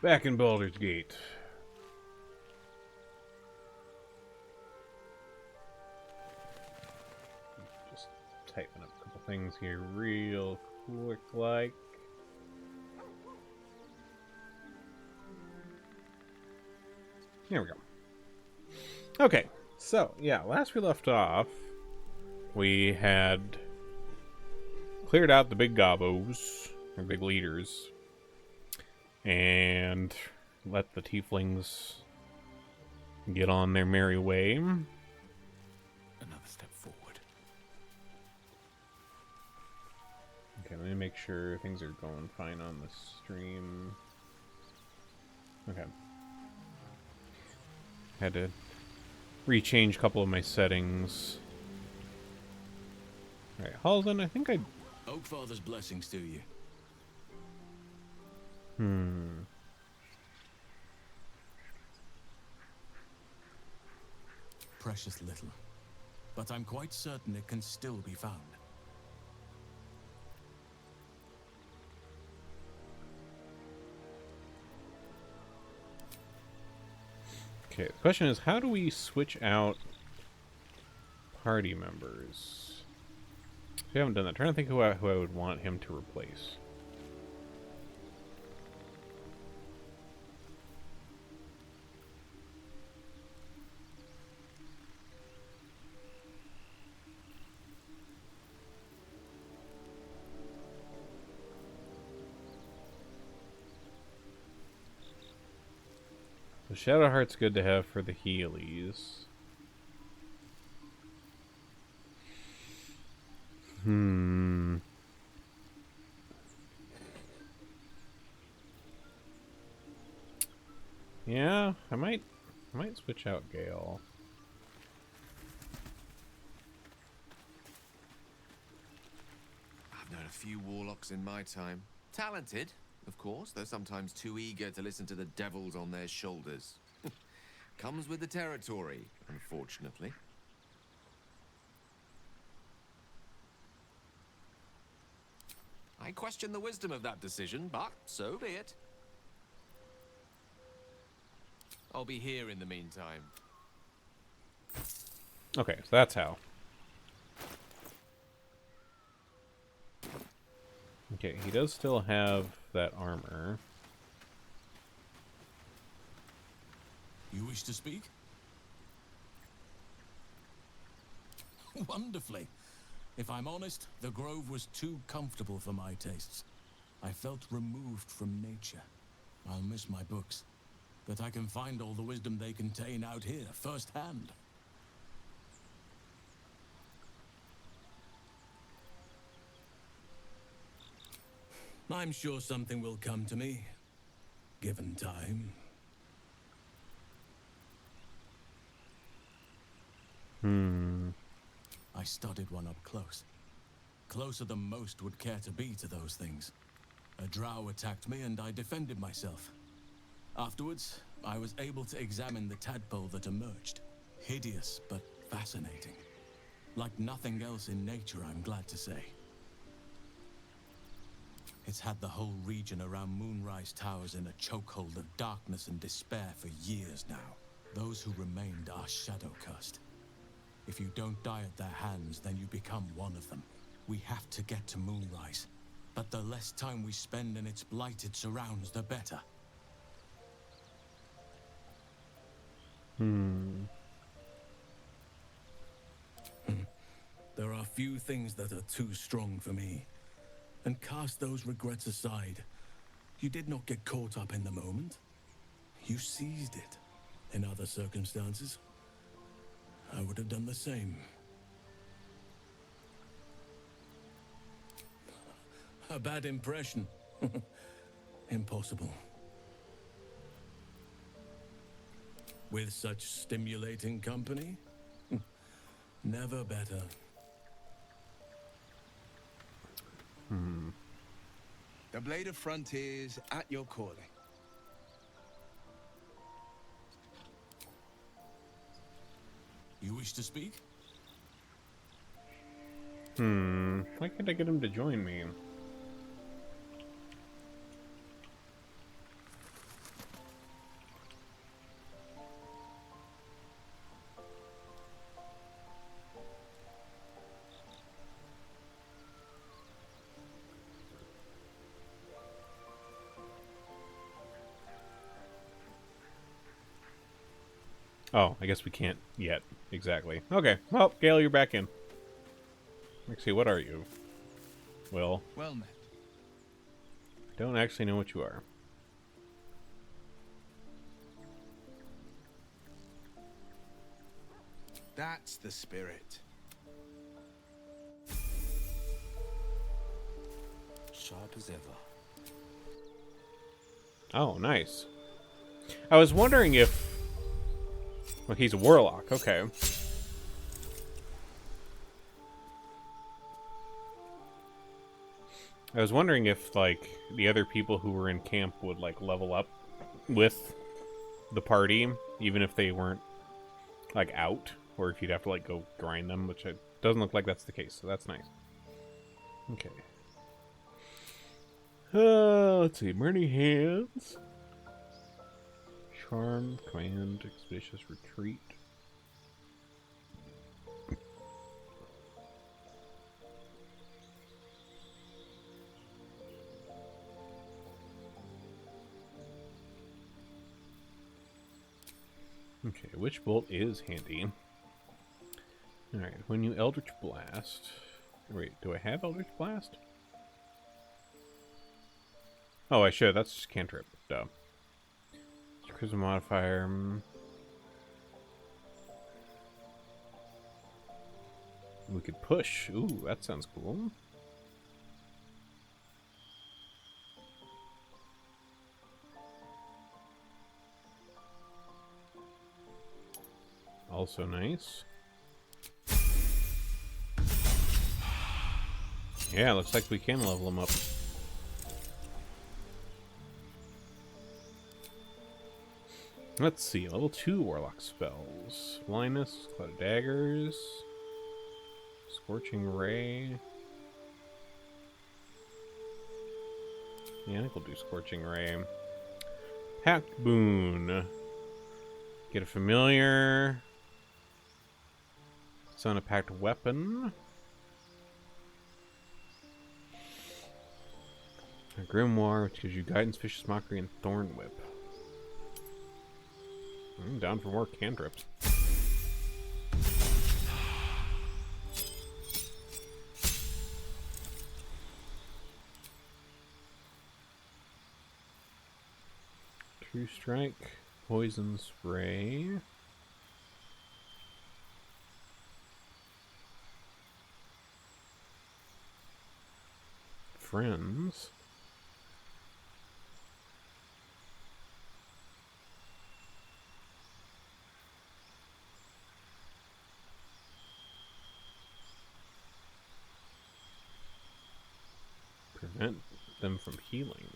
Back in Baldur's Gate. Just typing up a couple things here real quick like. Here we go. Okay, so yeah, last we left off, we had cleared out the big gobos, or big leaders, and let the tieflings get on their merry way. Another step forward. Okay, let me make sure things are going fine on the stream. Okay. Had to rechange a couple of my settings. Alright, Halden, I think I... Oakfather's blessings to you. Precious little, but I'm quite certain it can still be found. Okay, the question is, how do we switch out party members? We haven't done that. I'm trying to think who I would want him to replace. The Shadowheart's good to have for the Heelys. Yeah, I might switch out Gale. I've known a few warlocks in my time. Talented, of course, though sometimes too eager to listen to the devils on their shoulders. Comes with the territory, unfortunately. I question the wisdom of that decision, but so be it. I'll be here in the meantime. Okay, so that's how. Okay, he does still have that armor. You wish to speak? Wonderfully. If I'm honest, the grove was too comfortable for my tastes. I felt removed from nature. I'll miss my books, but I can find all the wisdom they contain out here, firsthand. I'm sure something will come to me, given time. I studied one up close. Closer than most would care to be to those things. A drow attacked me and I defended myself. Afterwards, I was able to examine the tadpole that emerged. Hideous, but fascinating. Like nothing else in nature, I'm glad to say. It's had the whole region around Moonrise Towers in a chokehold of darkness and despair for years now. Those who remained are shadow-cursed. If you don't die at their hands, then you become one of them. We have to get to Moonrise, but the less time we spend in its blighted surrounds, the better. There are few things that are too strong for me. And cast those regrets aside. You did not get caught up in the moment. You seized it. In other circumstances, I would have done the same. A bad impression. Impossible. With such stimulating company? Never better. The Blade of Frontiers at your calling. You wish to speak? Why can't I get him to join me? Oh, I guess we can't yet. Exactly. Okay. Well, Gale, you're back in. Let's see, what are you? Well, Well met. I don't actually know what you are. That's the spirit. Sharp as ever. Oh, nice. I was wondering if... Well, he's a warlock. Okay. I was wondering if, like, the other people who were in camp would, like, level up with the party, even if they weren't, like, out, or if you'd have to, like, go grind them, which it doesn't look like that's the case, so that's nice. Okay. Let's see. Burning Hands. Charm, Command, Expeditious Retreat. Okay, Witch Bolt is handy. Alright, when you Eldritch Blast... Wait, do I have Eldritch Blast? Oh, I should. That's just cantrip. Duh. Charisma modifier. We could push. Ooh, that sounds cool. Also nice. Yeah, looks like we can level them up. Let's see, level 2 Warlock spells. Blindness, Cloud of Daggers, Scorching Ray. Yeah, I think we'll do Scorching Ray. Pact Boon. Get a familiar. Summon a packed weapon. A Grimoire, which gives you Guidance, Vicious Mockery, and Thorn Whip. I'm down for more cantrips. True Strike, Poison Spray. Friends. Prevent them from healing.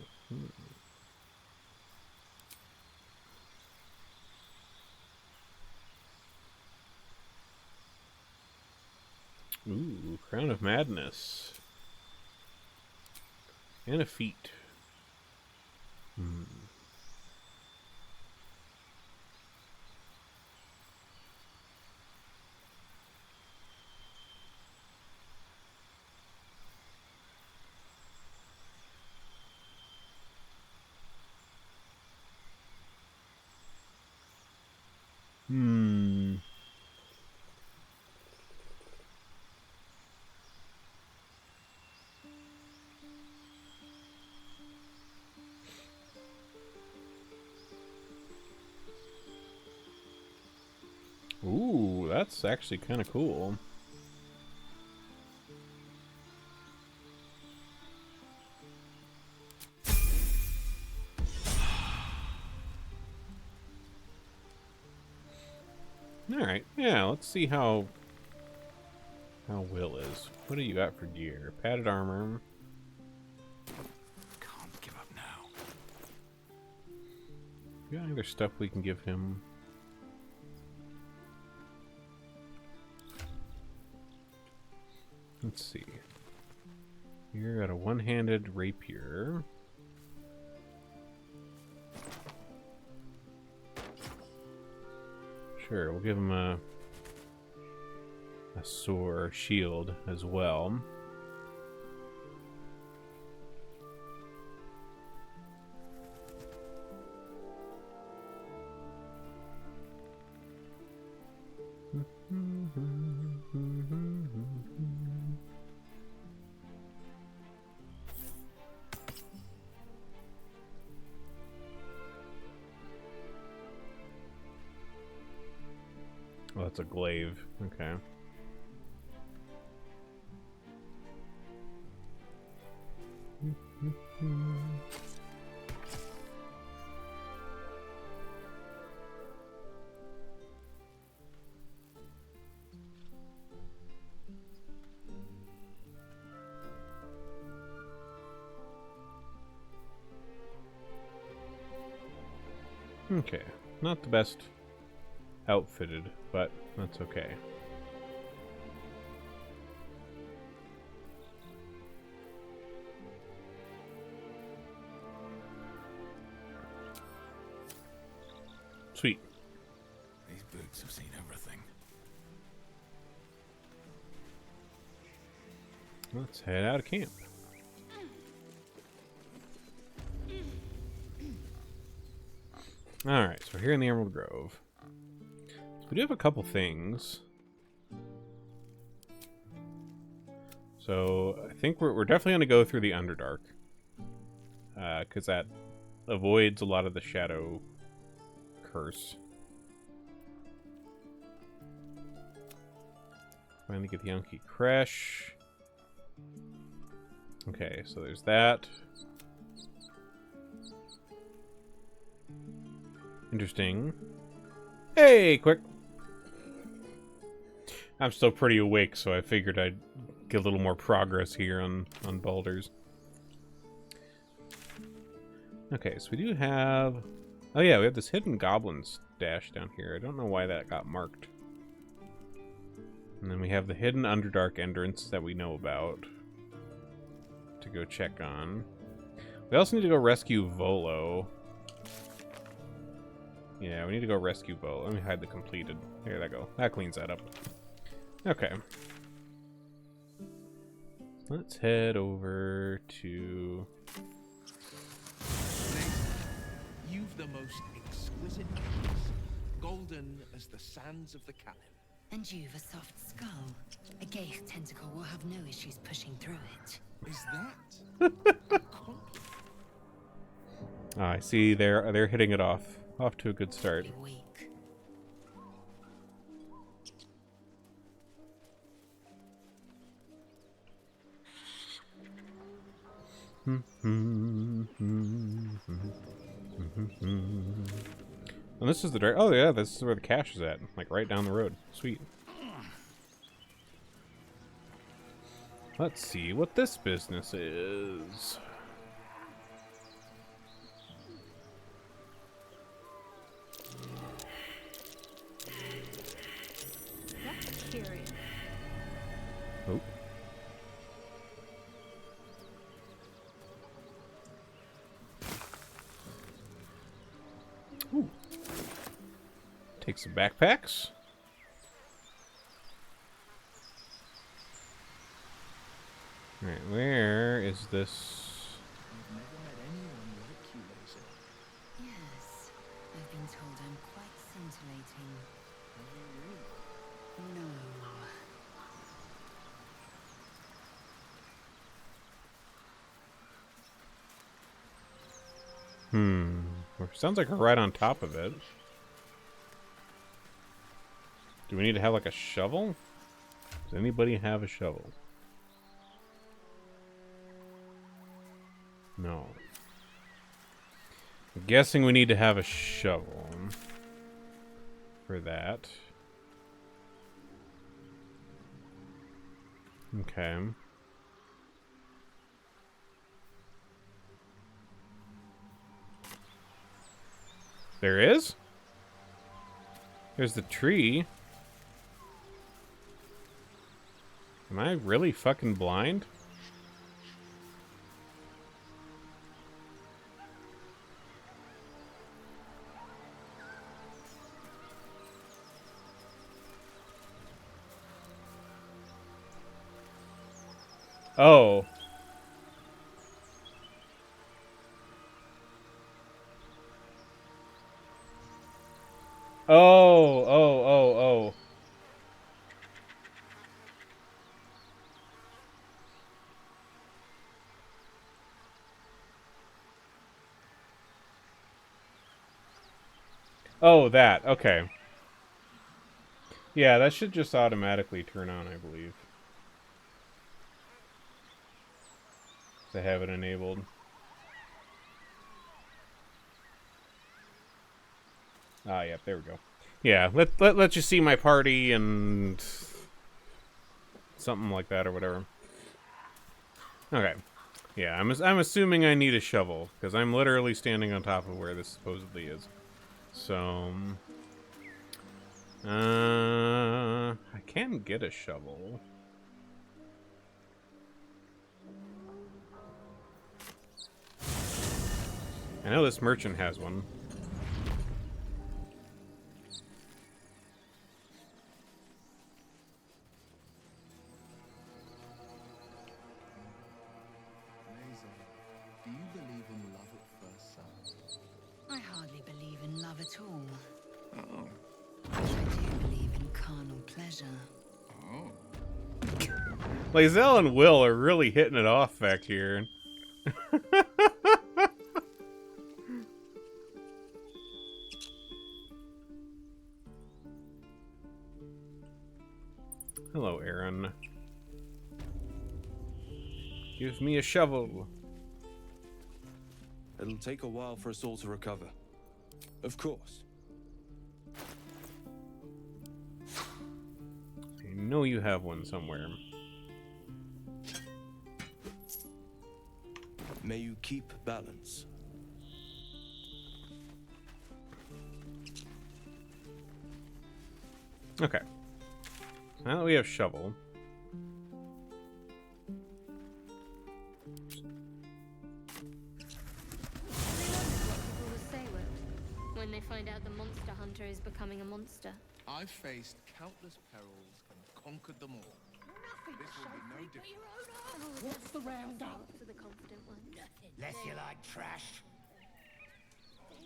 Ooh, Crown of Madness. And a feat. Ooh, that's actually kind of cool. Alright, yeah, let's see how Will is. What do you got for gear? Padded armor. Can't give up now. We got any other stuff we can give him? Let's see. You're at a one-handed rapier. Sure, we'll give him a sword or shield as well. Oh, that's a glaive. Okay. Okay. Not the best outfitted, but that's okay. Sweet. These boots have seen everything. Let's head out of camp. Alright, so we're here in the Emerald Grove. So we do have a couple things. So I think we're definitely going to go through the Underdark. Because that avoids a lot of the shadow curse. Finally get the Yankee Crash. Okay, so there's that. Interesting. Hey, quick. I'm still pretty awake, so I figured I'd get a little more progress here on Baldur's. Okay, so we do have... Oh yeah, we have this hidden goblin stash down here. I don't know why that got marked. And then we have the hidden Underdark entrance that we know about to go check on. We also need to go rescue Volo. Yeah, we need to go rescue Volo. Let me hide the completed. There that go. That cleans that up. Okay. Let's head over to... You've the most exquisite eyes, golden as the sands of the Caliph. And you've a soft skull. A Geich tentacle will have no issues pushing through it. Is that a compliment? I see they're hitting it off. Off to a good start. Be weak. And this is the direct. Oh yeah, this is where the cache is at. Like right down the road. Sweet. Let's see what this business is. That's curious. Oh. Ooh. Take some backpacks. Alright, where is this? I've never met anyone like you, Lae'zel. Yes, I've been told I'm quite scintillating. No. Sounds like we're right on top of it. Do we need to have like a shovel? Does anybody have a shovel? No. I'm guessing we need to have a shovel for that. Okay. There is? There's the tree. Am I really fucking blind? Oh. Oh. Oh, that. Okay. Yeah, that should just automatically turn on, I believe. To have it enabled. Ah, yep, there we go. Yeah, let you see my party and something like that or whatever. Okay. Yeah, I'm assuming I need a shovel because I'm literally standing on top of where this supposedly is. So, I can get a shovel. I know this merchant has one. Lae'zel, do you believe in love at first sight? I hardly believe in love at all. Oh. But I do believe in carnal pleasure. Oh. Lae'zel and Will are really hitting it off back here. Hello, Aaron. Give me a shovel. It'll take a while for us all to recover. Of course. I know you have one somewhere. May you keep balance. Okay. Now that we have shovel. What people will say, Will, when they find out the monster hunter is becoming a monster. I've faced countless perils and conquered them all. This will be no different. What's the roundup? For the confident ones. Less you like trash.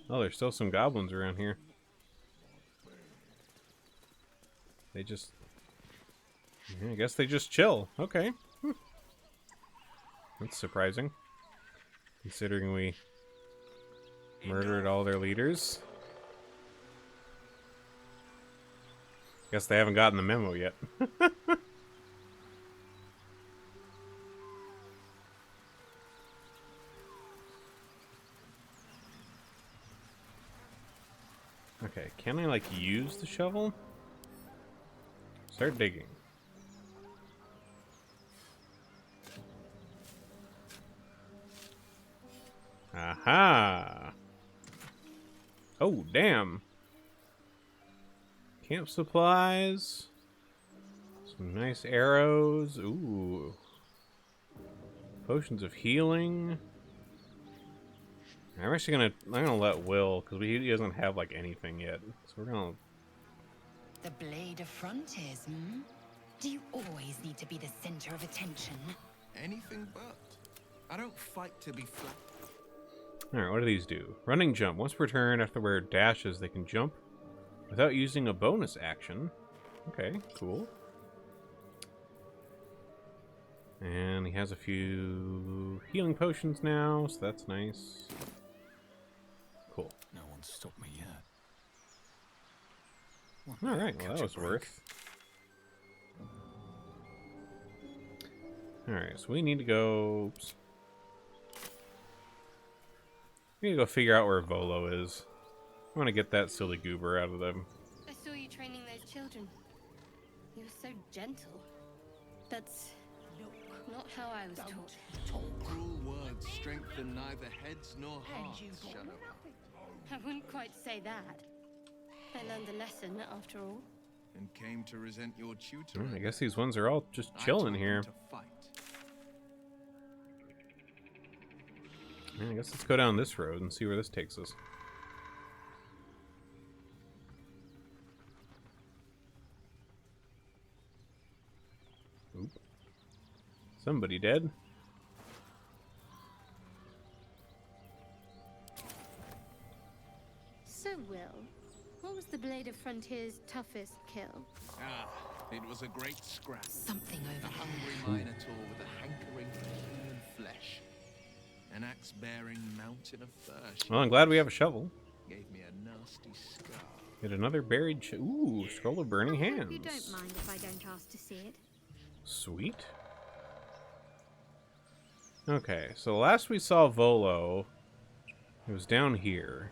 Oh, there's still some goblins around here. They just... yeah, I guess they just chill. Okay. That's surprising. Considering we murdered all their leaders. Guess they haven't gotten the memo yet. Okay, can I, like, use the shovel? Start digging. Aha! Oh, damn! Camp supplies. Some nice arrows. Ooh. Potions of healing. I'm gonna let Will, because he doesn't have, like, anything yet. So we're gonna... The blade of frontiers, hmm? Do you always need to be the center of attention? Anything but. I don't fight to be flat. Alright, what do these do? Running jump. Once per turn, after where it dashes, they can jump without using a bonus action. Okay, cool. And he has a few healing potions now, so that's nice. Cool. No one's stopped me yet. Alright, well that was worth. Alright, so we need to go... oops. We need to go figure out where Volo is. I want to get that silly goober out of them. I saw you training those children. You were so gentle. That's not how I was taught. Cruel words strengthen neither heads nor hearts, Shadow. I wouldn't quite say that. I learned a lesson, after all. And came to resent your tutoring. I guess these ones are all just I chilling taught here. them to fight. Yeah, I guess let's go down this road and see where this takes us. Oop. Somebody dead. So, Will, what was the Blade of Frontier's toughest kill? Ah, it was a great scrap. Something A over hungry minotaur with a hankering for human flesh. An axe-bearing mountain of fur. Well, I'm glad we have a shovel. Gave me a nasty nasty scar. Get another buried. Ooh, scroll of burning I hands. hope you don't mind if I don't ask to see it. Sweet. Okay, so last we saw Volo, he was down here.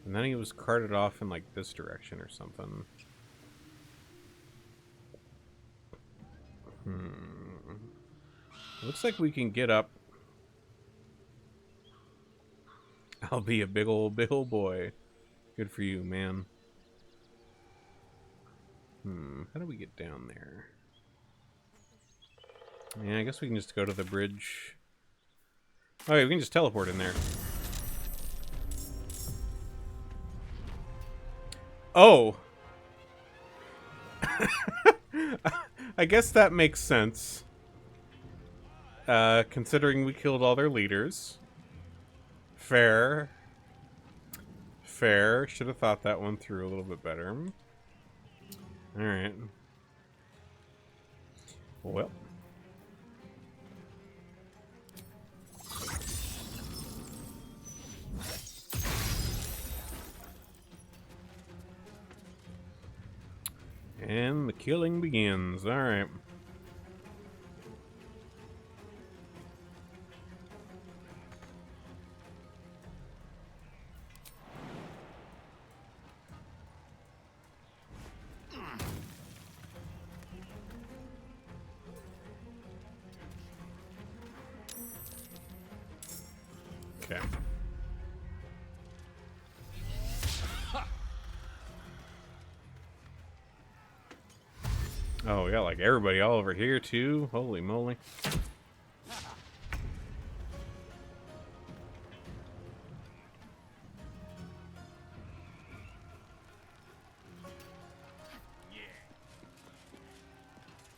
And then he was carted off in, like, this direction or something. Looks like we can get up. I'll be a big old boy. Good for you, man. How do we get down there? Yeah, I guess we can just go to the bridge. Oh, yeah, we can just teleport in there. Oh! I guess that makes sense. Considering we killed all their leaders. Fair. Fair. Should have thought that one through a little bit better. Alright. Well. And the killing begins. Alright. Okay. Oh, we got like everybody all over here too. Holy moly.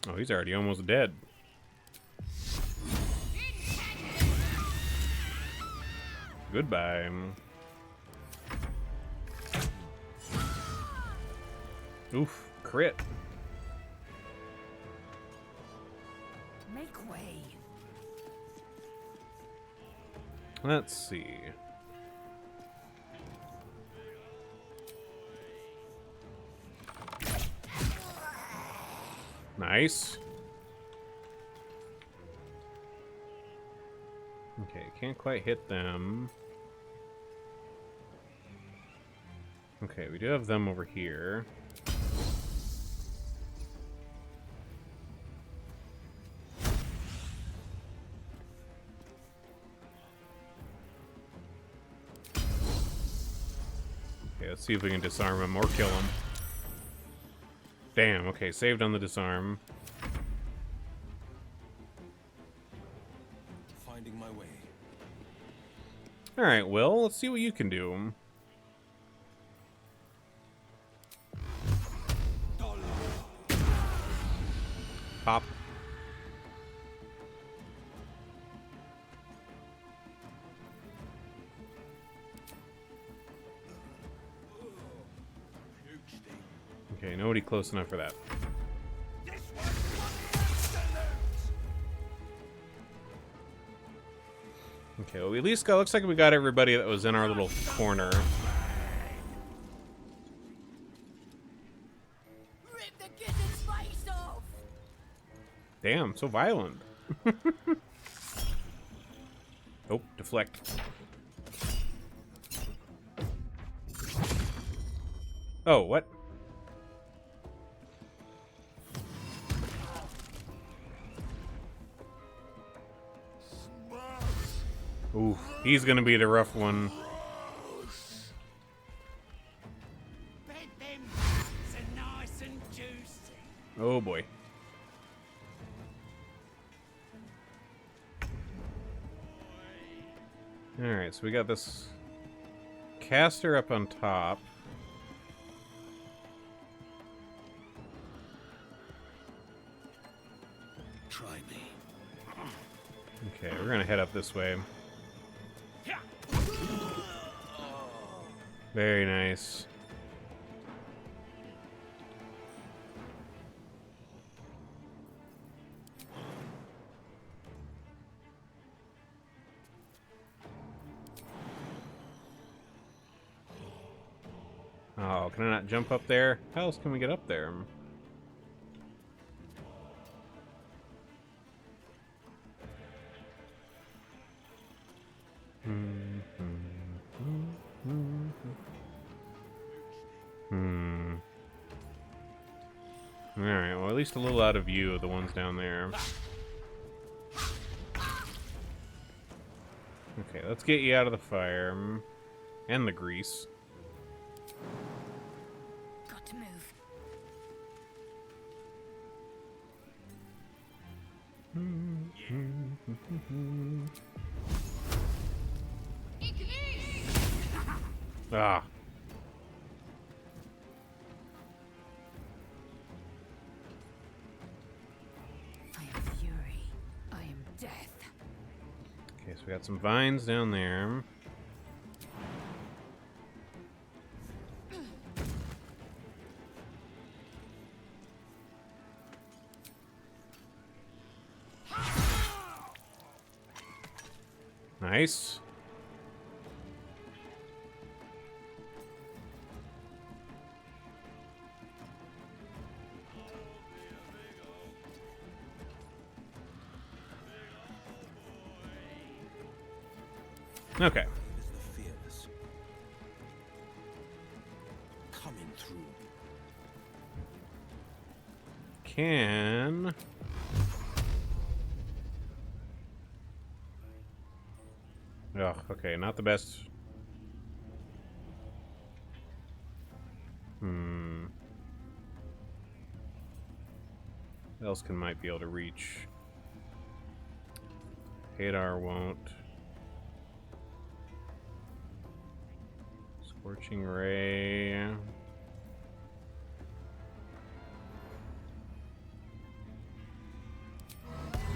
Oh, he's already almost dead. Goodbye. Oof, crit. Make way. Let's see. Nice. Okay, can't quite hit them. Okay, we do have them over here. Okay, let's see if we can disarm him or kill him. Damn, okay, saved on the disarm. Finding my way. Alright, Will, let's see what you can do. Pop. Okay, nobody close enough for that. Okay, well, we at least got, looks like we got everybody that was in our little corner. Rip the kitten's face off! Damn, so violent. Oh, deflect. Oh, what? Ooh, he's gonna be the rough one. Bet them bats are nice and juicy. Oh boy. Alright, so we got this caster up on top. Try me. Okay, we're gonna head up this way. Very nice. How? Can I not jump up there? How else can we get up there? Alright, well, at least a little out of view of the ones down there. Okay, let's get you out of the fire. And the grease. Got to move. Ah. I am fury. I am death. Okay, so we got some vines down there. Nice. Okay. Is the fearless coming through? Can... Ugh, okay, not the best. What else might be able to reach? Hadar won't. Scorching Ray.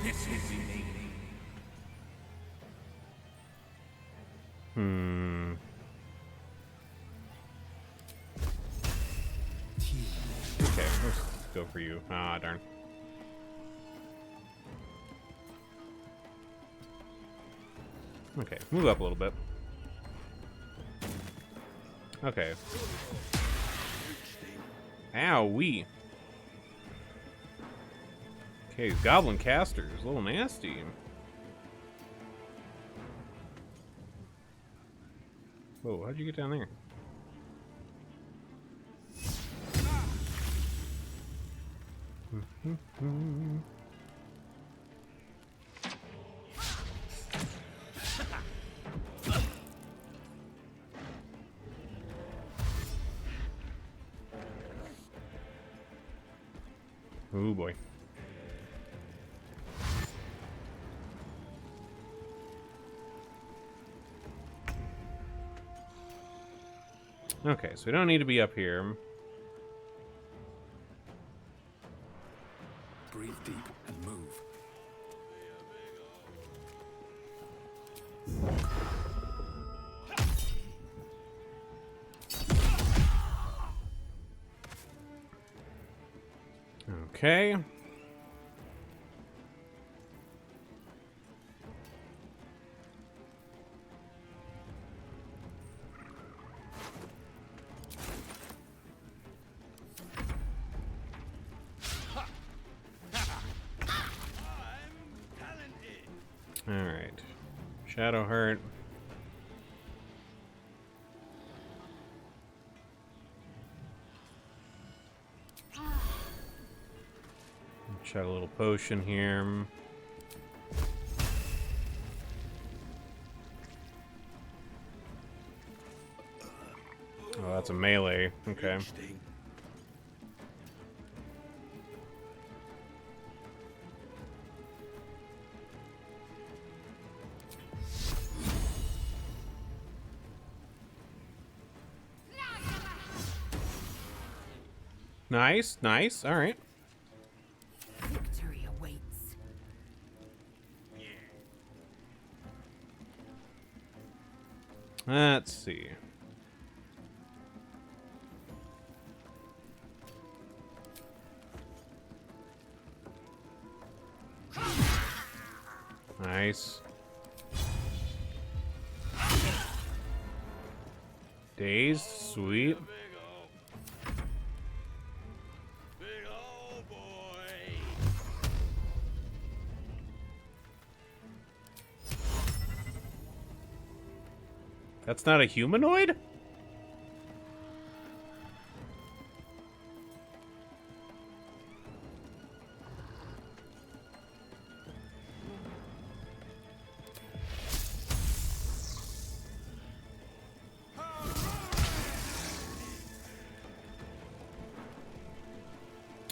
This is me. Okay, let's go for you. Ah, darn. Okay, move up a little bit. Okay. Owie. Okay, goblin casters, a little nasty. Whoa, how'd you get down there? Oh boy. Okay, so we don't need to be up here. Breathe deep and move. Okay. Alright. Shadowheart. Shot a little potion here. Oh, that's a melee. Okay. Nice, nice. All right. Victory awaits. Let's see. Nice. Dazed, sweet. That's not a humanoid?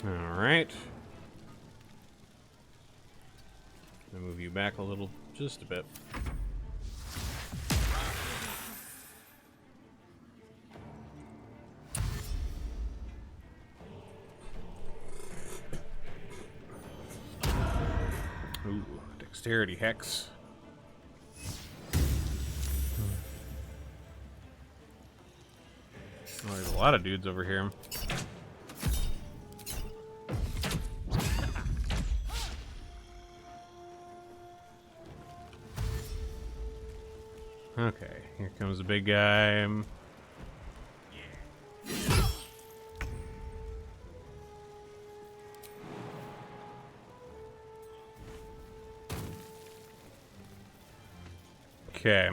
Alright. I'll move you back a little, just a bit. Ooh, dexterity hex. Oh, there's a lot of dudes over here. Okay, here comes the big guy. Okay.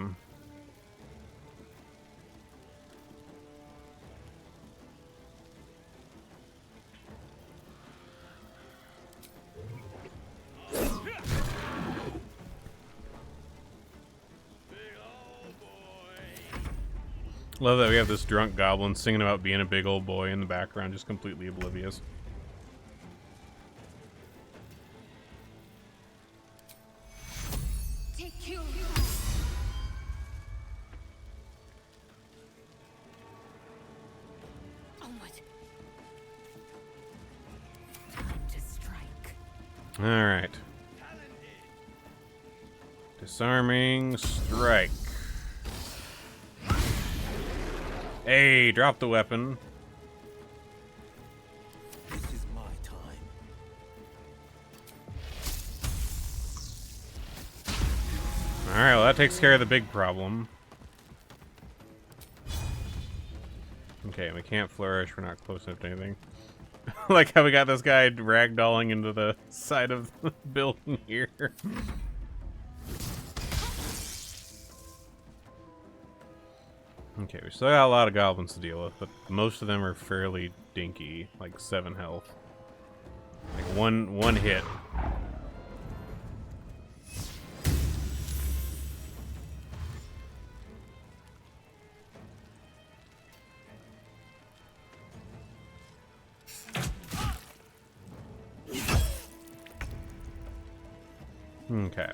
Love that we have this drunk goblin singing about being a big old boy in the background, just completely oblivious. Take you. Onward. Time to strike. Alright. Disarming strike. Hey, drop the weapon. This is my time. Alright, well that takes care of the big problem. Okay, we can't flourish, we're not close enough to anything. Like how we got this guy ragdolling into the side of the building here. Okay, we still got a lot of goblins to deal with, but most of them are fairly dinky, like 7 health. Like one hit. Okay.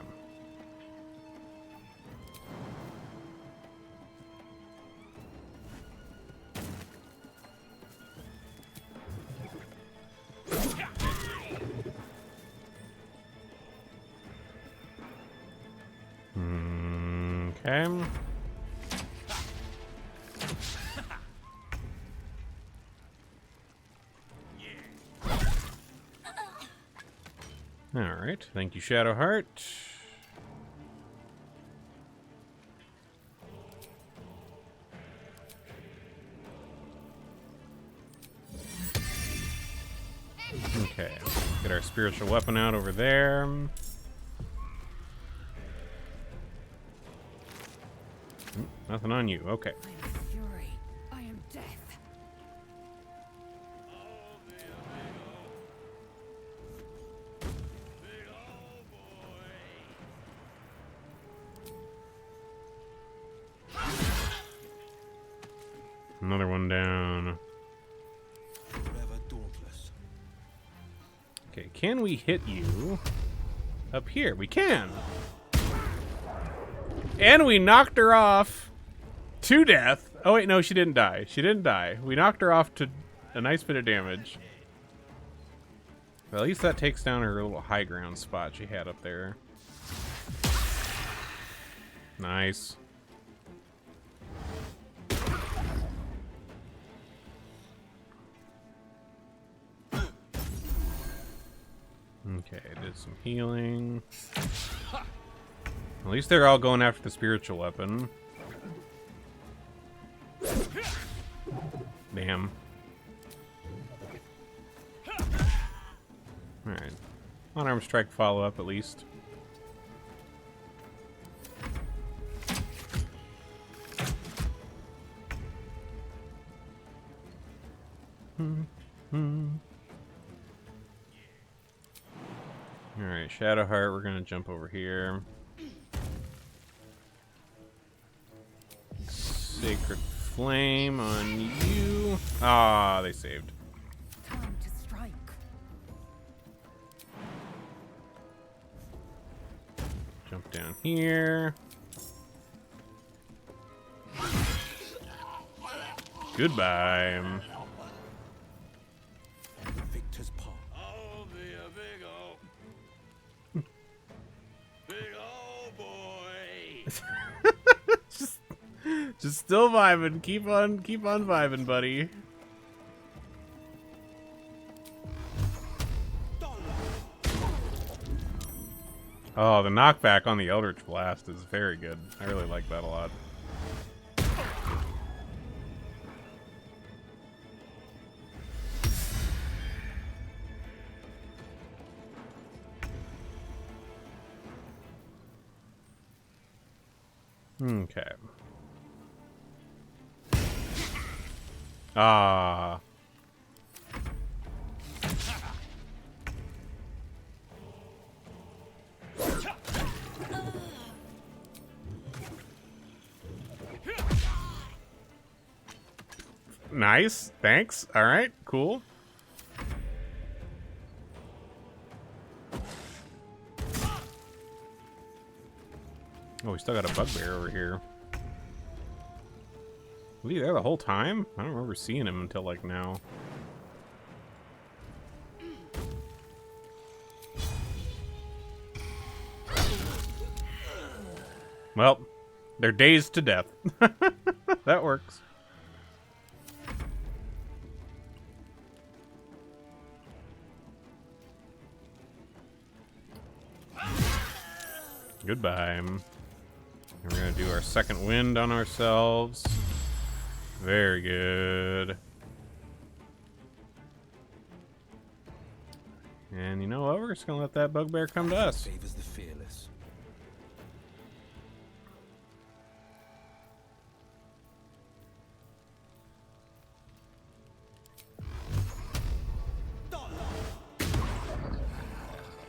Okay. Alright, thank you, Shadowheart. Okay, get our spiritual weapon out over there. Nothing on you, okay. I am fury. I am death. Another one down. Forever dauntless. Okay, can we hit you up here? We can! And we knocked her off to death. Oh wait, no, she didn't die. She didn't die. We knocked her off to a nice bit of damage. Well, at least that takes down her little high ground spot she had up there. Nice. Okay, did some healing. At least they're all going after the spiritual weapon. Damn. Alright. Unarmed strike follow-up at least. Alright, Shadowheart, we're gonna jump over here. Sacred Flame on you. Ah, they saved. Time to strike. Jump down here. Goodbye. Victor's paw. I'll be a big old boy. Just still vibing. Keep on vibing, buddy. Oh, the knockback on the Eldritch Blast is very good. I really like that a lot. Okay. Ah. Nice. Thanks. All right. Cool. Oh, we still got a bugbear over here. Was he there the whole time? I don't remember seeing him until, like, now. Well, they're dazed to death. That works. Goodbye. We're gonna do our second wind on ourselves. Very good. And you know what? We're just gonna let that bugbear come to us. Favors the fearless.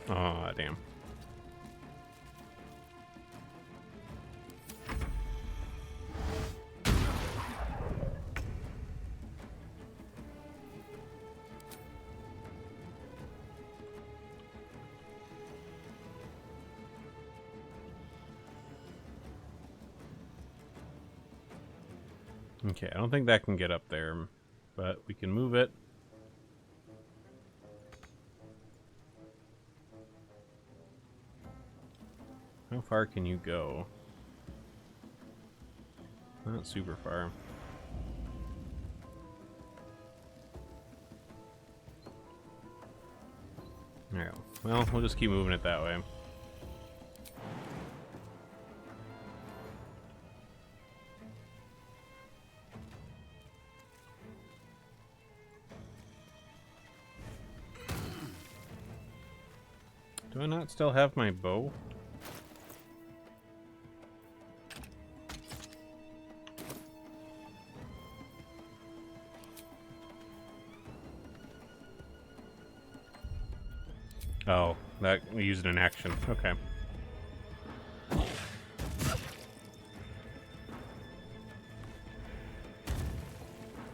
Aw, damn. Okay, I don't think that can get up there, but we can move it. How far can you go? Not super far. There we go. Well, we'll just keep moving it that way. Do I not still have my bow? Oh, that we used an action. Okay.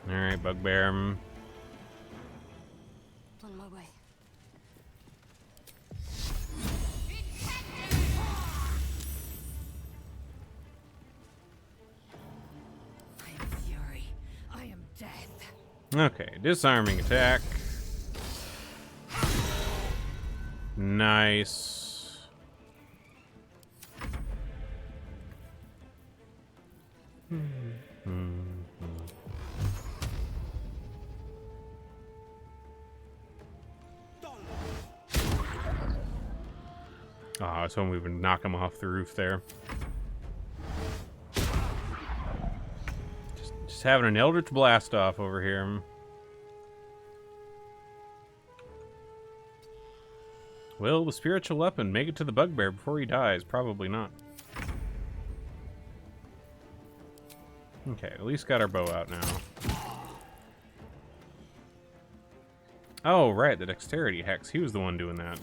Alright, bugbear. On my way. I am fury. I am death. Okay, disarming attack. Nice. Oh, I was hoping we would knock him off the roof there. Just having an Eldritch Blast off over here. Will the spiritual weapon make it to the bugbear before he dies? Probably not. Okay, at least got our bow out now. Oh, right, the dexterity hex. He was the one doing that.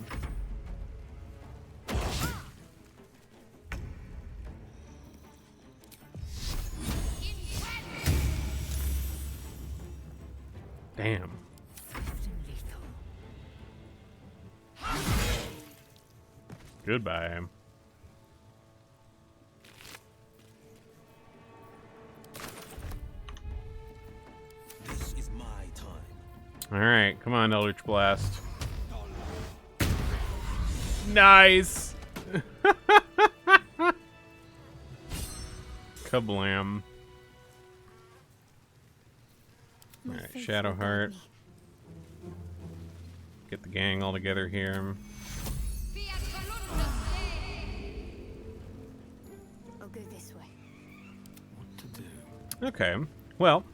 Damn. Goodbye. This is my time. Alright, come on, Eldritch Blast. Nice! Kablam. Alright, Shadowheart. Get the gang all together here. I'll go this way. What to do? Okay, well,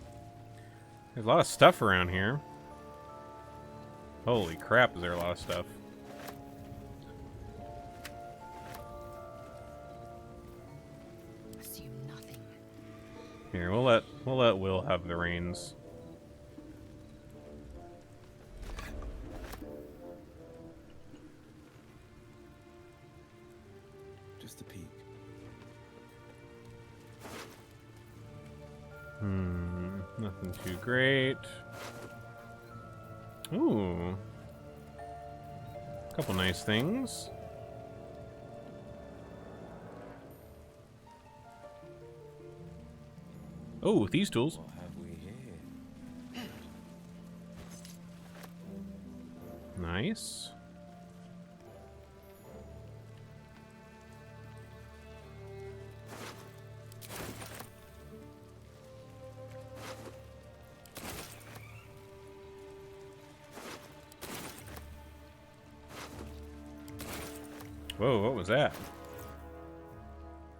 there's a lot of stuff around here. Holy crap, is there a lot of stuff. Assume nothing. Here, we'll let Will have the reins. Just a peek. Nothing too great. Ooh. Couple nice things. Oh, these tools. What have we here? Nice. Whoa, what was that?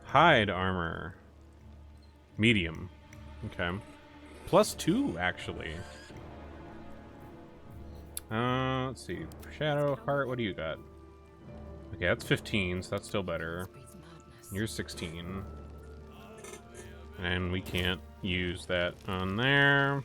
Hide armor. Medium. Okay. +2, actually. Let's see. Shadow Heart, what do you got? Okay, that's 15, so that's still better. You're 16. And we can't use that on there.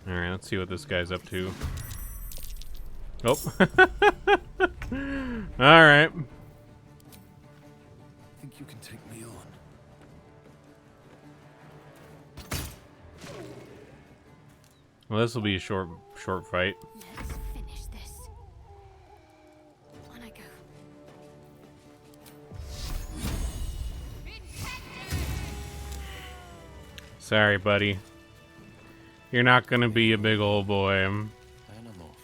Alright, let's see what this guy's up to. Oh. Alright. Think you can take me on? Well, this will be a short fight. Let's finish this. On I go. Sorry, buddy. You're not gonna be a big old boy. And I'm off.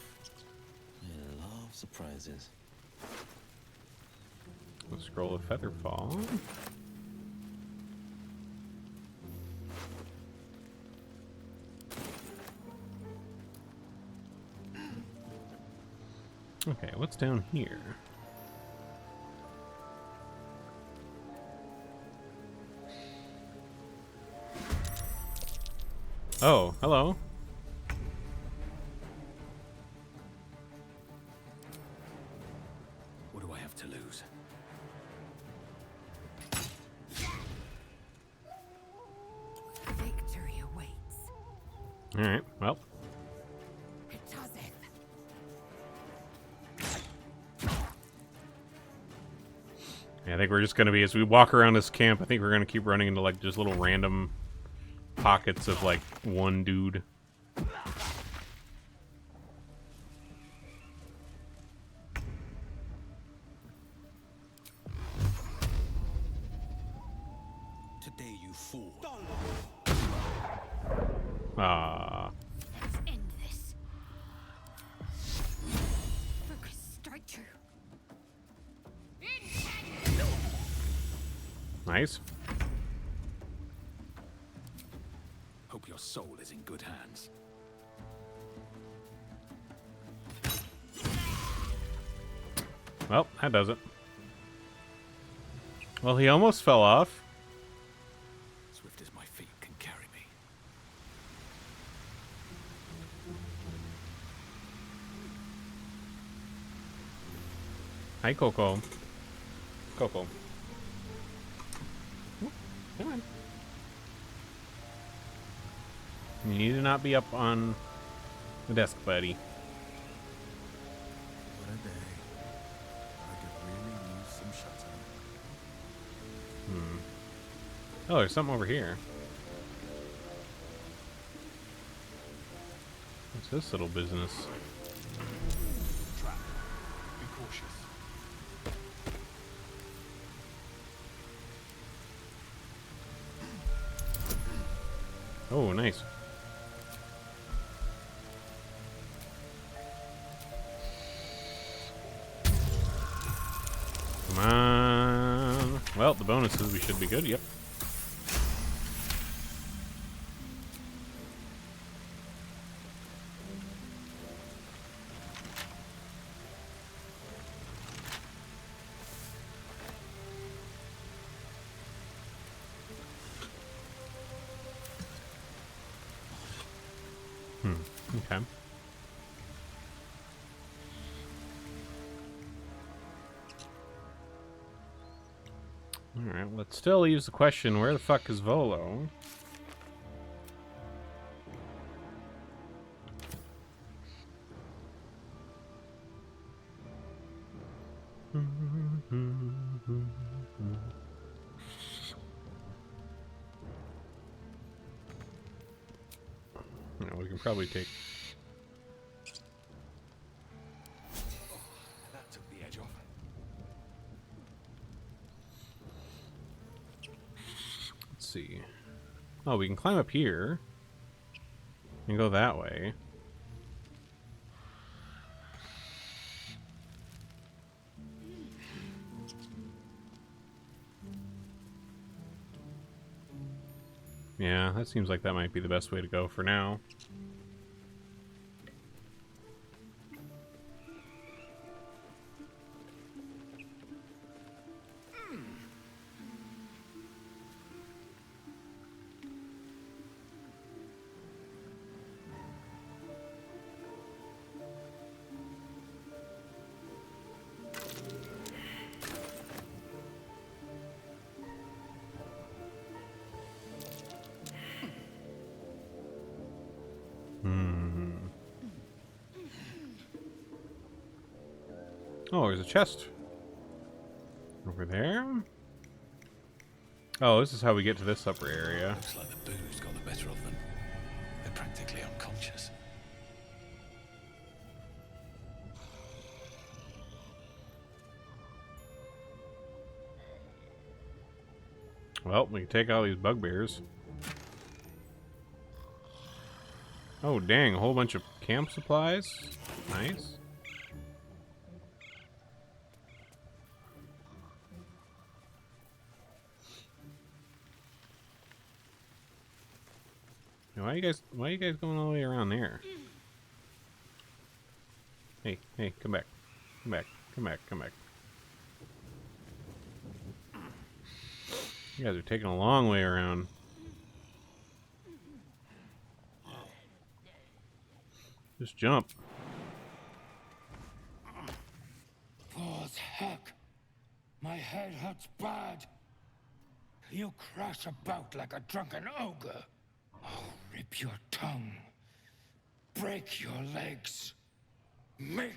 I love surprises. The Scroll of Featherfall. Okay, what's down here? Oh, hello. What do I have to lose? Victory awaits. Alright, well. Yeah, I think we're just gonna be, as we walk around this camp, I think we're gonna keep running into like just little random pockets of like one dude. Today you fool. Ah. Let's end this. Focus, strike true. Nice. Hope your soul is in good hands. Well, that does it. Well, he almost fell off. Swift as my feet can carry me. Hi, Coco. Coco. Come on. You need to not be up on the desk, buddy. What a day. I could really use some shutting. Oh, there's something over here. What's this little business? Trap. Be cautious. Oh, nice. Come on. Well, the bonuses, we should be good. Yep. Okay. Alright, let's still use the question, where the fuck is Volo? We can probably take... That took the edge off. Let's see. Oh, we can climb up here and go that way. Yeah, that seems like that might be the best way to go for now. Oh, there's a chest over there. Oh, this is how we get to this upper area. Looks like the booze got the better of them. They're practically unconscious. Well, we can take all these bugbears. Oh, dang, a whole bunch of camp supplies. Nice. Why are you guys going all the way around there? Hey, come back. Come back. Come back. Come back. You guys are taking a long way around. Just jump. What heck? My head hurts bad. You crash about like a drunken ogre. I'll rip your tongue. Break your legs. Make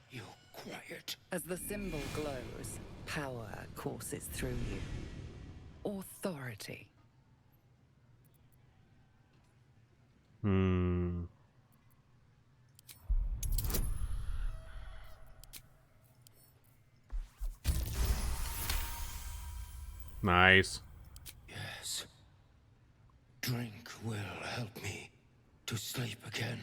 you quiet. As the symbol glows, power courses through you. Authority. Nice. Yes. Drink will help me to sleep again.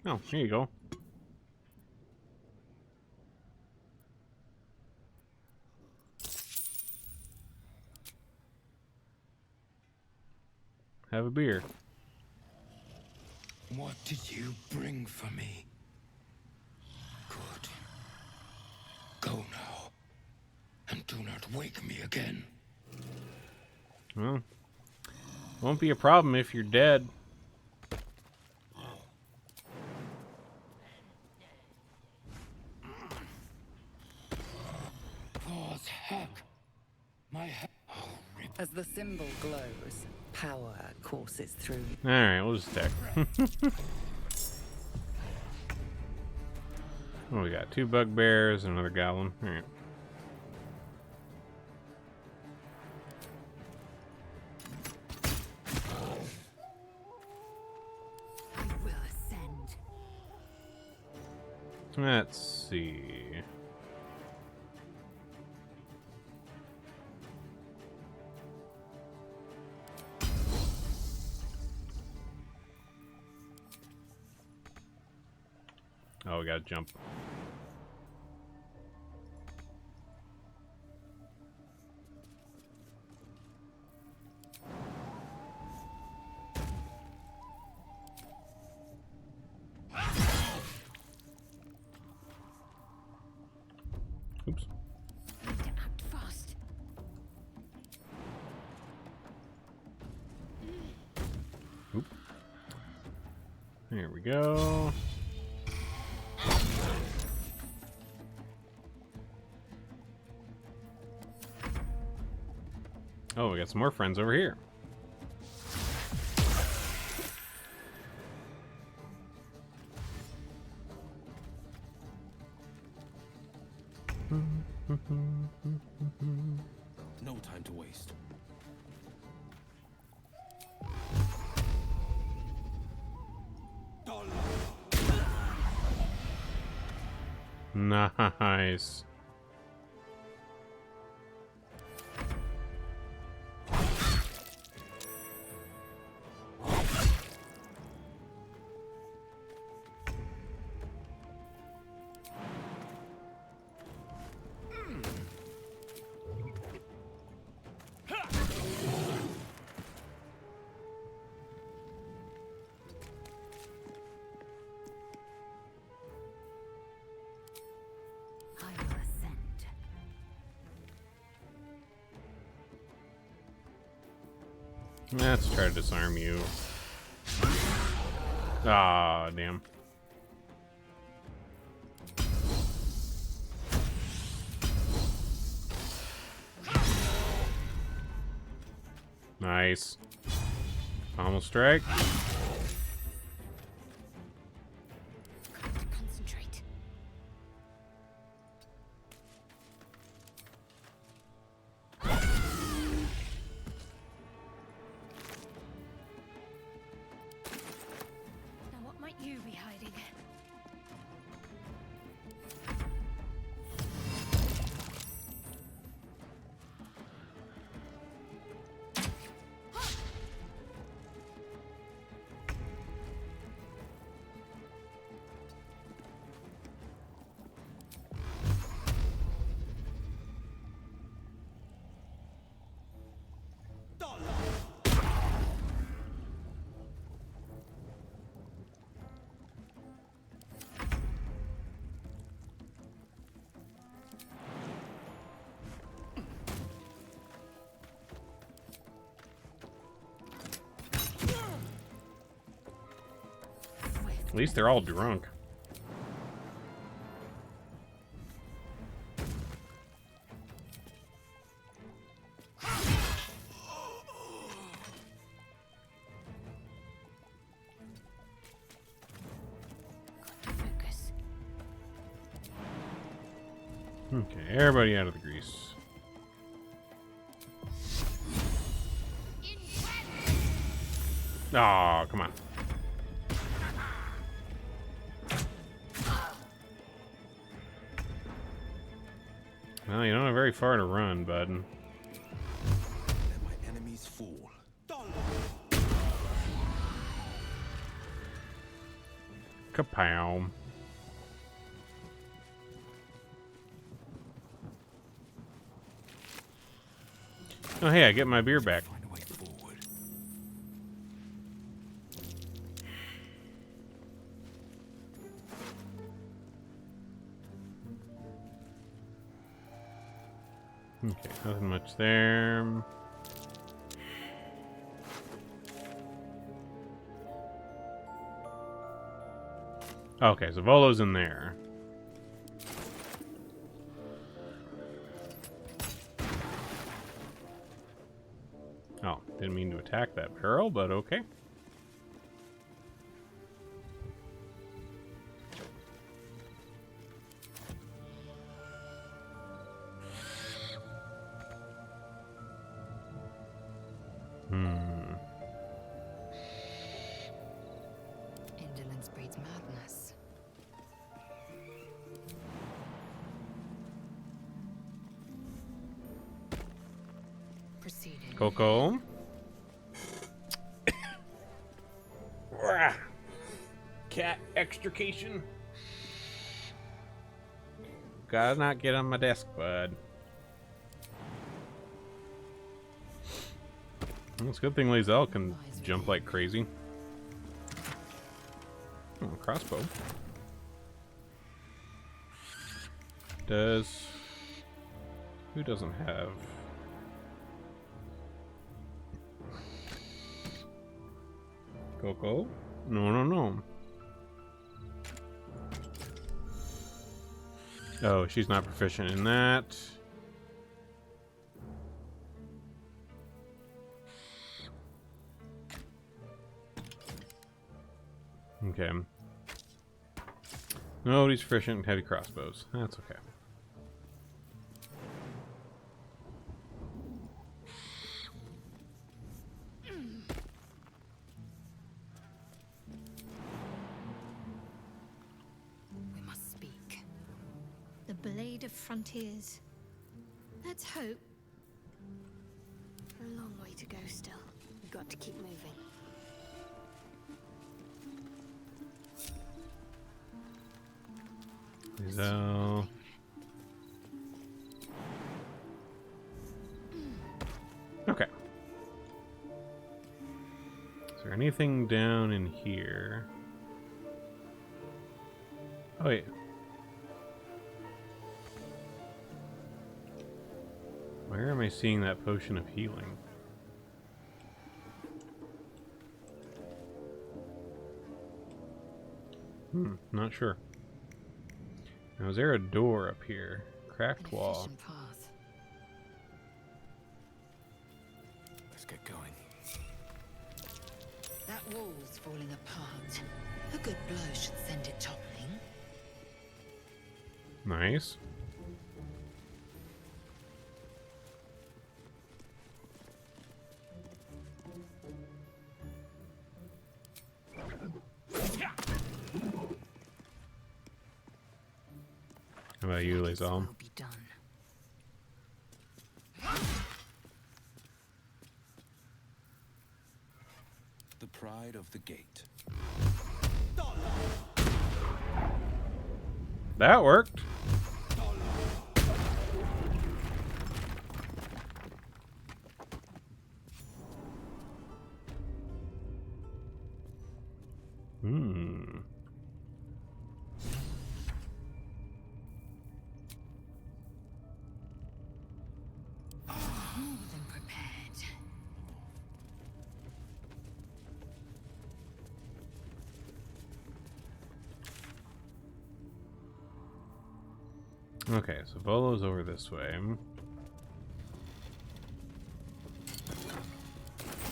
Oh, here you go. Have a beer. What did you bring for me? Good. Go now. And do not wake me again. Well, won't be a problem if you're dead. As the symbol glows, power courses through you. Alright, we'll just attack. Oh, we got 2 bugbears and another goblin. Alright. I will ascend. Let's see. Oh, we gotta jump. Oops. Need to act fast. Oop. There we go. Oh, we got some more friends over here. No time to waste. Nice. I will ascend. Let's try to disarm you. Ah, damn. Nice. Almost strike. Got to concentrate. Now what might you be hiding? At least they're all drunk. Focus. Okay, everybody out of the grease. Oh, come on. Well, you don't have very far to run, bud. Let my enemies fall. Kapow. Oh, hey, I get my beer back. Find a way forward. Okay, nothing much there. Okay, so Volo's in there. Oh, didn't mean to attack that barrel, but okay. Indolence breeds madness. Proceeding. Coco. Cat extrication. Gotta not get on my desk, bud. Well, it's a good thing Lae'zel can jump like crazy. Oh, crossbow. Does... Who doesn't have... Coco? No, no, no. Oh, she's not proficient in that. Okay. Nobody's proficient in heavy crossbows. That's okay. We must speak. The Blade of Frontiers. Let's hope. A long way to go still. We've got to keep moving. So... Okay. Is there anything down in here? Oh, wait. Where am I seeing that potion of healing? Not sure. Now, is there a door up here? Cracked An wall. efficient path. Let's get going. That wall's falling apart. A good blow should send it toppling. Nice. How about you, Lae'zel? Will be done. The pride of the gate. That worked. More than prepared. Okay, so Volo's over this way.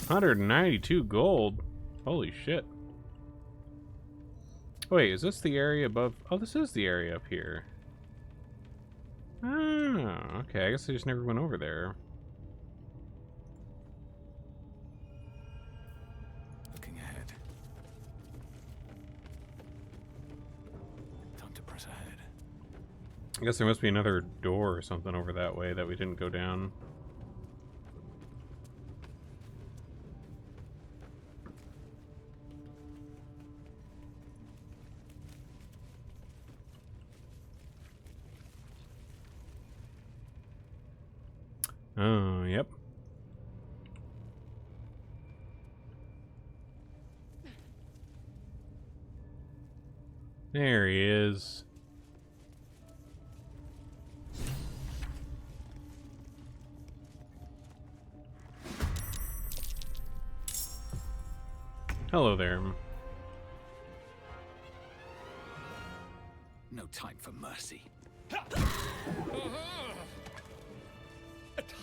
192 gold. Holy shit. Wait, is this the area above? Oh, this is the area up here. Oh, okay. I guess I just never went over there. Looking ahead. Time to press ahead. I guess there must be another door or something over that way that we didn't go down. Oh, yep. There he is. Hello there. No time for mercy.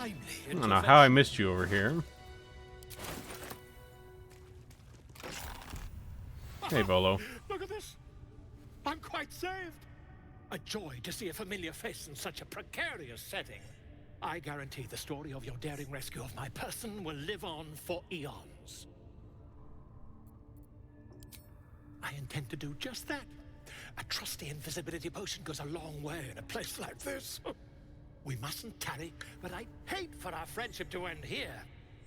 I don't know how I missed you over here. Hey, Volo. Look at this. I'm quite saved. A joy to see a familiar face in such a precarious setting. I guarantee the story of your daring rescue of my person will live on for eons. I intend to do just that. A trusty invisibility potion goes a long way in a place like this. We mustn't tarry, but I'd hate for our friendship to end here.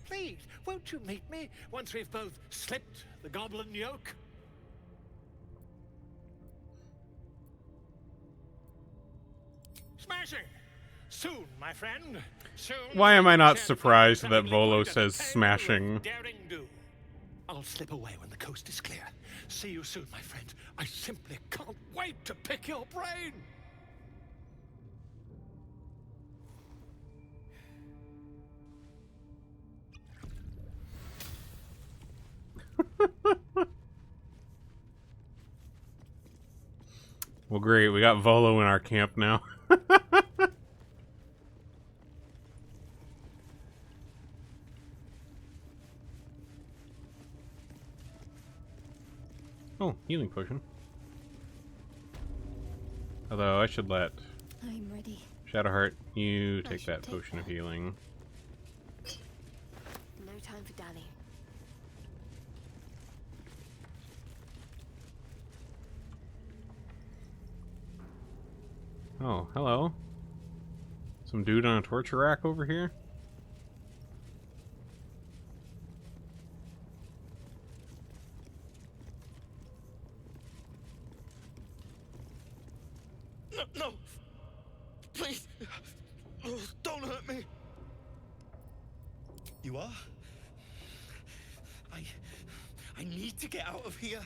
Please, won't you meet me once we've both slipped the goblin yoke? Smashing! Soon, my friend. Soon. Why am I not surprised that Volo says smashing? Daring do. I'll slip away when the coast is clear. See you soon, my friend. I simply can't wait to pick your brain. Well, great. We got Volo in our camp now. Oh, healing potion. Although I should let I'm ready. Shadowheart, you take that potion of healing. No time for dally. Oh, hello. Some dude on a torture rack over here? No, no! Please! Oh, don't hurt me! You are? I need to get out of here.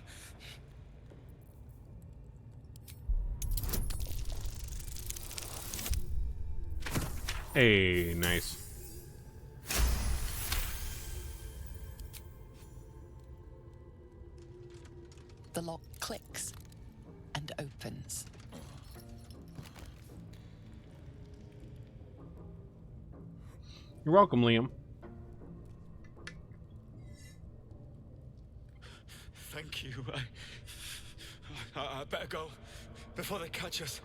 Hey, nice. The lock clicks and opens. You're welcome, Liam. Thank you. I better go before they catch us.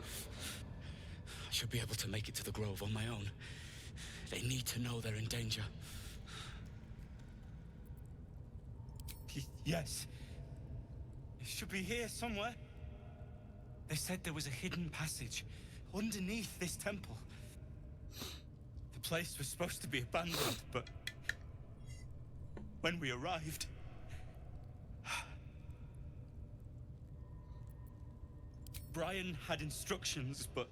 I should be able to make it to the grove on my own. They need to know they're in danger. Yes. It should be here somewhere. They said there was a hidden passage underneath this temple. The place was supposed to be abandoned, but when we arrived, Brian had instructions, but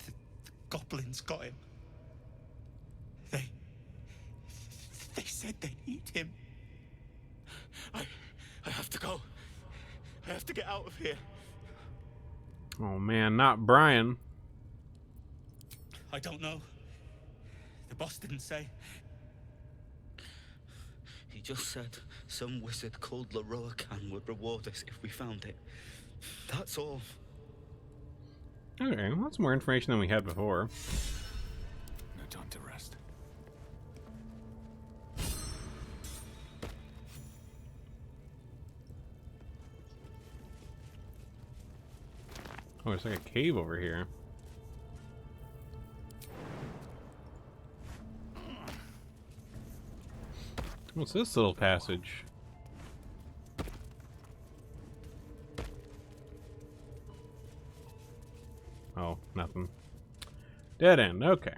the goblins got him. They said they'd eat him. I have to go. I have to get out of here. Oh man, not Brian. I don't know. The boss didn't say. He just said some wizard called Lae'zel would reward us if we found it. That's all. Okay, well, that's more information than we had before. No time to rest. Oh, it's like a cave over here. What's this little passage? Oh, nothing. Dead end, okay.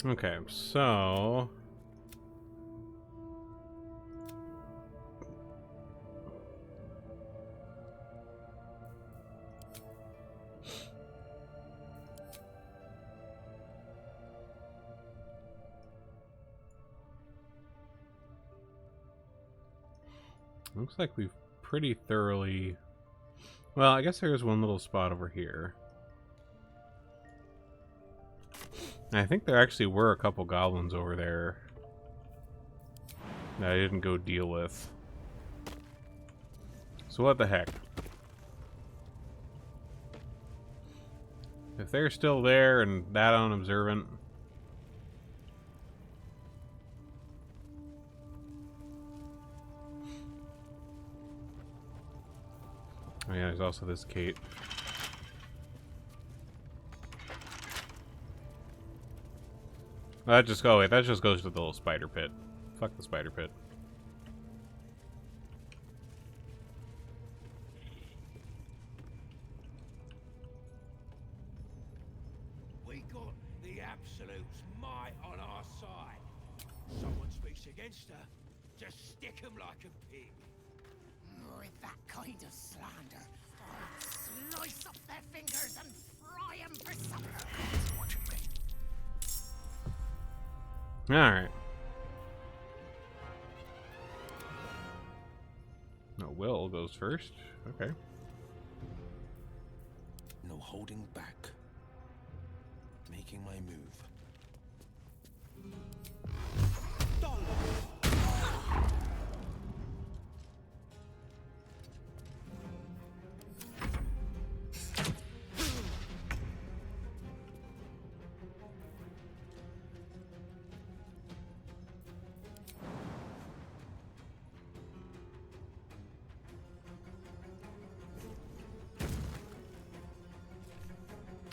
Okay, so... looks like we've pretty thoroughly... Well, I guess there's one little spot over here. I think there actually were a couple goblins over there that I didn't go deal with. So what the heck? If they're still there and that unobservant... Oh yeah, there's also this Kate. That just wait, that just goes to the little spider pit. Fuck the spider pit. We got the Absolute's might on our side. Someone speaks against her, just stick him like a pig. With that kind of slander, I'll slice up their fingers and fry them for supper. He's watching me. Alright. No, Will goes first. Okay. No holding back. Making my move.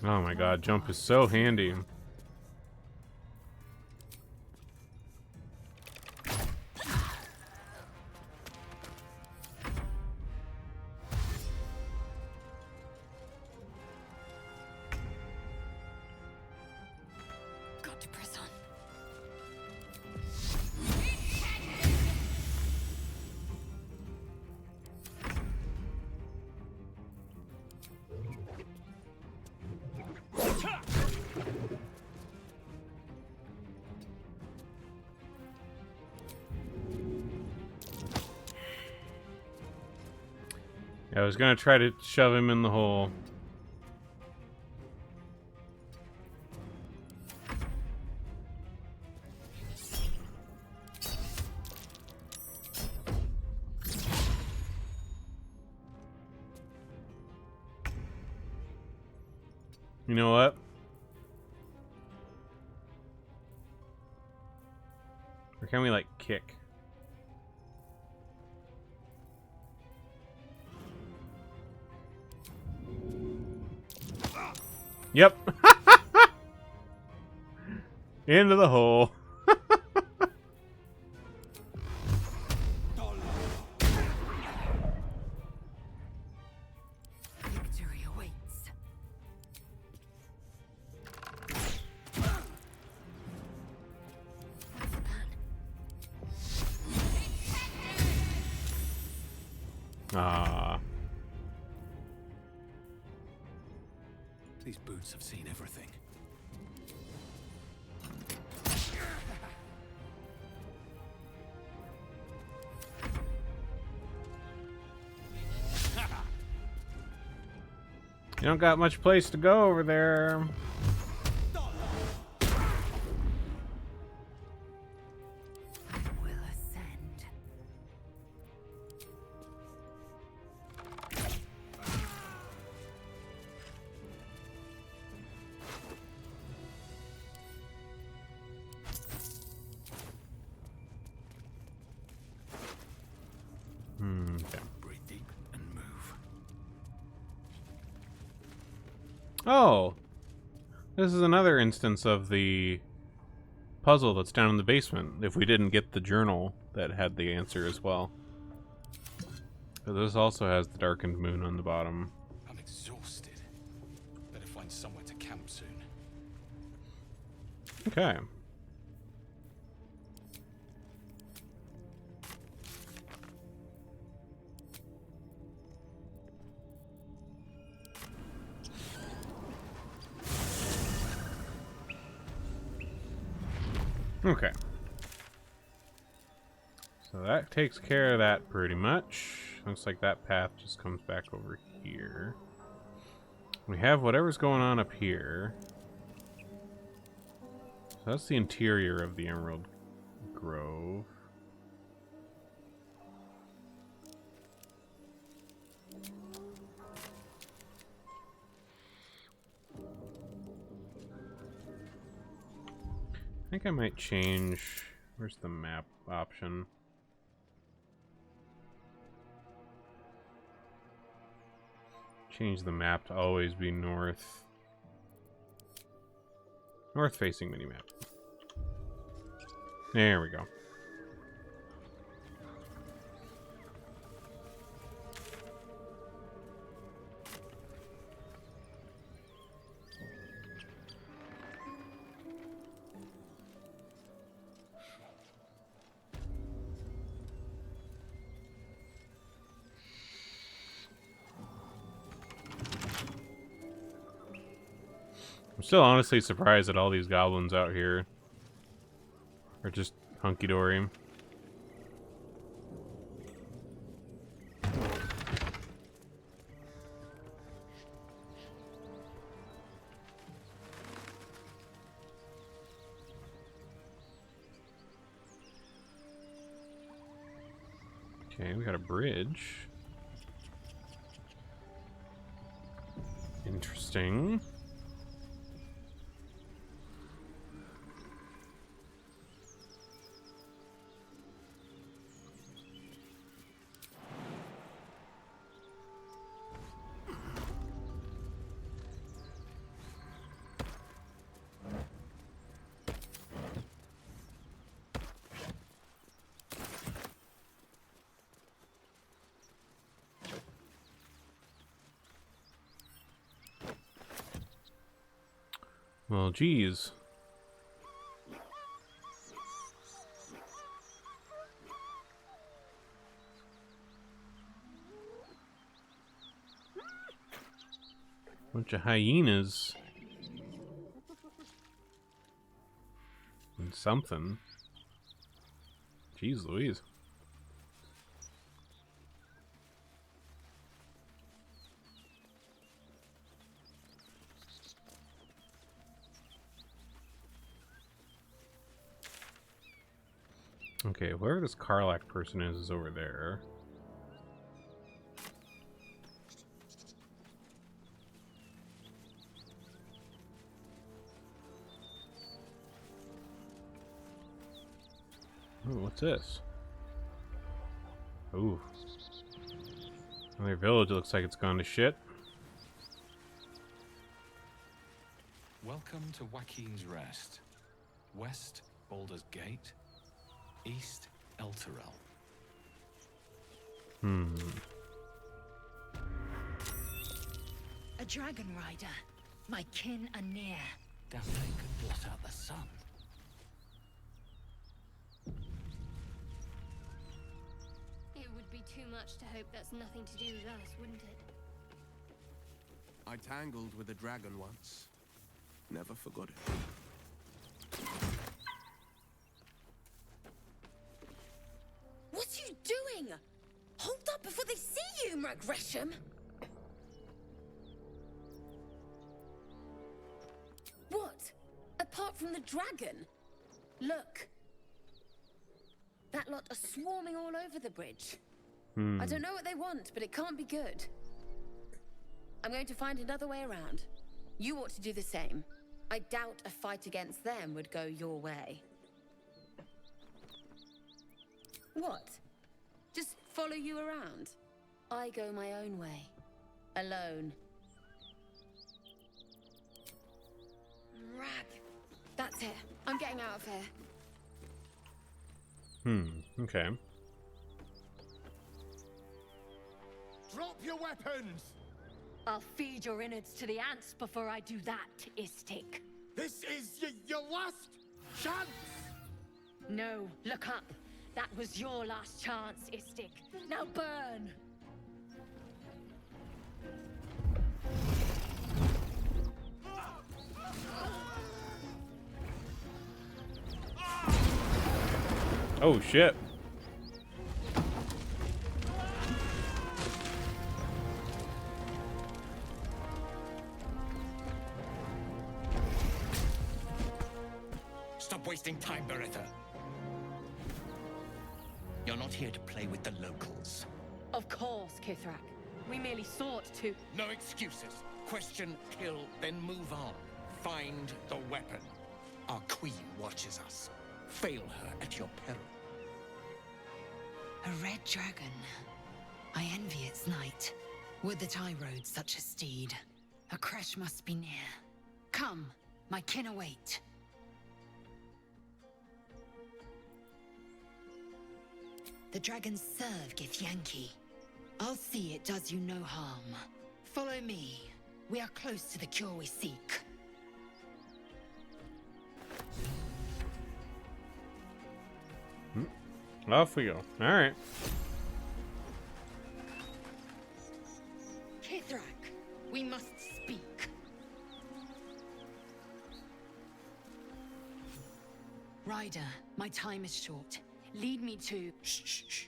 Oh my god, jump is so handy. Got to press on. I was gonna try to shove him in the hole. You know what? Or can we, like, kick? Yep. Into the hole. Victory awaits. What's the plan? Ah. These boots have seen everything. You don't got much place to go over there. I will ascend. Okay. Breathe deep and move. Oh! This is another instance of the puzzle that's down in the basement, if we didn't get the journal that had the answer as well. But this also has the darkened moon on the bottom. I'm exhausted. Better find somewhere to camp soon. Okay. Okay. So that takes care of that pretty much. Looks like that path just comes back over here. We have whatever's going on up here. So that's the interior of the Emerald Grove. I think I might change... Where's the map option? Change the map to always be north. North-facing minimap. There we go. I'm still honestly surprised that all these goblins out here are just hunky-dory. Okay, we got a bridge. Interesting. Well, geez. Bunch of hyenas. And something. Jeez Louise. Okay, where this Karlak person is over there. Ooh, what's this? Ooh. Another village looks like it's gone to shit. Welcome to Joaquin's Rest. West, Baldur's Gate. East, Elturel. A dragon rider. My kin are near. That thing could blot out the sun. It would be too much to hope that's nothing to do with us, wouldn't it? I tangled with a dragon once. Never forgot it. What are you doing? Hold up before they see you, Gresham. What? Apart from the dragon? Look. That lot are swarming all over the bridge. I don't know what they want, but it can't be good. I'm going to find another way around. You ought to do the same. I doubt a fight against them would go your way. What? Just follow you around? I go my own way. Alone. Rag. That's it. I'm getting out of here. Okay. Drop your weapons! I'll feed your innards to the ants before I do that, Istik. This is your last chance! No, look up. That was your last chance, Istik. Now burn! Oh shit. Stop wasting time, Beretta. You're not here to play with the locals. Of course, Kithrak. We merely sought to... No excuses. Question, kill, then move on. Find the weapon. Our queen watches us. Fail her at your peril. A red dragon. I envy its knight. Would that I rode such a steed. A crash must be near. Come, my kin await. The dragons serve Githyanki. I'll see it does you no harm. Follow me. We are close to the cure we seek. Off we go. Alright. Kithrak, we must speak. Ryder, my time is short. Lead me to... Shh.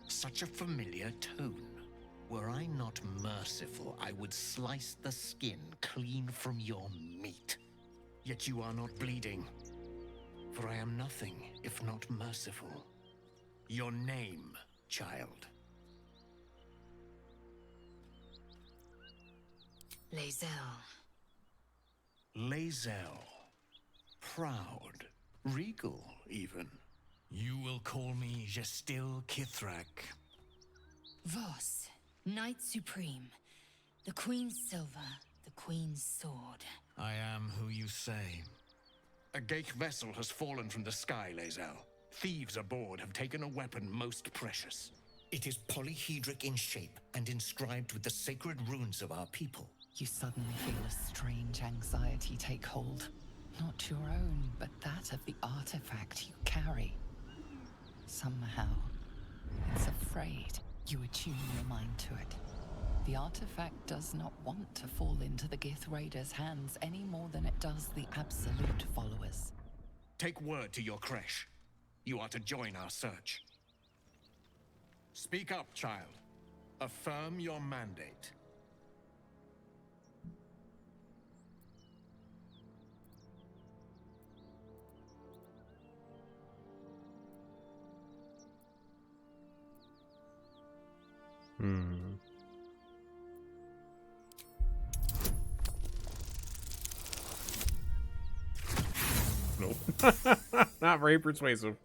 Such a familiar tone. Were I not merciful, I would slice the skin clean from your meat. Yet you are not bleeding. For I am nothing if not merciful. Your name, child. Lae'zel. Lae'zel. Proud. Regal, even. You will call me Gestil Kithrak. Voss, Knight Supreme. The Queen's silver, the Queen's sword. I am who you say. A Geich vessel has fallen from the sky, Lae'zel. Thieves aboard have taken a weapon most precious. It is polyhedric in shape and inscribed with the sacred runes of our people. You suddenly feel a strange anxiety take hold. Not your own, but that of the artifact you carry. Somehow, it's afraid. You attune your mind to it. The artifact does not want to fall into the Gith Raiders' hands any more than it does the Absolute followers. Take word to your creche. You are to join our search. Speak up, child. Affirm your mandate. Nope. Not very persuasive.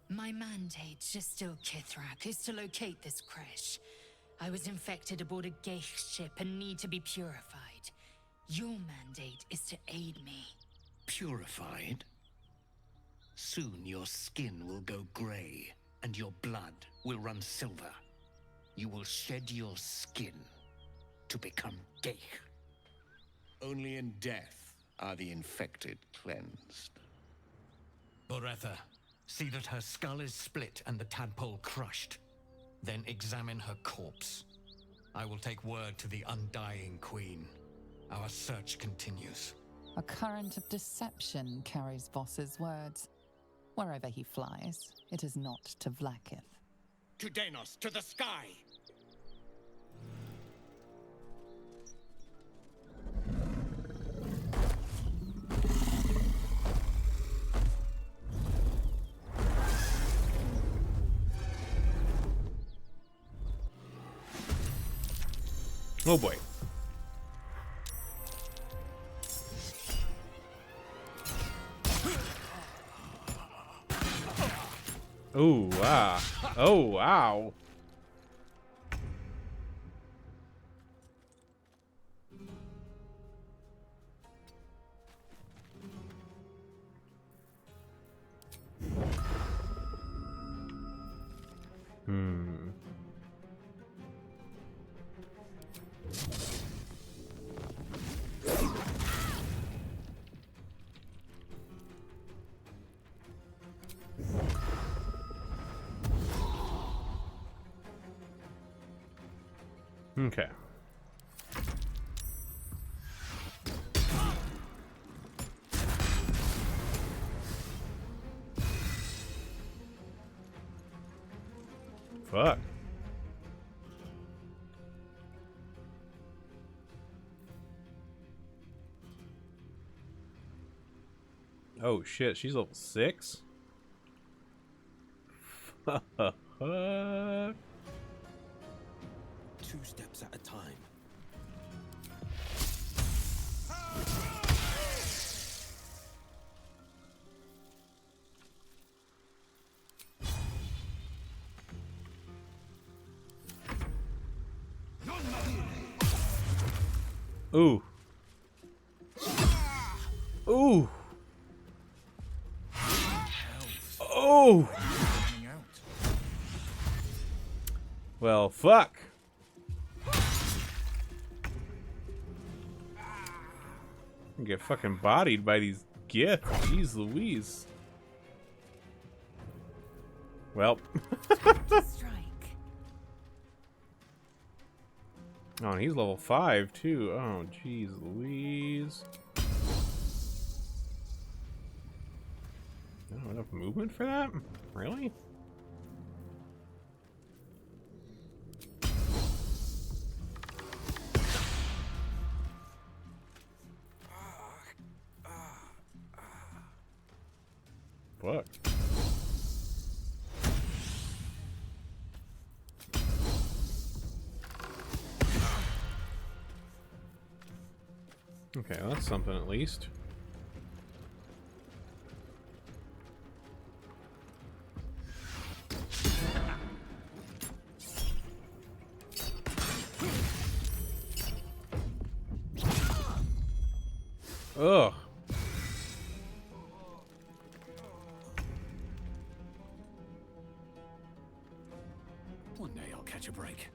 My mandate, Gestil Kithrak, is to locate this creche. I was infected aboard a Geich ship and need to be purified. Your mandate is to aid me. Purified? Soon your skin will go grey, and your blood will run silver. You will shed your skin to become Geich. Only in death are the infected cleansed. Boretha, see that her skull is split and the tadpole crushed. Then examine her corpse. I will take word to the Undying Queen. Our search continues. A current of deception carries Voss's words. Wherever he flies, it is not to Vlaakith. To Danos, to the sky! Oh boy. Oh, wow. Oh, wow. Okay. Fuck. Oh shit, she's level 6? Fuck. 2 steps at a time. Ooh. Ooh. Oh. Well, fuck. I get fucking bodied by these giths. Jeez Louise. Well. Oh, and he's level 5 too. Oh, jeez Louise. I don't have enough movement for that? Really? Fuck. Okay, well, that's something at least. Ugh. One day I'll catch a break.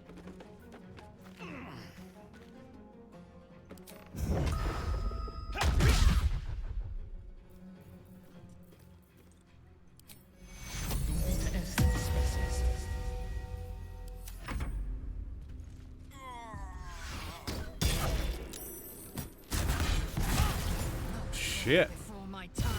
Shit. Before my time.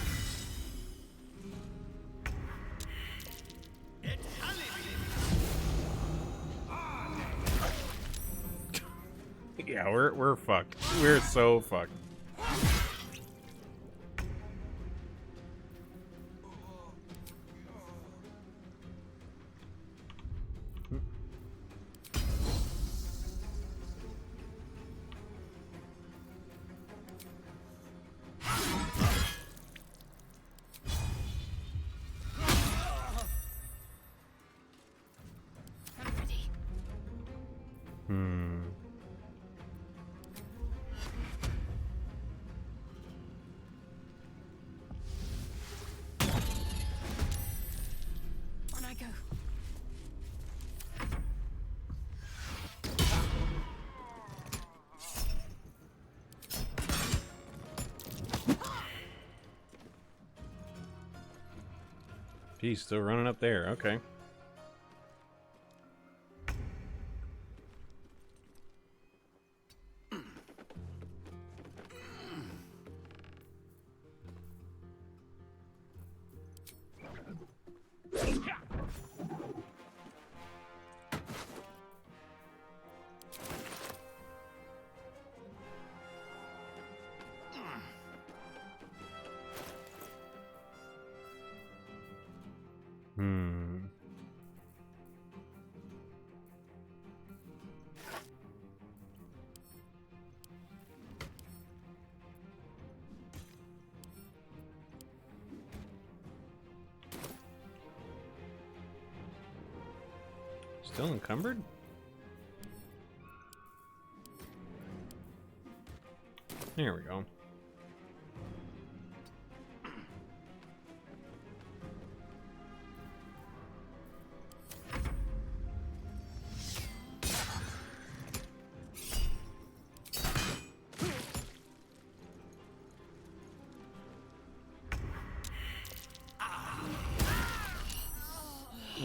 Yeah, we're fucked. We're so fucked. On I go. He's still running up there. Okay. Still encumbered? There we go.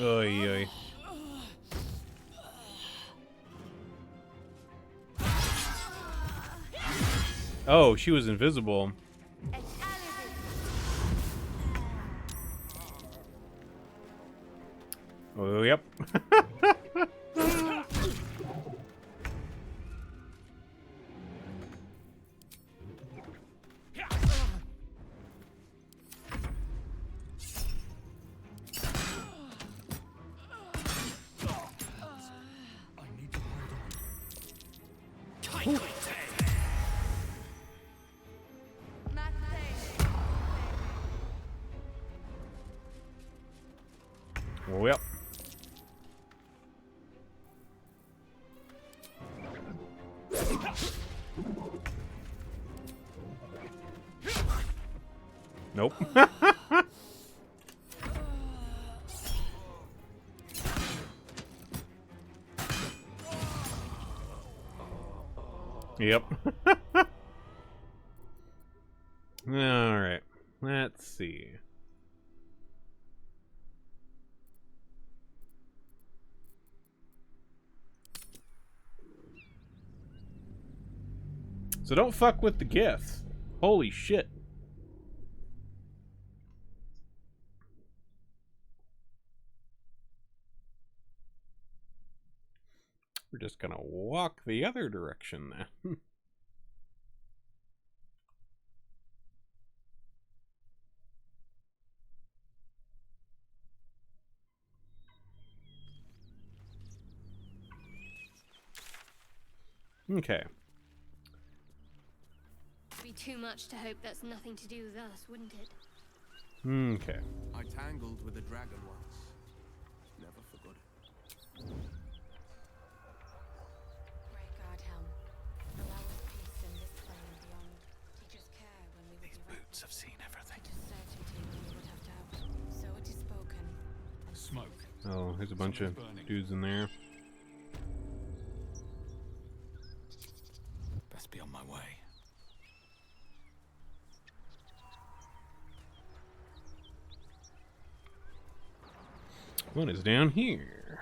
Oy, oy. Oh, she was invisible. Oh, yep. Well. Nope. Yep. Alright. Let's see. So don't fuck with the gifts. Holy shit. We're just gonna walk the other direction then. Okay. It'd be too much to hope that's nothing to do with us, wouldn't it? Okay. I tangled with a dragon once. Never forgot it. Pray God helm. Allow us peace in this plane and beyond. Teach us care when we would be right. Boots have seen everything. Teach us certainty when we would have doubt. So it is spoken. Smoke. Oh, there's a bunch of dudes in there. Best be on my way. What is down here?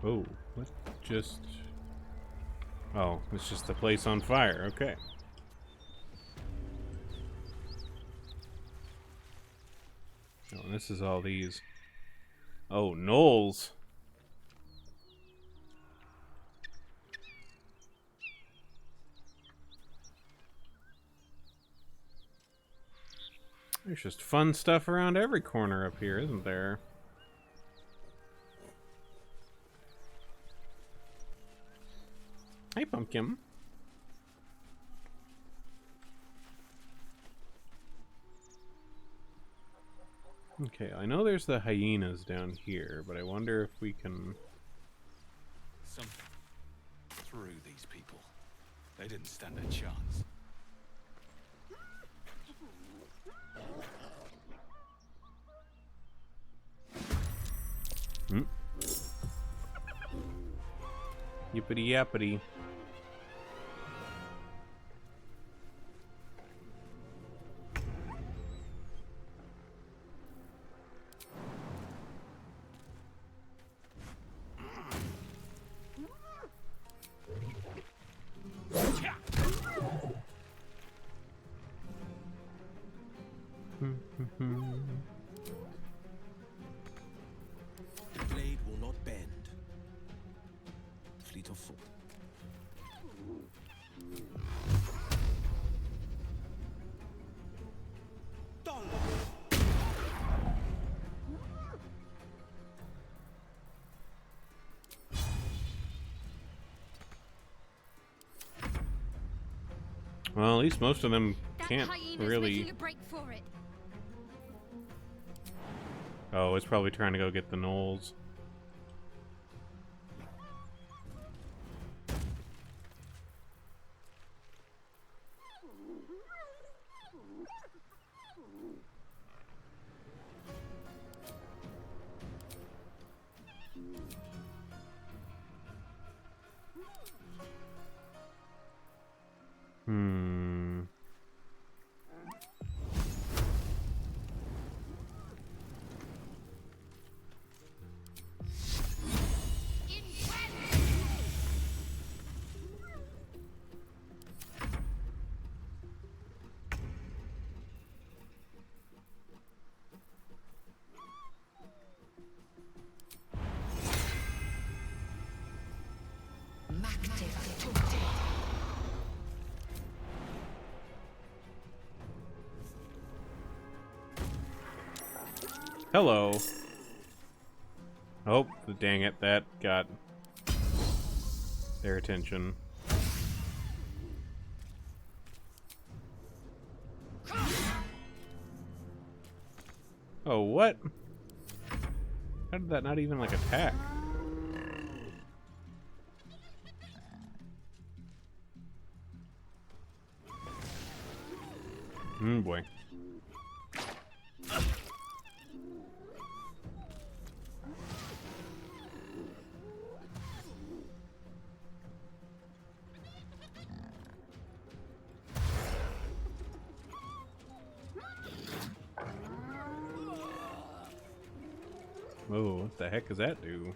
Oh, what just... Oh, it's just the place on fire. Okay. Oh, this is all these. Oh, gnolls. There's just fun stuff around every corner up here, isn't there? Hey, pumpkin. Okay, I know there's the hyenas down here, but I wonder if we can... Something through these people. They didn't stand a chance. Hmm? Yippity yappity. The blade will not bend. Fleet of foot. Well, at least most of them can't Hyena's really... making a break for it. Oh, it's probably trying to go get the gnolls. Hmm. Hello. Oh, dang it, that got their attention. Oh, what? How did that not even, like, attack? Boy. Oh, what the heck does that do?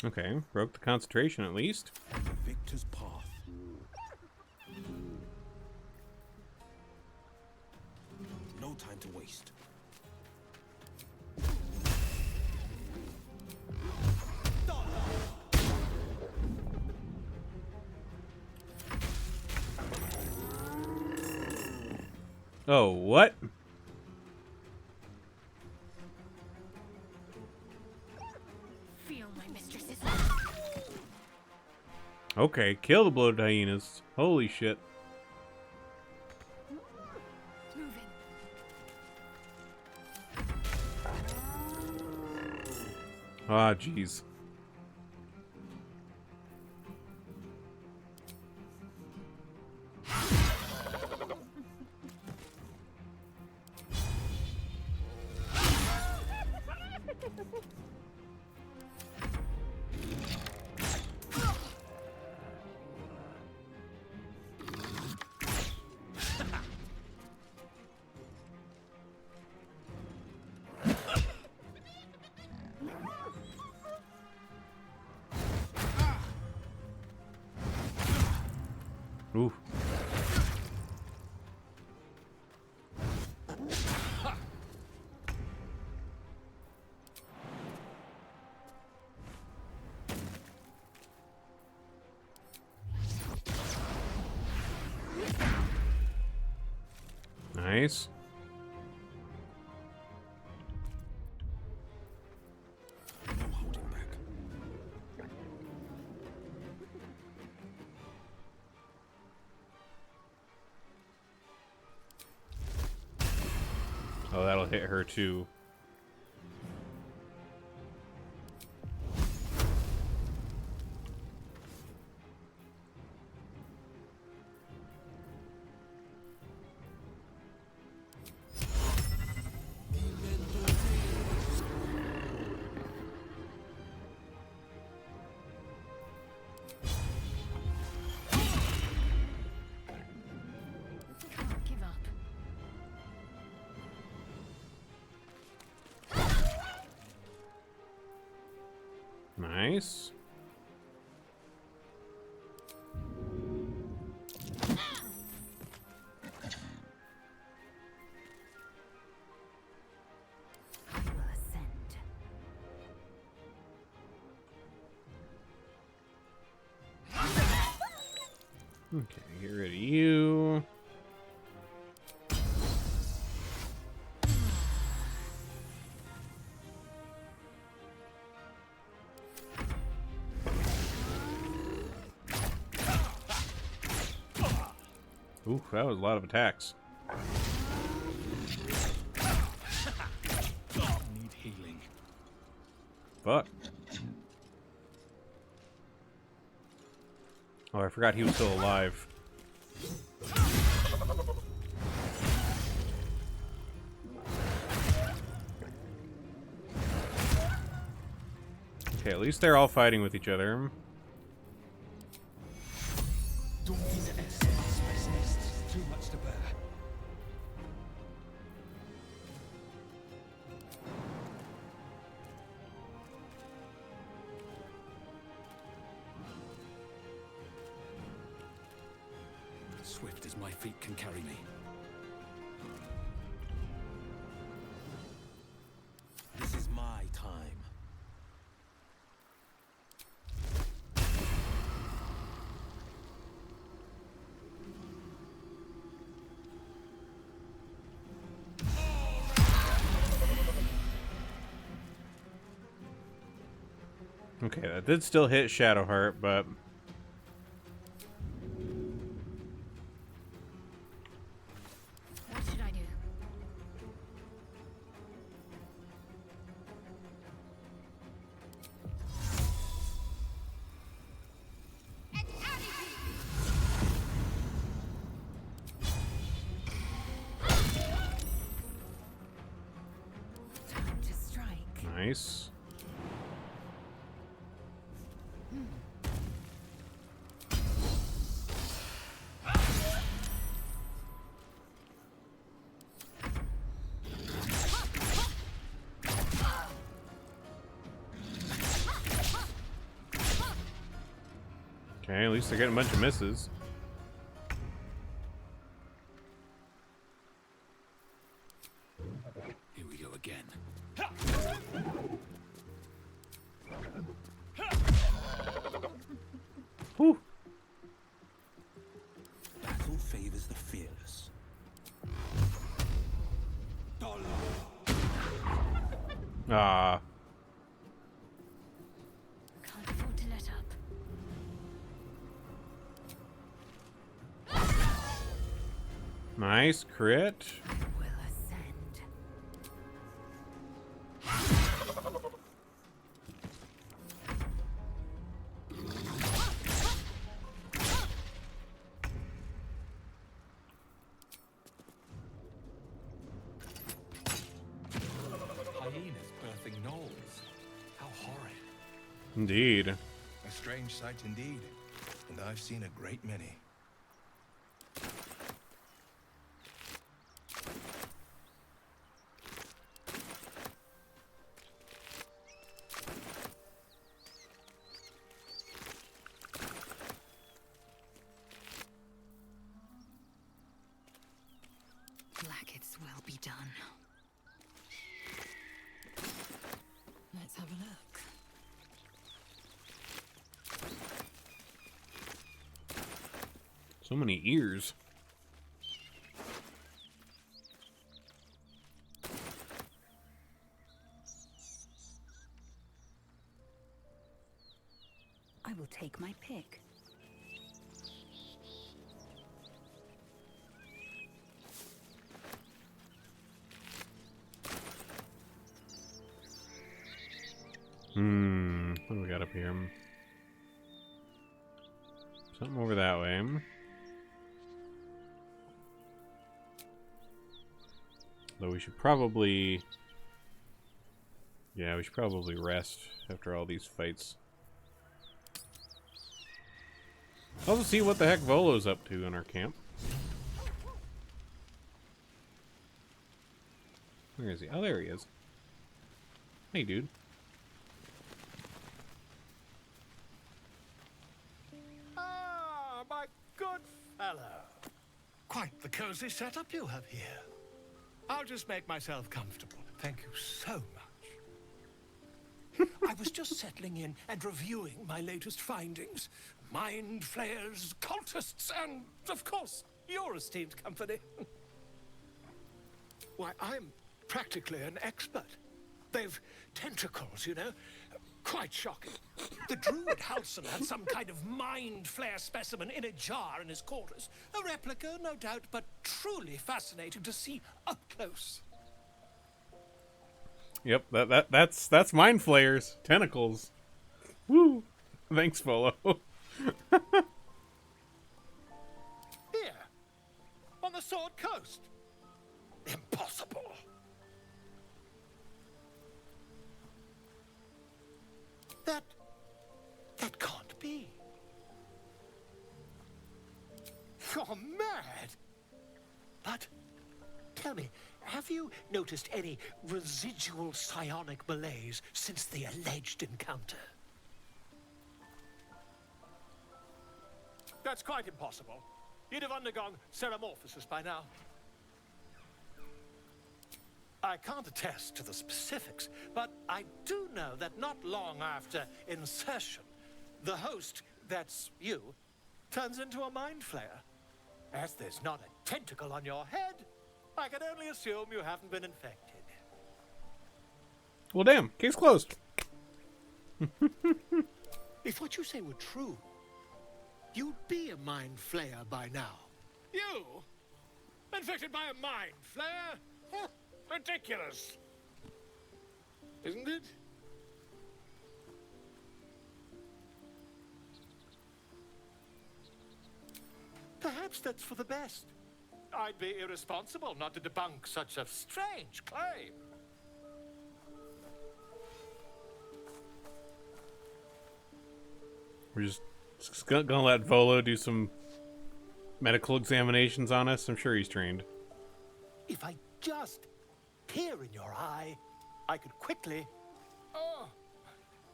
Okay, broke the concentration at least. The victor's path. No time to waste. Oh, what? Feel my mistress's. Okay, kill the bloated hyenas. Holy shit. Moving. Ah, jeez. Ooh. Nice. No holding back. Oh, that'll hit her too. Can't give up. Nice. I will ascend. Okay, get rid of you. Ooh, that was a lot of attacks. Need healing. Fuck. Oh, I forgot he was still alive. Okay, at least they're all fighting with each other. Too much to bear. Swift as my feet can carry me. This is my time. Okay, that did still hit Shadowheart, but... What should I do? Time to strike. Nice. Okay, at least they're getting a bunch of misses. Here we go again. Whew. Battle favors the fearless. Ah. Can't afford to let up. Nice crit. Will ascend. Hyenas birthing gnolls. How horrid. Indeed. A strange sight indeed. And I've seen a great many. Blacket's will be done. Let's have a look. So many ears. I will take my pick. What do we got up here? Something over that way. Though we should probably... Yeah, we should probably rest after all these fights. Also see what the heck Volo's up to in our camp. Where is he? Oh, there he is. Hey, dude. Ah, my good fellow. Quite the cozy setup you have here. I'll just make myself comfortable. Thank you so much. I was just settling in and reviewing my latest findings. Mind flayers, cultists, and, of course, your esteemed company. Why, I'm practically an expert. They've tentacles, you know. Quite shocking. The druid Halson had some kind of mind flare specimen in a jar in his quarters. A replica, no doubt, but truly fascinating to see up close. Yep, that's mind flayers, tentacles. Woo! Thanks, Volo. Here, on the Sword Coast. Impossible. That can't be. You're mad. But tell me, have you noticed any residual psionic malaise since the alleged encounter? That's quite impossible. You'd have undergone ceramorphosis by now. I can't attest to the specifics, but I do know that not long after insertion, the host, that's you, turns into a mind flayer. As there's not a tentacle on your head, I can only assume you haven't been infected. Well, damn. Case closed. If what you say were true, you'd be a mind flayer by now. You? Infected by a mind flayer? Huh, ridiculous. Isn't it? Perhaps that's for the best. I'd be irresponsible not to debunk such a strange claim. We're just gonna let Volo do some medical examinations on us. I'm sure he's trained. If I just peer in your eye, I could quickly... Oh,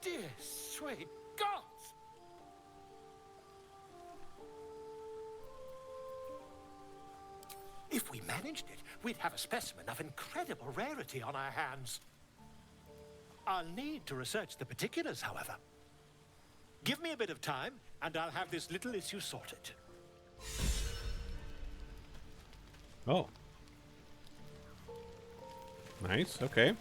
dear sweet gods! If we managed it, we'd have a specimen of incredible rarity on our hands. I'll need to research the particulars, however. Give me a bit of time, and I'll have this little issue sorted. Oh. Nice, okay.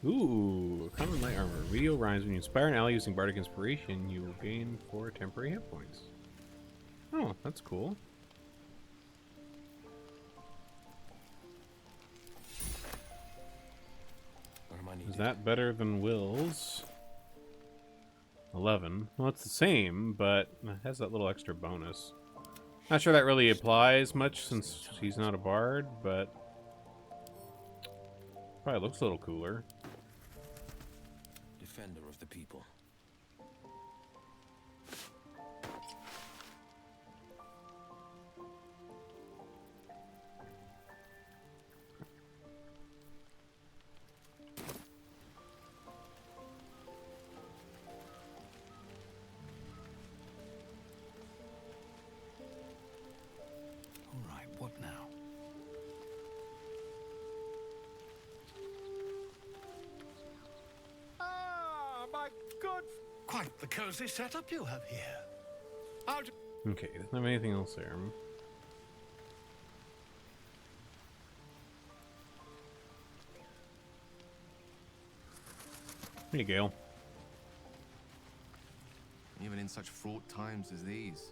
Ooh, common light armor. Video rhymes when you inspire an ally using Bardic Inspiration, you will gain 4 temporary hit points. Oh, that's cool. Is that better than Will's? 11. Well, it's the same, but it has that little extra bonus. Not sure that really applies much since he's not a bard, but probably looks a little cooler. Defender of the people. What now? Ah, my good... Quite the cozy setup you have here. Okay, doesn't have anything else there. Hey, Gale. Even in such fraught times as these,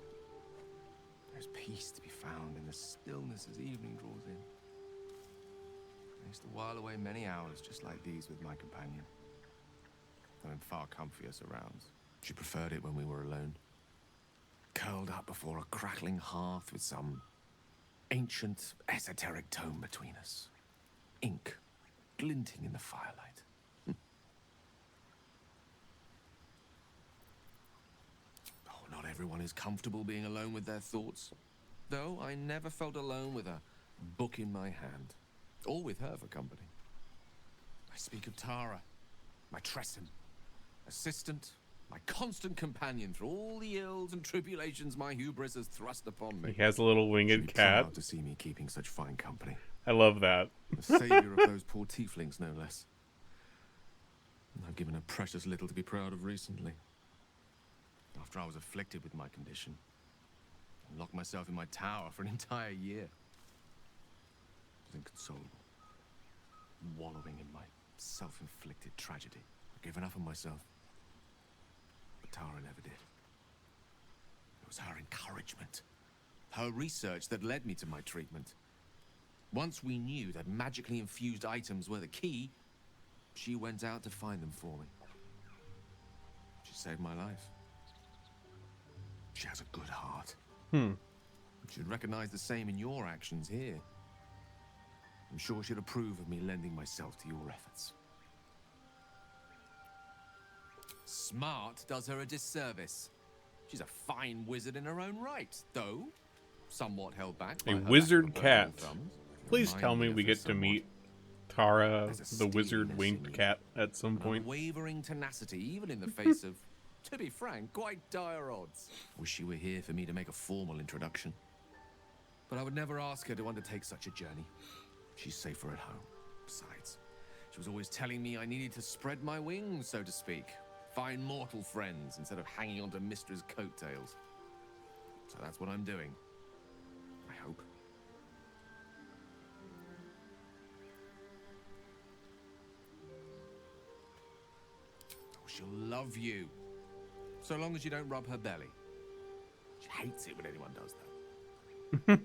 there's peace to be found in the stillness as evening draws in. I used to while away many hours just like these with my companion, though in far comfier surrounds. She preferred it when we were alone, curled up before a crackling hearth with some ancient, esoteric tome between us. Ink glinting in the firelight. Not everyone is comfortable being alone with their thoughts, though I never felt alone with a book in my hand, or with her for company. I speak of Tara, my Tressin, assistant, my constant companion through all the ills and tribulations my hubris has thrust upon me. He has a little winged cat. Proud to see me keeping such fine company. I love that. The savior of those poor tieflings, no less. And I've given her precious little to be proud of recently. After I was afflicted with my condition, and locked myself in my tower for an entire year. I was inconsolable, wallowing in my self-inflicted tragedy. I gave enough of myself, but Tara never did. It was her encouragement, her research that led me to my treatment. Once we knew that magically infused items were the key, she went out to find them for me. She saved my life. She has a good heart. She'd recognize the same in your actions here. I'm sure she'd approve of me lending myself to your efforts. Smart does her a disservice. She's a fine wizard in her own right, though somewhat held back by A her wizard lack of cat. verbal thumbs. Please tell me we get to Somewhat. meet Tara, There's a the wizard steeliness winged in you, cat, at some an point. unwavering tenacity, even in the face of, to be frank, quite dire odds. Wish she were here for me to make a formal introduction. But I would never ask her to undertake such a journey. She's safer at home. Besides, she was always telling me I needed to spread my wings, so to speak. Find mortal friends instead of hanging onto Mistra's coattails. So that's what I'm doing. I hope. She'll love you. So long as you don't rub her belly. She hates it when anyone does that.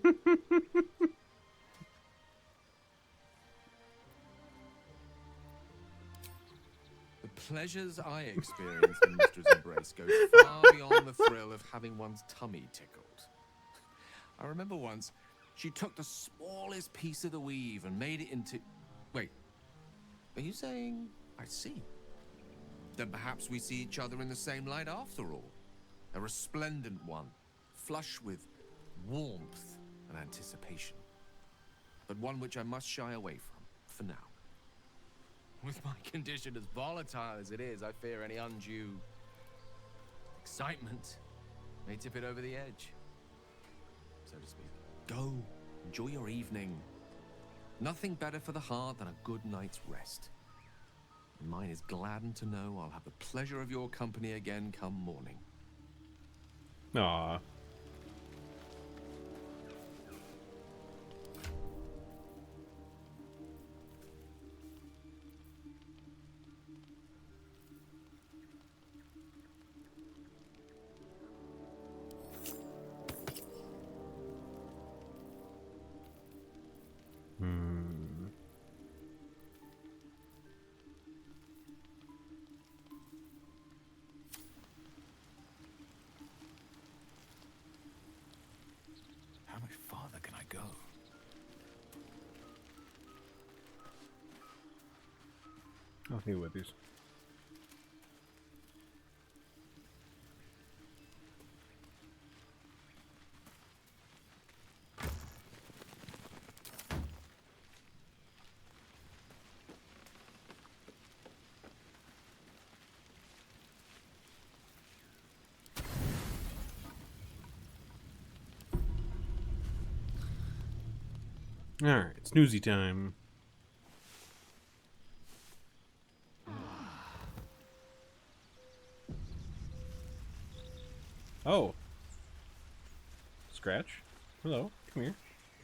The pleasures I experience in Mistra's embrace go far beyond the thrill of having one's tummy tickled. I remember once, she took the smallest piece of the weave and made it into... Wait, are you saying I see? Then perhaps we see each other in the same light after all. A resplendent one, flush with warmth and anticipation. But one which I must shy away from, for now. With my condition as volatile as it is, I fear any undue excitement may tip it over the edge, so to speak. Go, enjoy your evening. Nothing better for the heart than a good night's rest. And mine is gladdened to know I'll have the pleasure of your company again come morning. Aww. How much farther can I go? I'll deal with these. Alright, snoozy time. Oh. Scratch. Hello, come here.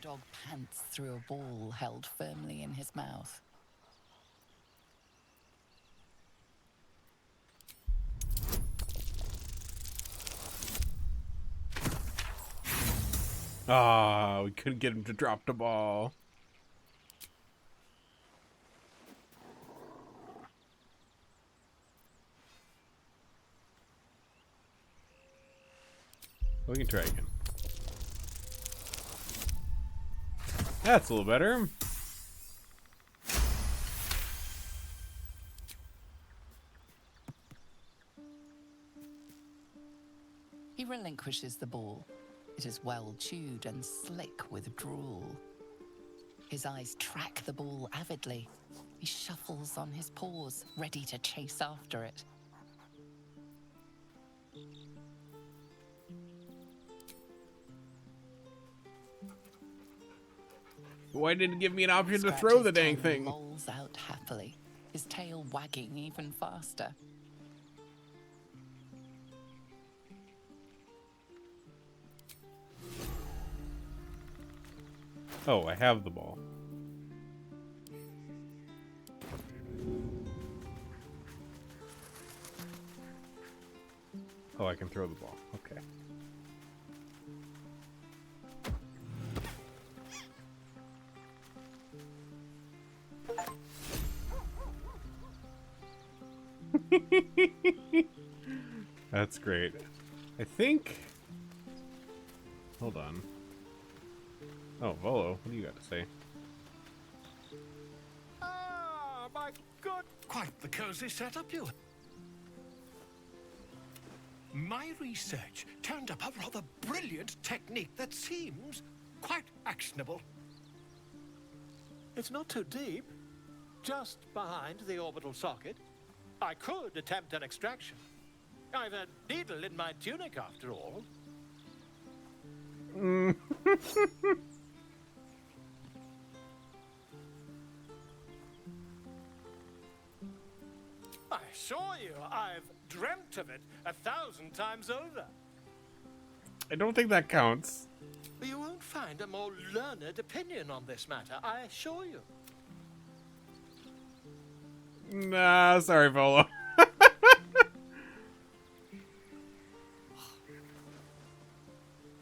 Dog pants through a ball held firmly in his mouth. Ah, we couldn't get him to drop the ball. We can try again. That's a little better. He relinquishes the ball. It is well chewed and slick with drool. His eyes track the ball avidly. He shuffles on his paws, ready to chase after it. Why didn't it give me an option to throw the dang thing? Lolls out happily, his tail wagging even faster. Oh, I have the ball. Oh, I can throw the ball. Okay. That's great. I think... Hold on. Oh, Volo, what do you got to say? Ah, my God! Quite the cozy setup you. My research turned up a rather brilliant technique that seems quite actionable. It's not too deep, just behind the orbital socket. I could attempt an extraction. I've a needle in my tunic, after all. I assure you, I've dreamt of it 1,000 times over. I don't think that counts. You won't find a more learned opinion on this matter, I assure you. Nah, sorry, Volo.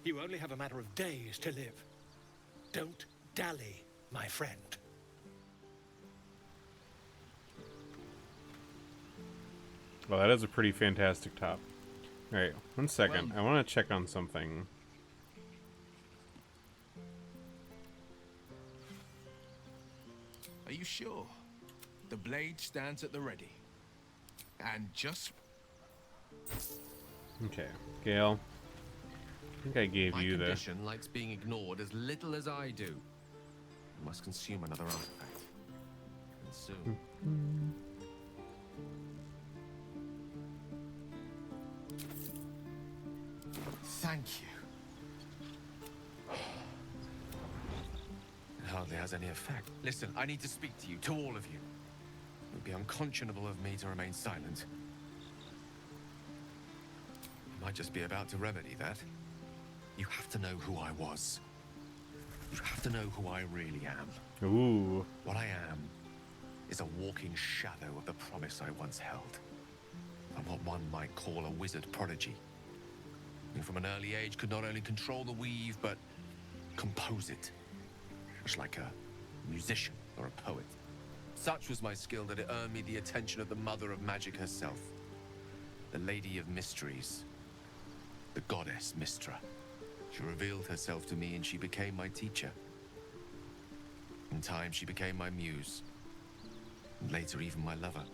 You only have a matter of days to live. Don't dally, my friend. Well, that is a pretty fantastic top. Alright, 1 second. I want to check on something. Are you sure? The blade stands at the ready. And just... Okay, Gale. I think I gave you the... My condition likes being ignored as little as I do. I must consume another artifact. And soon. Thank you. It hardly has any effect. Listen, I need to speak to you, to all of you. It would be unconscionable of me to remain silent. I might just be about to remedy that. You have to know who I was. You have to know who I really am. Ooh. What I am is a walking shadow of the promise I once held. I'm what one might call a wizard prodigy. Who from an early age could not only control the weave, but compose it. Much like a musician or a poet. Such was my skill that it earned me the attention of the mother of magic herself. The Lady of Mysteries. The goddess Mystra. She revealed herself to me and she became my teacher. In time, she became my muse. And later, even my lover.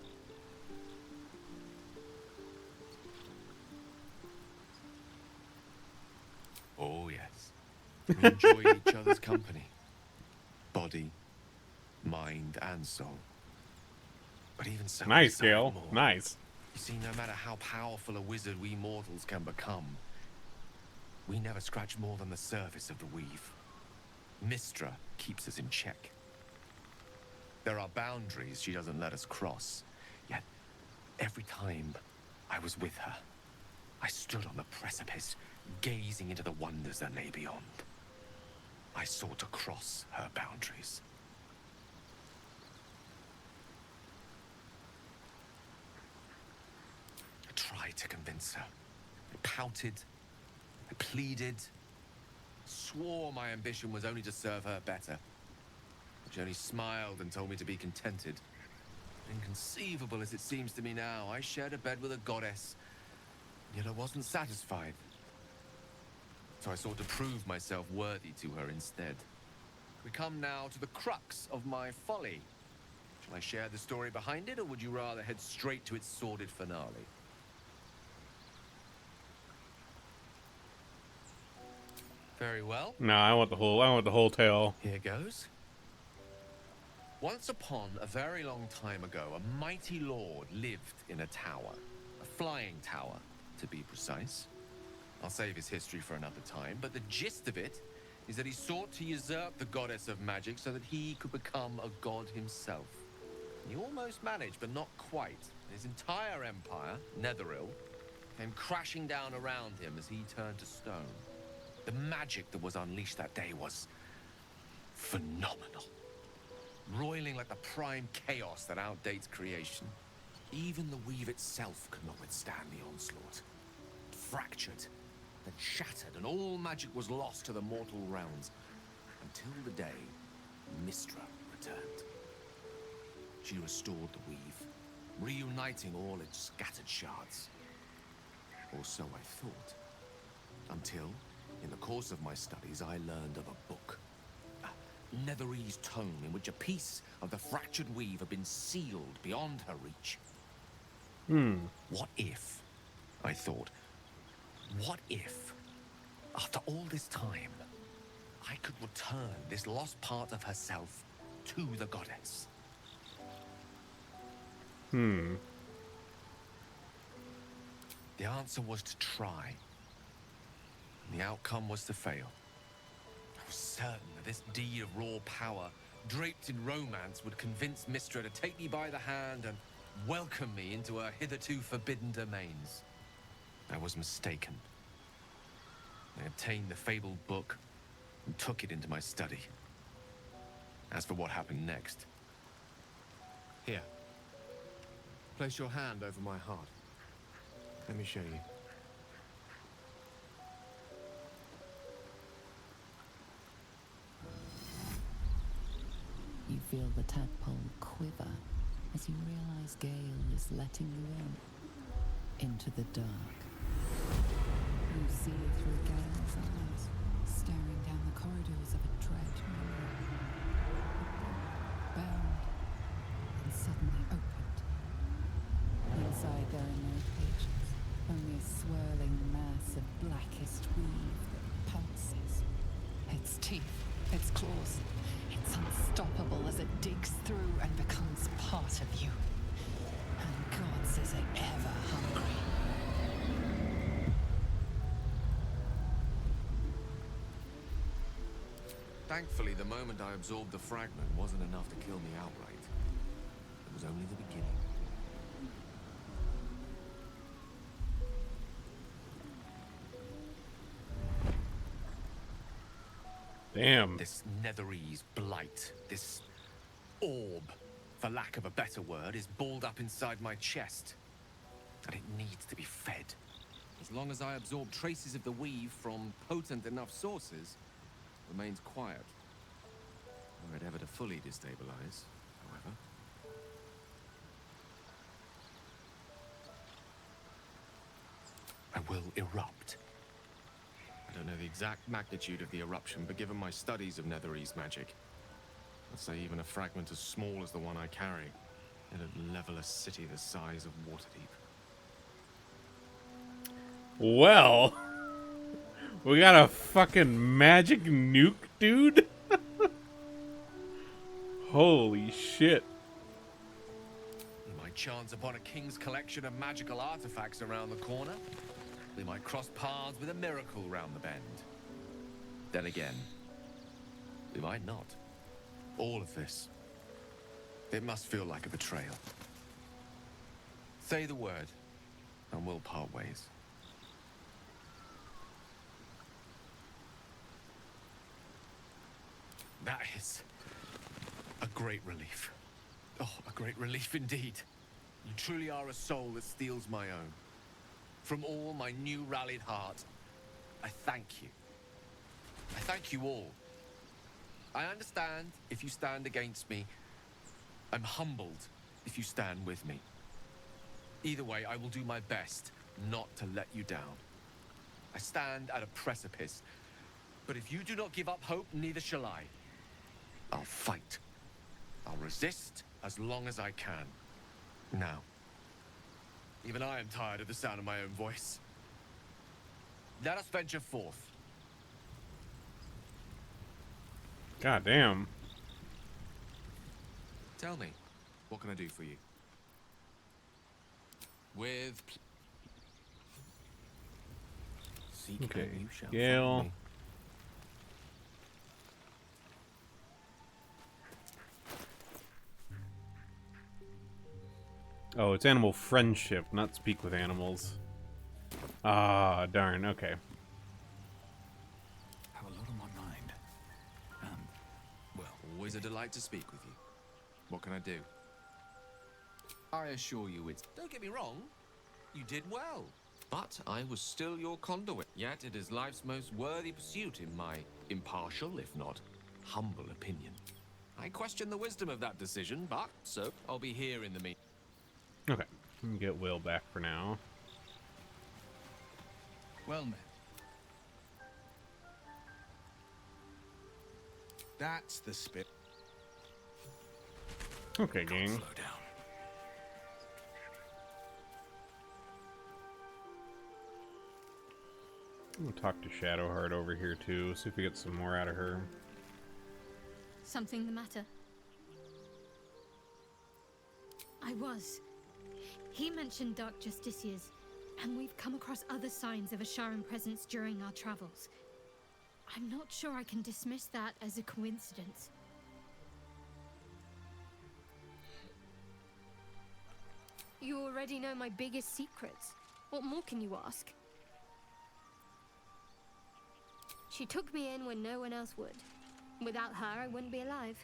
Oh, yes. We enjoyed each other's company. Body, mind, and soul. But even so... Nice, Gale. Nice. You see, no matter how powerful a wizard we mortals can become, we never scratch more than the surface of the weave. Mystra keeps us in check. There are boundaries she doesn't let us cross. Yet, every time I was with her, I stood on the precipice, gazing into the wonders that lay beyond. I sought to cross her boundaries. I tried to convince her. I pouted. I pleaded. Swore my ambition was only to serve her better. She only smiled and told me to be contented. Inconceivable as it seems to me now, I shared a bed with a goddess, yet I wasn't satisfied. So I sought to prove myself worthy to her instead. We come now to the crux of my folly. Shall I share the story behind it, or would you rather head straight to its sordid finale? Very well. No, I want the whole tale. Here goes. Once upon a very long time ago, a mighty lord lived in a tower. A flying tower, to be precise. I'll save his history for another time, but the gist of it is that he sought to usurp the goddess of magic so that he could become a god himself. He almost managed, but not quite. His entire empire, Netheril, came crashing down around him as he turned to stone. The magic that was unleashed that day was phenomenal. Roiling like the prime chaos that outdates creation. Even the weave itself could not withstand the onslaught. It fractured, then shattered, and all magic was lost to the mortal realms. Until the day Mystra returned. She restored the weave, reuniting all its scattered shards. Or so I thought. Until, in the course of my studies, I learned of a book. Netherese tome in which a piece of the fractured weave had been sealed beyond her reach. What if, I thought, what if, after all this time, I could return this lost part of herself to the goddess? The answer was to try. And the outcome was to fail. I was certain that this deed of raw power, draped in romance, would convince Mystra to take me by the hand and welcome me into her hitherto forbidden domains. I was mistaken. I obtained the fabled book and took it into my study. As for what happened next... Here. Place your hand over my heart. Let me show you. You feel the tadpole quiver as you realize Gale is letting you into the dark. You see through Gale's eyes, staring down the corridors of a dread memory. Bound and suddenly opened. Inside there are no pages, only a swirling mass of blackest weave that pulses. Its teeth, its claws, it's unstoppable as it digs through and becomes part of you. And gods, is it ever hungry. Thankfully, the moment I absorbed the fragment wasn't enough to kill me outright. It was only the beginning. Damn. This Netherese blight, this orb, for lack of a better word, is balled up inside my chest. And it needs to be fed. As long as I absorb traces of the weave from potent enough sources, it remains quiet. Were it ever to fully destabilize, however. I will erupt. I don't know the exact magnitude of the eruption, but given my studies of Netherese magic, I'd say even a fragment as small as the one I carry, it'd level a city the size of Waterdeep. Well, we got a fucking magic nuke, dude. Holy shit. We might chance upon a king's collection of magical artifacts around the corner. We might cross paths with a miracle round the bend. Then again, we might not. All of this, it must feel like a betrayal. Say the word, and we'll part ways. That is a great relief. Oh, a great relief indeed. You truly are a soul that steals my own. From all my new rallied heart, I thank you. I thank you all. I understand if you stand against me. I'm humbled if you stand with me. Either way, I will do my best not to let you down. I stand at a precipice, but if you do not give up hope, neither shall I. I'll fight. I'll resist as long as I can. Now, even I am tired of the sound of my own voice. Let us venture forth. God damn. Tell me, what can I do for you? With... Seek Okay, and you shall Gale. find me. Oh, it's animal friendship, not speak with animals. Ah, darn, okay. Have a lot on my mind. Well, always a delight to speak with you. What can I do? I assure you it's... Don't get me wrong. You did well. But I was still your conduit. Yet it is life's most worthy pursuit in my impartial, if not humble opinion. I question the wisdom of that decision, but so I'll be here in the meantime. Okay, let me get Will back for now. Well met. That's the spit. Okay, gang. Slow down. I'm gonna talk to Shadowheart over here too, see if we get some more out of her. Something the matter? I was. He mentioned Dark Justiciars, and we've come across other signs of a Sharan presence during our travels. I'm not sure I can dismiss that as a coincidence. You already know my biggest secrets. What more can you ask? She took me in when no one else would. Without her, I wouldn't be alive.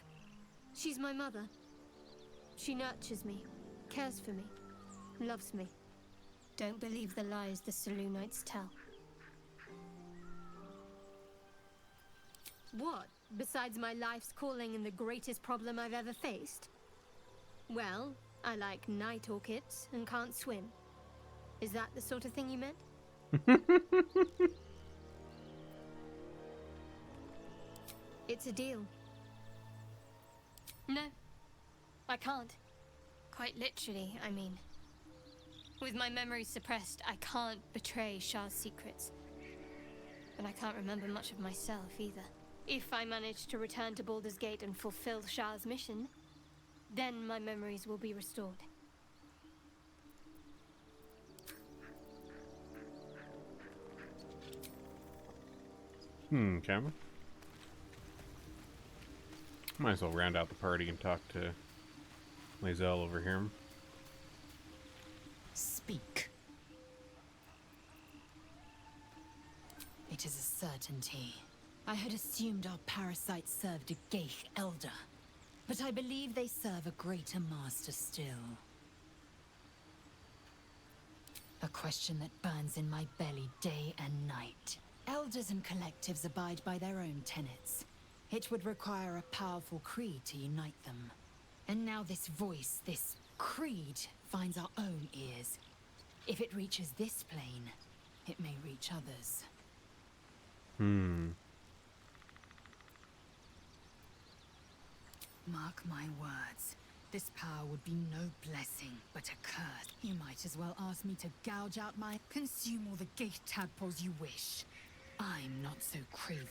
She's my mother. She nurtures me, cares for me, loves me. Don't believe the lies the Selûnites tell. What? Besides my life's calling and the greatest problem I've ever faced? Well, I like night orchids and can't swim. Is that the sort of thing you meant? It's a deal. No, I can't. Quite literally, I mean. With my memory suppressed, I can't betray Shah's secrets. But I can't remember much of myself either. If I manage to return to Baldur's Gate and fulfill Shah's mission, then my memories will be restored. Cameron? Might as well round out the party and talk to Lae'zel over here. Speak. It is a certainty. I had assumed our parasites served a Geich elder, but I believe they serve a greater master still. A question that burns in my belly day and night. Elders and collectives abide by their own tenets. It would require a powerful creed to unite them. And now this voice, this creed, finds our own ears. If it reaches this plane, it may reach others. Mark my words. This power would be no blessing, but a curse. You might as well ask me to gouge out my... Consume all the gate tadpoles you wish. I'm not so craven.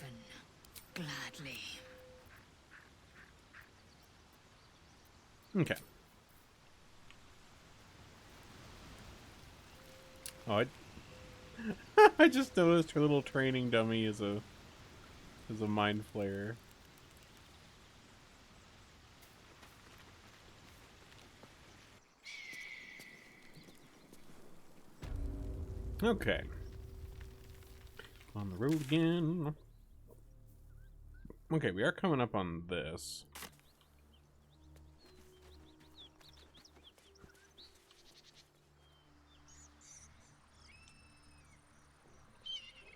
Gladly. Okay. Oh, I just noticed her little training dummy is a mind flayer. Okay. On the road again. Okay, we are coming up on this.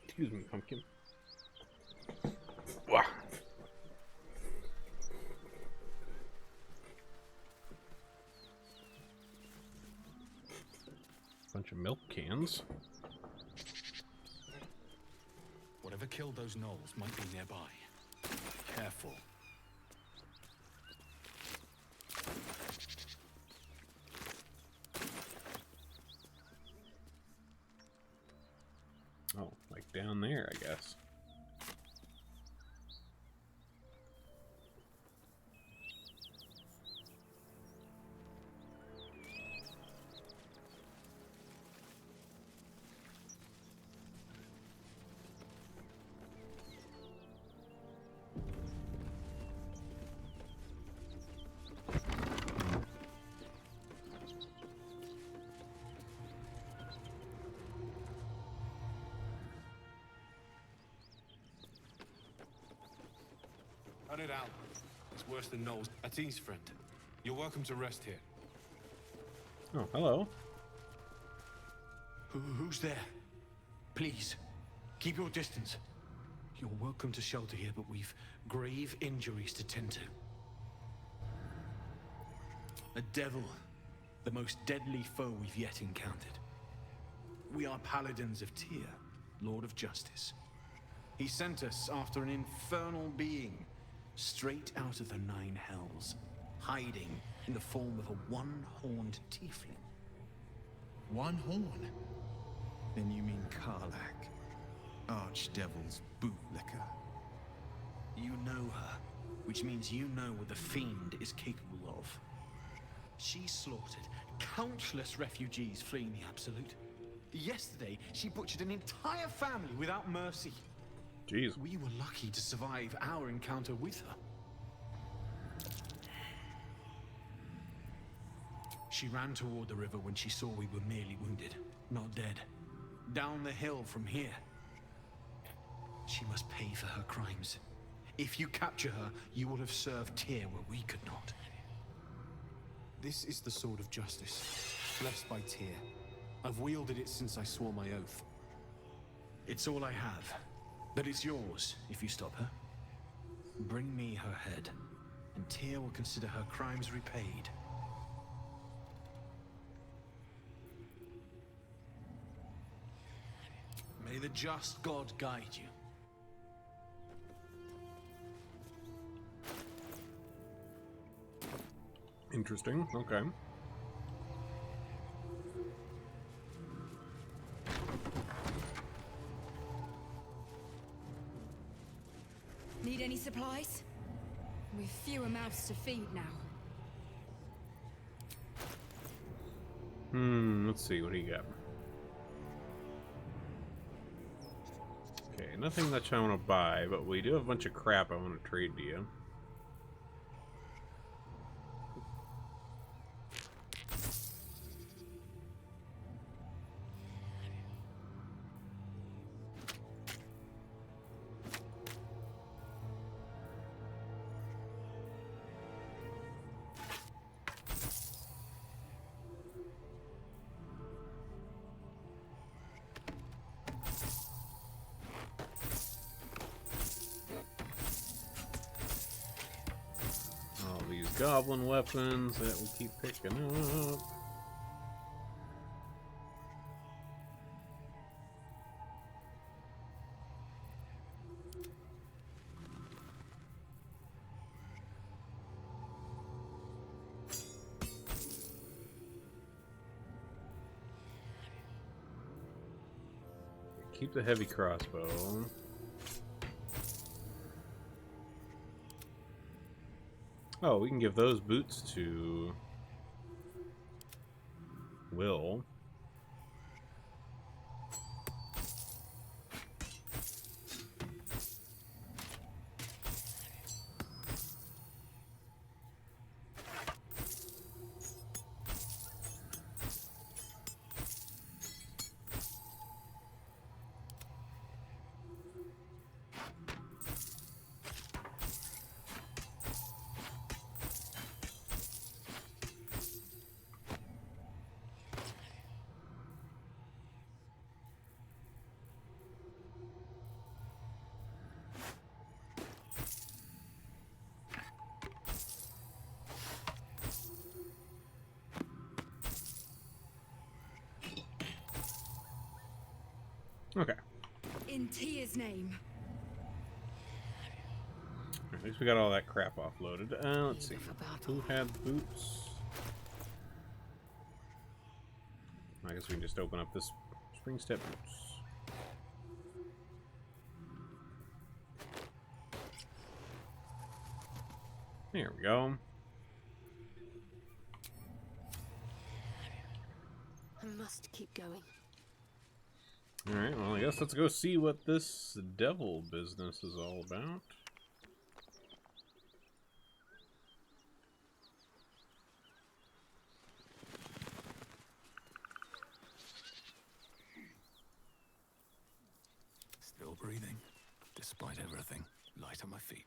Excuse me, pumpkin. Wah. Bunch of milk cans. Whatever killed those gnolls might be nearby. Careful. Oh, like down there, I guess. Cut it out. It's worse than gnolls. That's E's friend. You're welcome to rest here. Oh, hello. Who's there? Please, keep your distance. You're welcome to shelter here, but we've grave injuries to tend to. A devil, the most deadly foe we've yet encountered. We are paladins of Tyr, Lord of Justice. He sent us after an infernal being, straight out of the Nine Hells, hiding in the form of a one-horned tiefling. One horn? Then you mean Karlach, Archdevil's bootlicker. You know her, which means you know what the Fiend is capable of. She slaughtered countless refugees fleeing the Absolute. Yesterday, she butchered an entire family without mercy. Jeez. We were lucky to survive our encounter with her. She ran toward the river when she saw we were merely wounded, not dead. Down the hill from here. She must pay for her crimes. If you capture her, you will have served Tyr where we could not. This is the sword of justice, blessed by Tyr. I've wielded it since I swore my oath. It's all I have, but it's yours if you stop her. Bring me her head, and Tyr will consider her crimes repaid. May the just God guide you. Interesting. Okay. Need any supplies? We've fewer mouths to feed now. Let's see, what do you got? Okay, nothing that I want to buy, but we do have a bunch of crap I want to trade to you. Goblin weapons that we keep picking up. Keep the heavy crossbow. Oh, we can give those boots to Will. Okay. In Tyr's name. At least we got all that crap offloaded. Let's see. Who had boots? I guess we can just open up this spring step boots. There we go. I must keep going. Alright, well, I guess let's go see what this devil business is all about. Still breathing, despite everything. Light on my feet.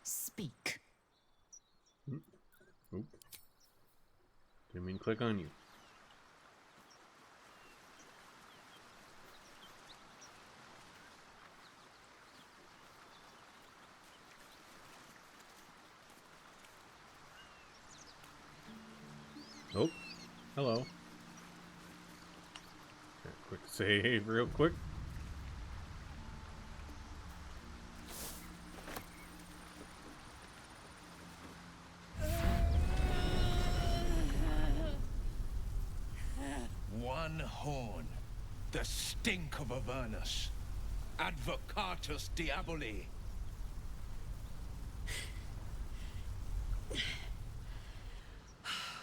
Speak. Oop. Didn't mean to click on you. Oh, hello. Okay, quick save, real quick. One horn, the stink of Avernus. Advocatus Diaboli.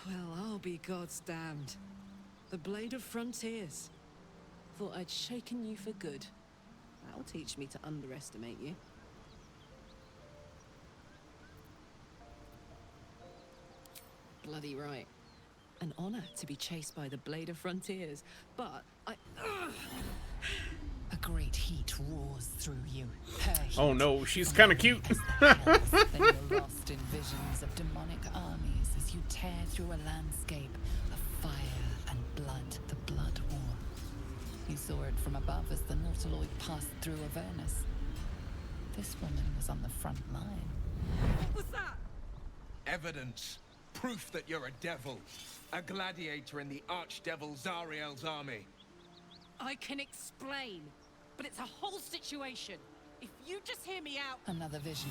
Well, I'll be God's damned. The Blade of Frontiers. Thought I'd shaken you for good. That'll teach me to underestimate you. Bloody right. An honor to be chased by the Blade of Frontiers, but A great heat roars through you. Oh no, she's kind of cute. Then you're lost in visions of demonic armies as you tear through a landscape of fire and blood, the Blood War. You saw it from above as the Nautiloid passed through Avernus. This woman was on the front line. What was that? Evidence. Proof that you're a devil. A gladiator in the archdevil Zariel's army. I can explain, but it's a whole situation. If you just hear me out... Another vision.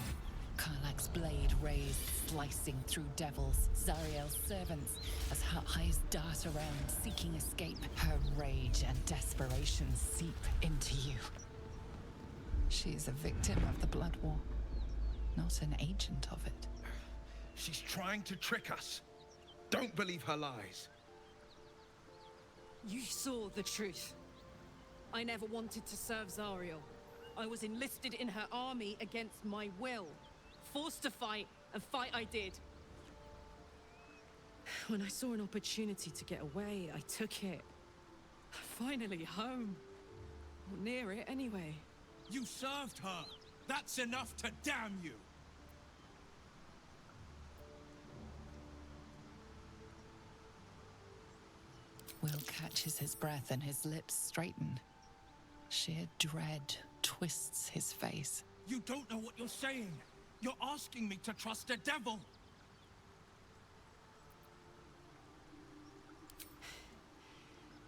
Karlach's blade raised, slicing through devils, Zariel's servants, as her eyes dart around, seeking escape. Her rage and desperation seep into you. She is a victim of the Blood War, not an agent of it. She's trying to trick us. Don't believe her lies. You saw the truth. I never wanted to serve Zariel. I was enlisted in her army against my will. Forced to fight, and fight I did. When I saw an opportunity to get away, I took it. Finally home. Or near it, anyway. You served her. That's enough to damn you. Will catches his breath and his lips straighten. Sheer dread twists his face. You don't know what you're saying. You're asking me to trust a devil.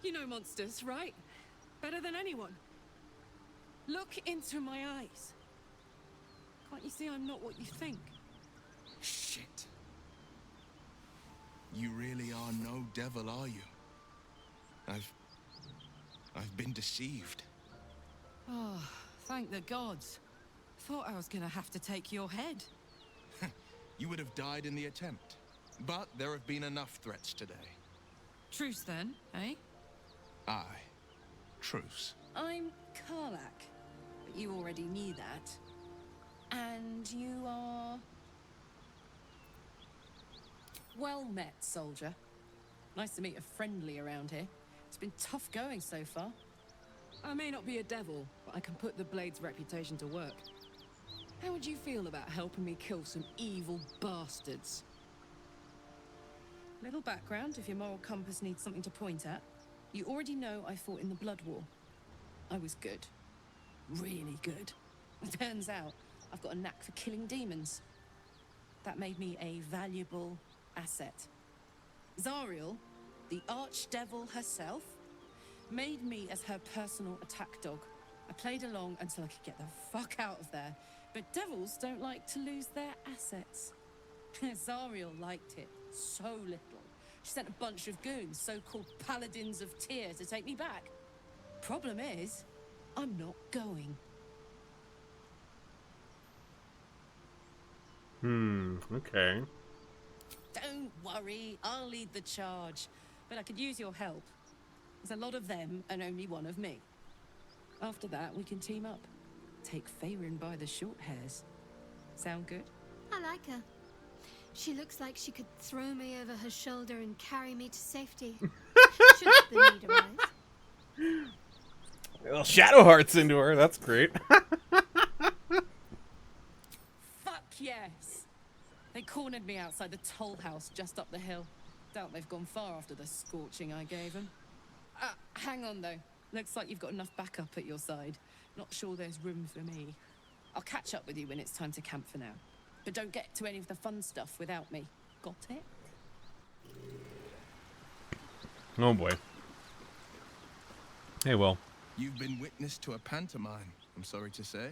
You know monsters, right? Better than anyone. Look into my eyes. Can't you see I'm not what you think? Shit. You really are no devil, are you? I've been deceived. Oh, thank the gods. Thought I was gonna have to take your head. You would have died in the attempt. But there have been enough threats today. Truce then, eh? Aye. Truce. I'm Karlach, but you already knew that. And you are... Well met, soldier. Nice to meet a friendly around here. It's been tough going so far. I may not be a devil, but I can put the Blade's reputation to work. How would you feel about helping me kill some evil bastards? Little background, if your moral compass needs something to point at. You already know I fought in the Blood War. I was good. Really good. Turns out, I've got a knack for killing demons. That made me a valuable asset. Zariel, the archdevil herself, made me as her personal attack dog. I played along until I could get the fuck out of there. But devils don't like to lose their assets. Zariel liked it so little. She sent a bunch of goons, so-called paladins of Tyr, to take me back. Problem is, I'm not going. Okay. Don't worry, I'll lead the charge. But I could use your help. There's a lot of them and only one of me. After that, we can team up. Take Faerun by the short hairs. Sound good? I like her. She looks like she could throw me over her shoulder and carry me to safety. Should the need arise. Well, Shadow Heart's into her. That's great. Fuck yes! They cornered me outside the toll house just up the hill. Doubt they've gone far after the scorching I gave them. Hang on though. Looks like you've got enough backup at your side. Not sure there's room for me. I'll catch up with you when it's time to camp for now. But don't get to any of the fun stuff without me. Got it? Oh boy. Hey, Will. You've been witness to a pantomime, I'm sorry to say.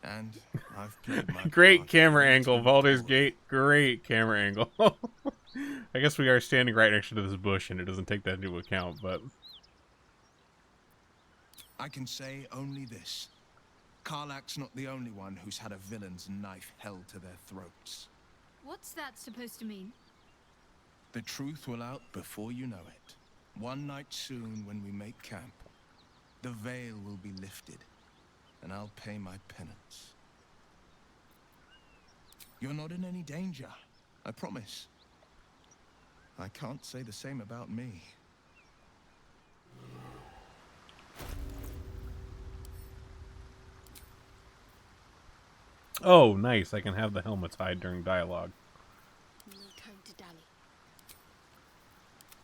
And I've played my Great part. camera angle, Baldur's Gate. Great camera angle. I guess we are standing right next to this bush, and it doesn't take that into account, but... I can say only this. Karlach's not the only one who's had a villain's knife held to their throats. What's that supposed to mean? The truth will out before you know it. One night soon when we make camp, the veil will be lifted, and I'll pay my penance. You're not in any danger, I promise. I can't say the same about me. Oh, nice. I can have the helmets hide during dialogue. No time to dally.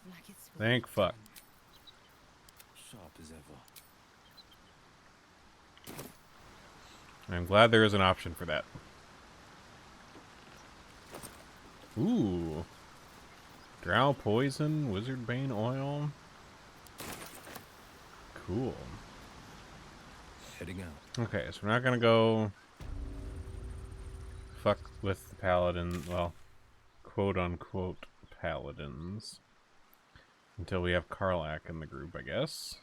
Like it's Thank fuck. Sharp as ever. I'm glad there is an option for that. Ooh. Drow poison, wizard bane oil. Cool. Heading out. Okay, so we're not gonna go fuck with the paladin, well, quote unquote paladins, until we have Karlach in the group, I guess.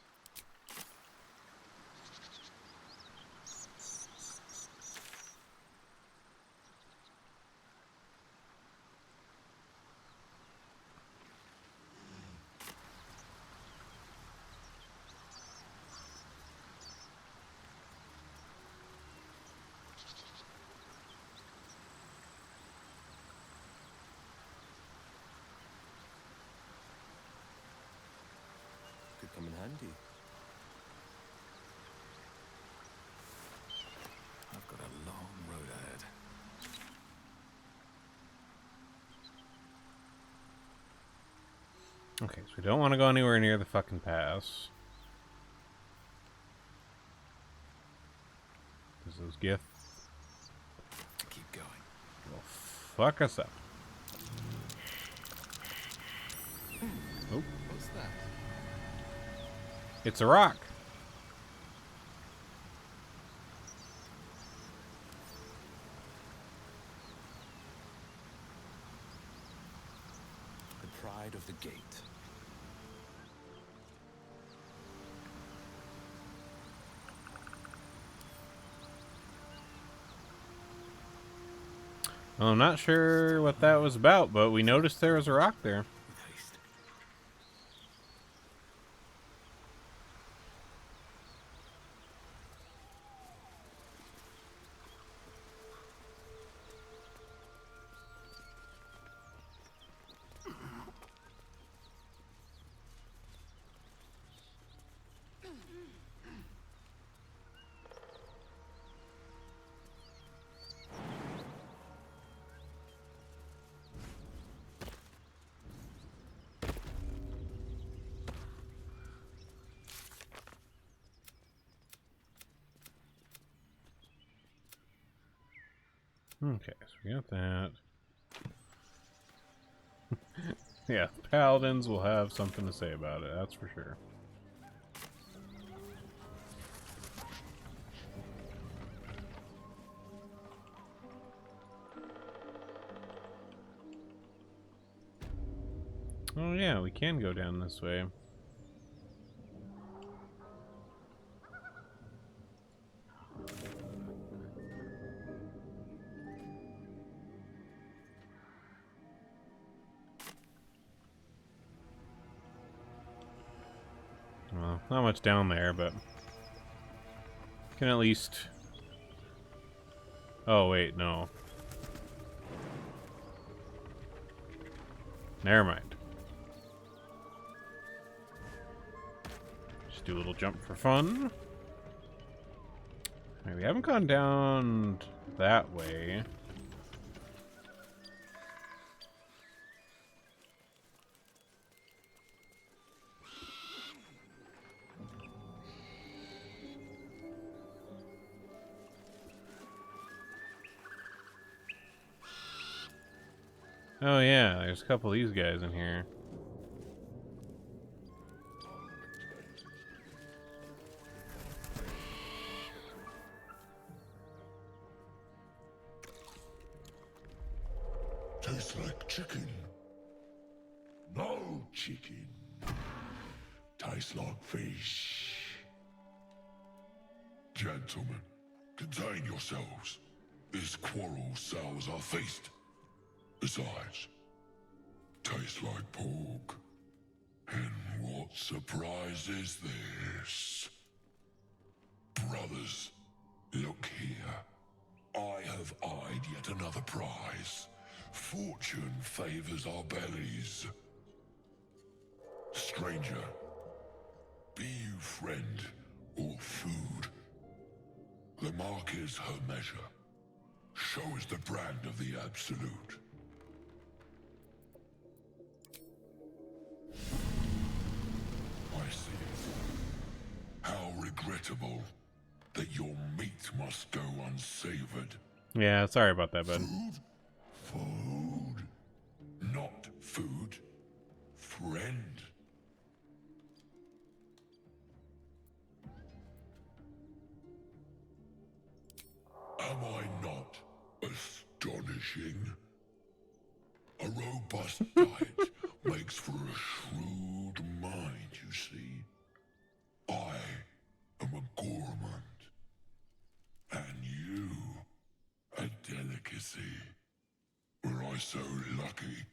Could come in handy. I've got a long road ahead. Okay, so we don't want to go anywhere near the fucking pass. Because those gifts Keep going. will fuck us up. Oh, What's that? it's a rock. The pride of the gate. Well, I'm not sure what that was about, but we noticed there was a rock there. Okay, so we got that. Yeah, paladins will have something to say about it, that's for sure. Oh yeah, we can go down this way. Well, not much down there, but can at least... Oh wait, no. Never mind. Just do a little jump for fun. Right, we haven't gone down that way. Oh yeah, there's a couple of these guys in here. Tastes like chicken. No chicken. Tastes like fish. Gentlemen, contain yourselves. This quarrel sours our feast. Besides, tastes like pork. And what surprise is this? Brothers, look here. I have eyed yet another prize. Fortune favors our bellies. Stranger, be you friend or food, the mark is her measure. Show us the brand of the Absolute. I see it. How regrettable that your meat must go unsavored. Yeah, sorry about that, bud. Food. Not food. Friend. Am I not astonishing? A robust diet makes for a shrewd mind, you see. I am a gourmand, and you a delicacy. Were I so lucky?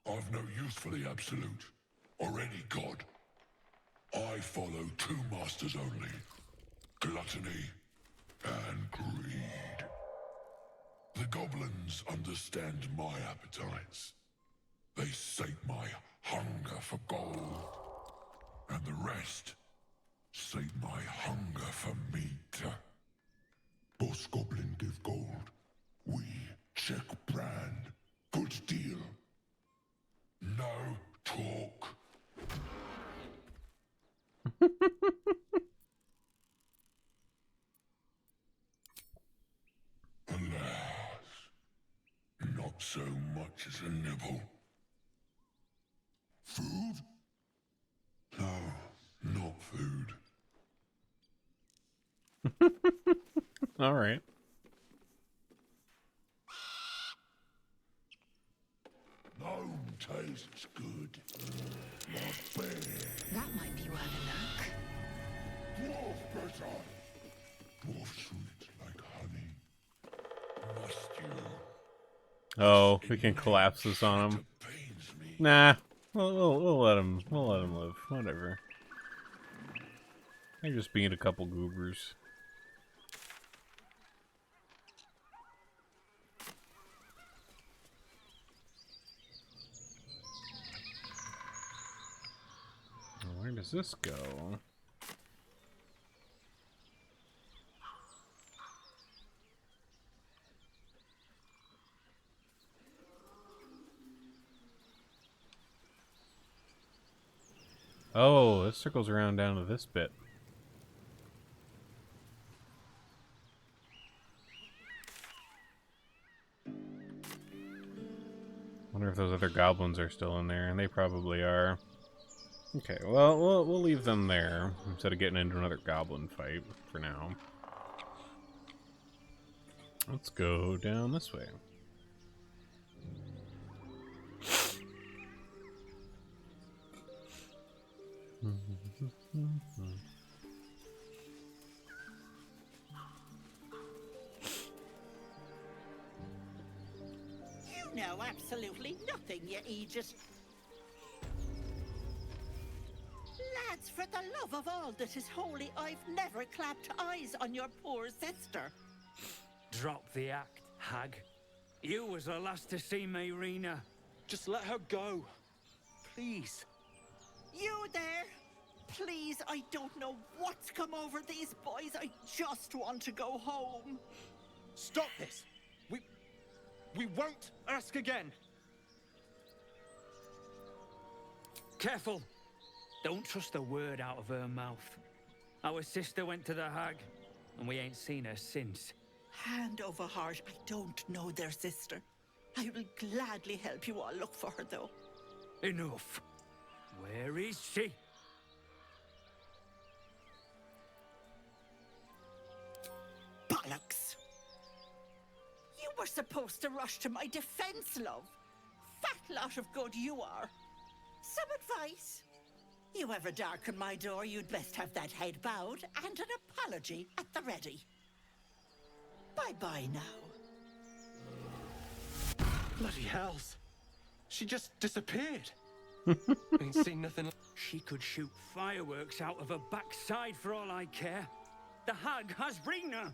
I've no use for the Absolute, or any god. I follow two masters only, gluttony and greed. The goblins understand my appetites. They sate my hunger for gold, and the rest sate my hunger for meat. Boss goblin give gold. We check brand. Good deal. No talk. Alas, not so much as a nibble. Food? No, not food. All right. Gnome tastes good. Not bad. That might be worth a look. Dwarf better. Dwarf sweet like honey. Must you? Oh, we can collapse this on him. Nah, we'll let him. We'll let him live. Whatever. They're just being a couple goobers. Where does this go? Oh, this circles around down to this bit. Wonder if those other goblins are still in there, and they probably are. Okay, well, we'll leave them there instead of getting into another goblin fight for now. Let's go down this way. You know absolutely nothing, you Aegis. Lads, for the love of all that is holy, I've never clapped eyes on your poor sister. Drop the act, hag. You was the last to see Mayrina. Just let her go. Please. You there? Please, I don't know what's come over these boys. I just want to go home. Stop this. We won't ask again. Careful. Don't trust a word out of her mouth. Our sister went to the hag, and we ain't seen her since. Hand over heart, I don't know their sister. I will gladly help you all look for her, though. Enough. Where is she? Bollocks! You were supposed to rush to my defense, love. Fat lot of good you are. Some advice? You ever darken my door, you'd best have that head bowed and an apology at the ready. Bye-bye now. Bloody hells. She just disappeared. Ain't seen nothing. She could shoot fireworks out of her backside for all I care. The hag has Rena.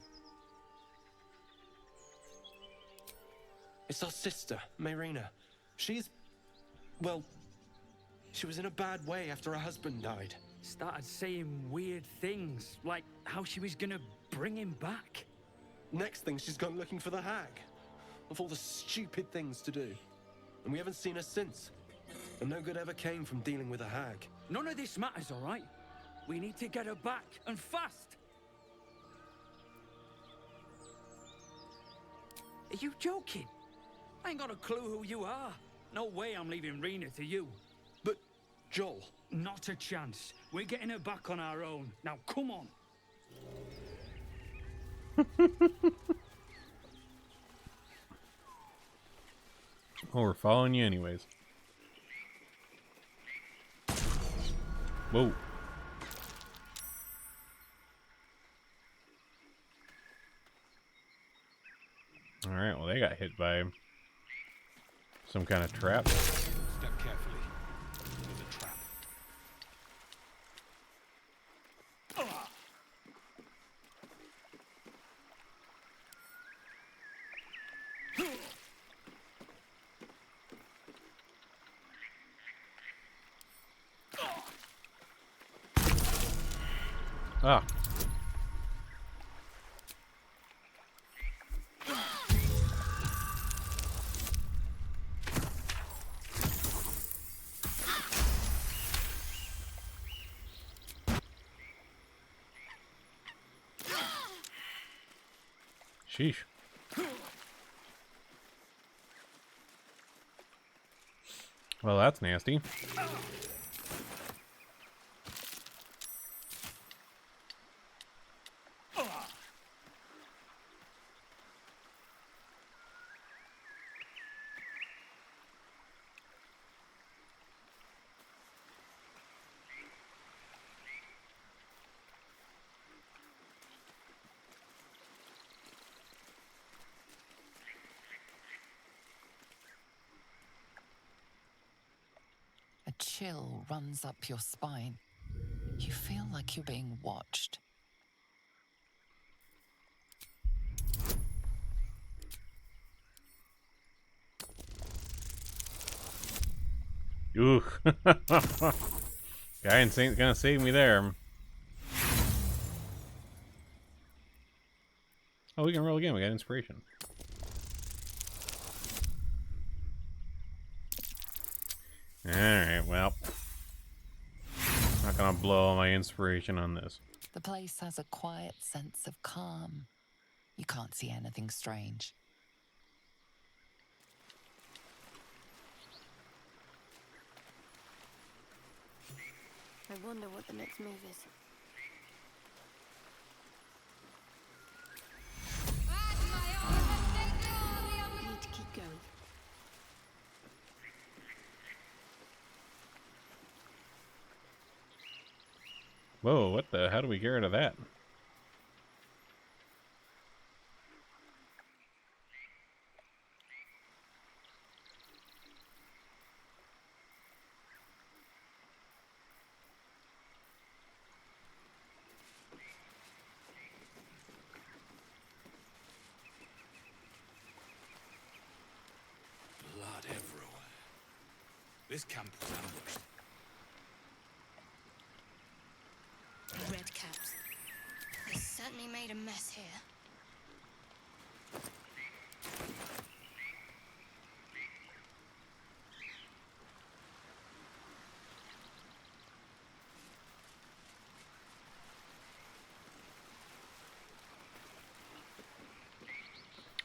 It's our sister, Mayrina. She's... well... she was in a bad way after her husband died. started saying weird things, like how she was gonna bring him back. Next thing, she's gone looking for the hag. Of all the stupid things to do. And we haven't seen her since. And no good ever came from dealing with a hag. None of this matters, all right? We need to get her back, and fast! Are you joking? I ain't got a clue who you are. No way I'm leaving Rena to you. But, Joel... Not a chance. We're getting her back on our own. Now, come on. Oh, we're following you anyways. Whoa. Alright, well they got hit by some kind of trap. Step carefully. There's a trap. Ah. Sheesh. Well, that's nasty. A chill runs up your spine. You feel like you're being watched. Ooh. Guy ain't gonna save me there. Oh, we can roll again. We got inspiration. Alright, well. Not gonna blow all my inspiration on this. The place has a quiet sense of calm. You can't see anything strange. I wonder what the next move is. Need to keep going. Whoa, what the? How do we get rid of that? Blood everywhere. This camp was ambushed. Redcaps. They certainly made a mess here.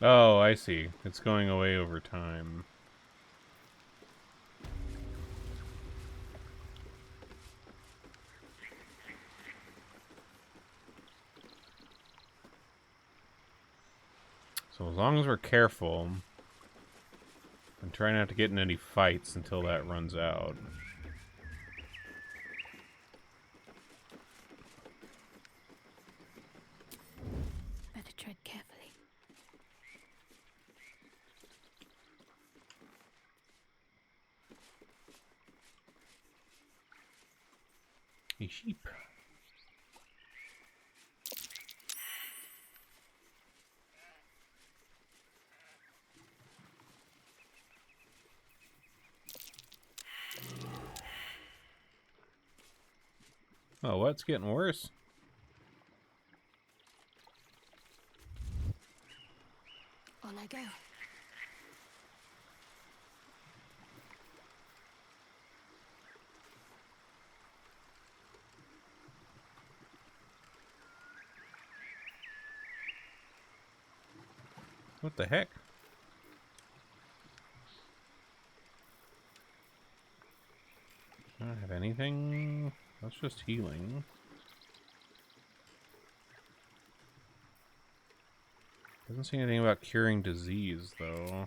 Oh, I see. It's going away over time. So as long as we're careful and try not to get in any fights until that runs out. Better tread carefully. A sheep. Oh, what's getting worse? On I go. What the heck? I don't have anything. That's just healing. Doesn't say anything about curing disease, though.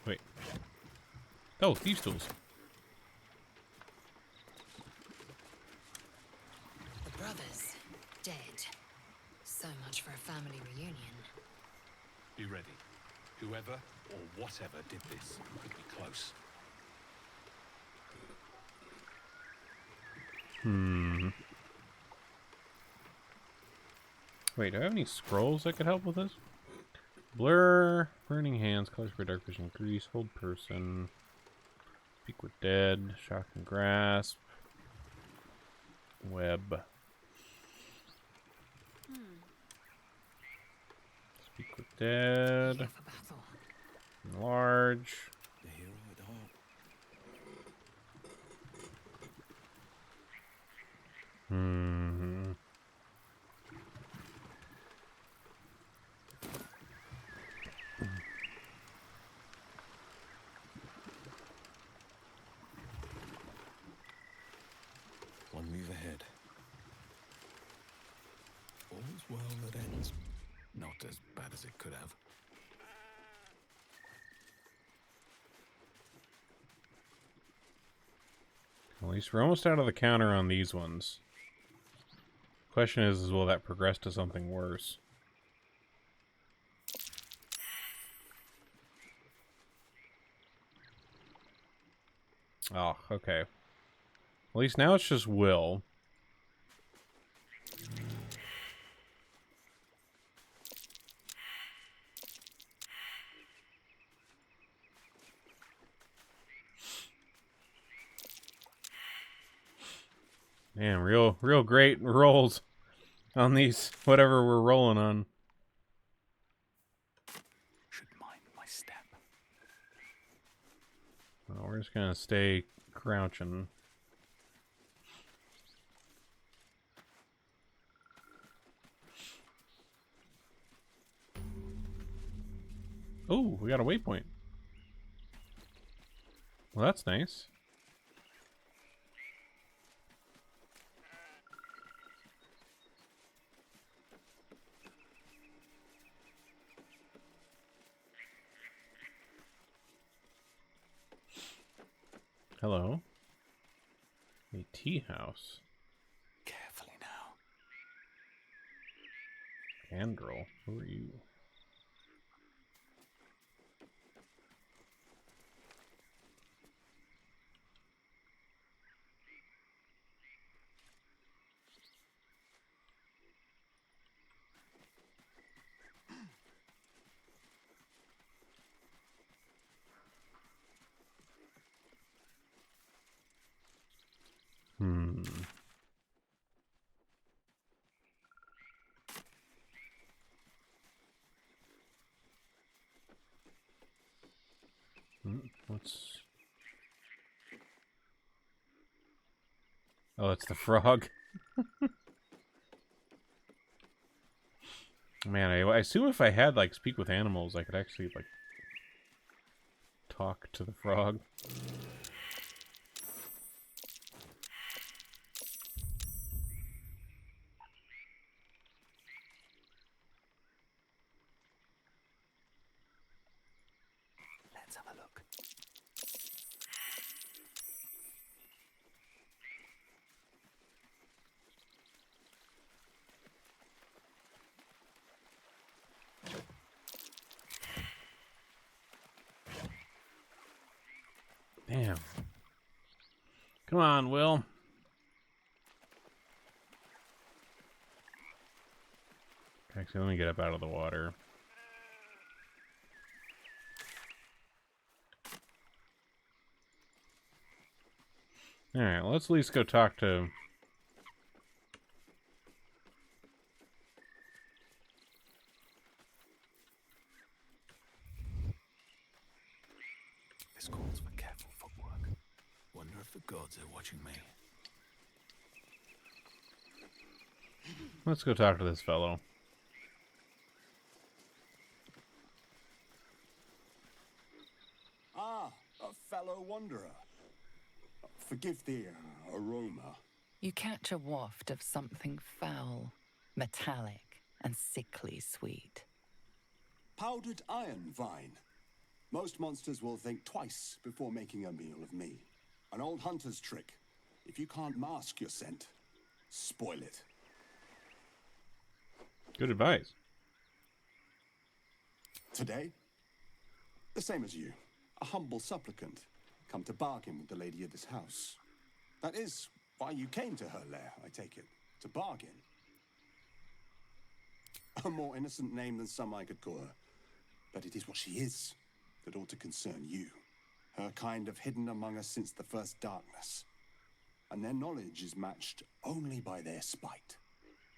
Wait. Oh, thieves' tools. The brothers, dead. So much for a family reunion. Be ready. Whoever or whatever did this could be close. Wait, do I have any scrolls that could help with this? Blur, burning hands, colors for dark vision, grease, hold person, speak with dead, shock and grasp, web. Speak with dead, enlarge. The hero at heart. One move ahead. All's well that ends. Not as bad as it could have. At least we're almost out of the counter on these ones. Question is will that progress to something worse? Oh, okay. At least now it's just will. Man, real great rolls on these, whatever we're rolling on. Should mind my step. Well, we're just gonna stay crouching. Oh, we got a waypoint. Well, that's nice. Hello. A tea house. Carefully now. Andrel, who are you? What's... Oh, it's the frog. Man, I assume if I had, like, speak with animals, I could actually, like, talk to the frog. Let's have a look. Damn. Come on, Will. Actually, let me get up out of the water. Alright, let's at least go talk to... This calls for careful footwork. Wonder if the gods are watching me. Let's go talk to this fellow. Ah, a fellow wanderer. Forgive the aroma. You catch a waft of something foul, metallic, and sickly sweet. Powdered iron vine. Most monsters will think twice before making a meal of me. An old hunter's trick. If you can't mask your scent, spoil it. Good advice. Today, the same as you. A humble supplicant, come to bargain with the lady of this house. That is why you came to her lair, I take it. To bargain. A more innocent name than some I could call her. But it is what she is that ought to concern you. Her kind have hidden among us since the first darkness. And their knowledge is matched only by their spite.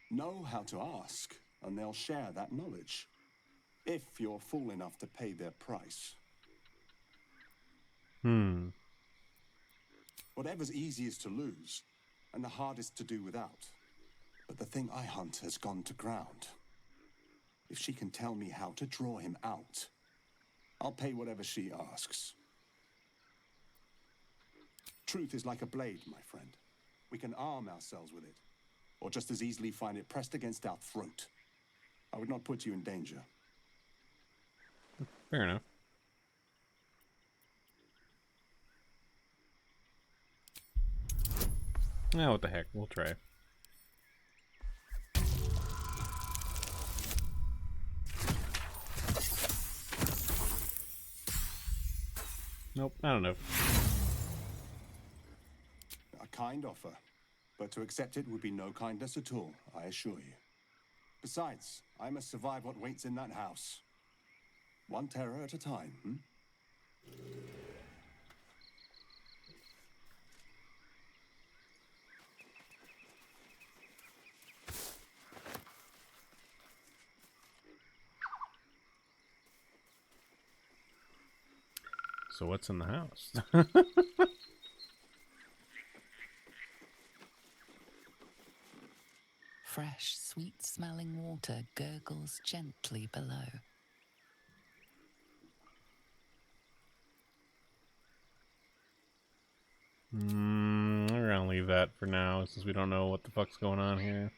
Know how to ask, and they'll share that knowledge. If you're fool enough to pay their price. Whatever's easiest to lose, and the hardest to do without. But the thing I hunt has gone to ground. If she can tell me how to draw him out, I'll pay whatever she asks. Truth is like a blade, my friend. We can arm ourselves with it, or just as easily find it pressed against our throat. I would not put you in danger. Fair enough. Oh, what the heck? We'll try. Nope, I don't know. A kind offer, but to accept it would be no kindness at all, I assure you. Besides, I must survive what waits in that house. One terror at a time, So what's in the house? Fresh, sweet-smelling water gurgles gently below. We're gonna leave that for now, since we don't know what the fuck's going on here.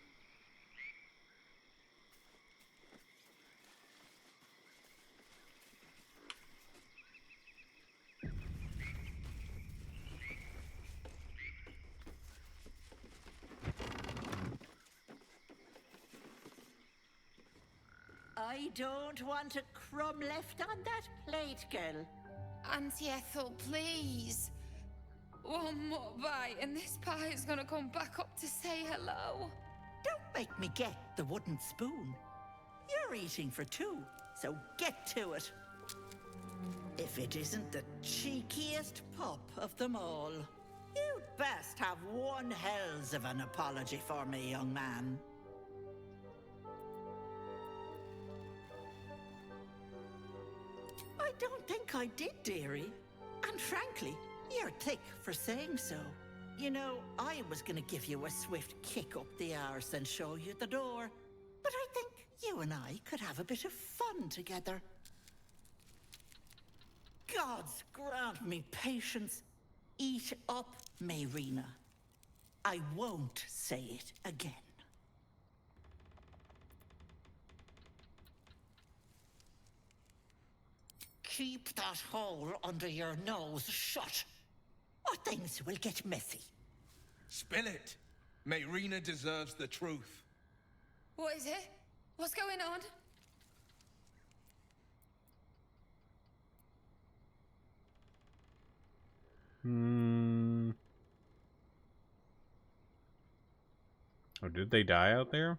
I don't want a crumb left on that plate, girl. Auntie Ethel, please. One more bite and this pie is gonna come back up to say hello. Don't make me get the wooden spoon. You're eating for two, so get to it. If it isn't the cheekiest pup of them all, you'd best have one hells of an apology for me, young man. I don't think I did, dearie. And frankly, you're thick for saying so. You know, I was gonna give you a swift kick up the arse and show you the door. But I think you and I could have a bit of fun together. Gods grant me patience. Eat up, Mayrina. I won't say it again. Keep that hole under your nose shut, or things will get messy. Spill it! Mayrina deserves the truth. What is it? What's going on? Oh, did they die out there?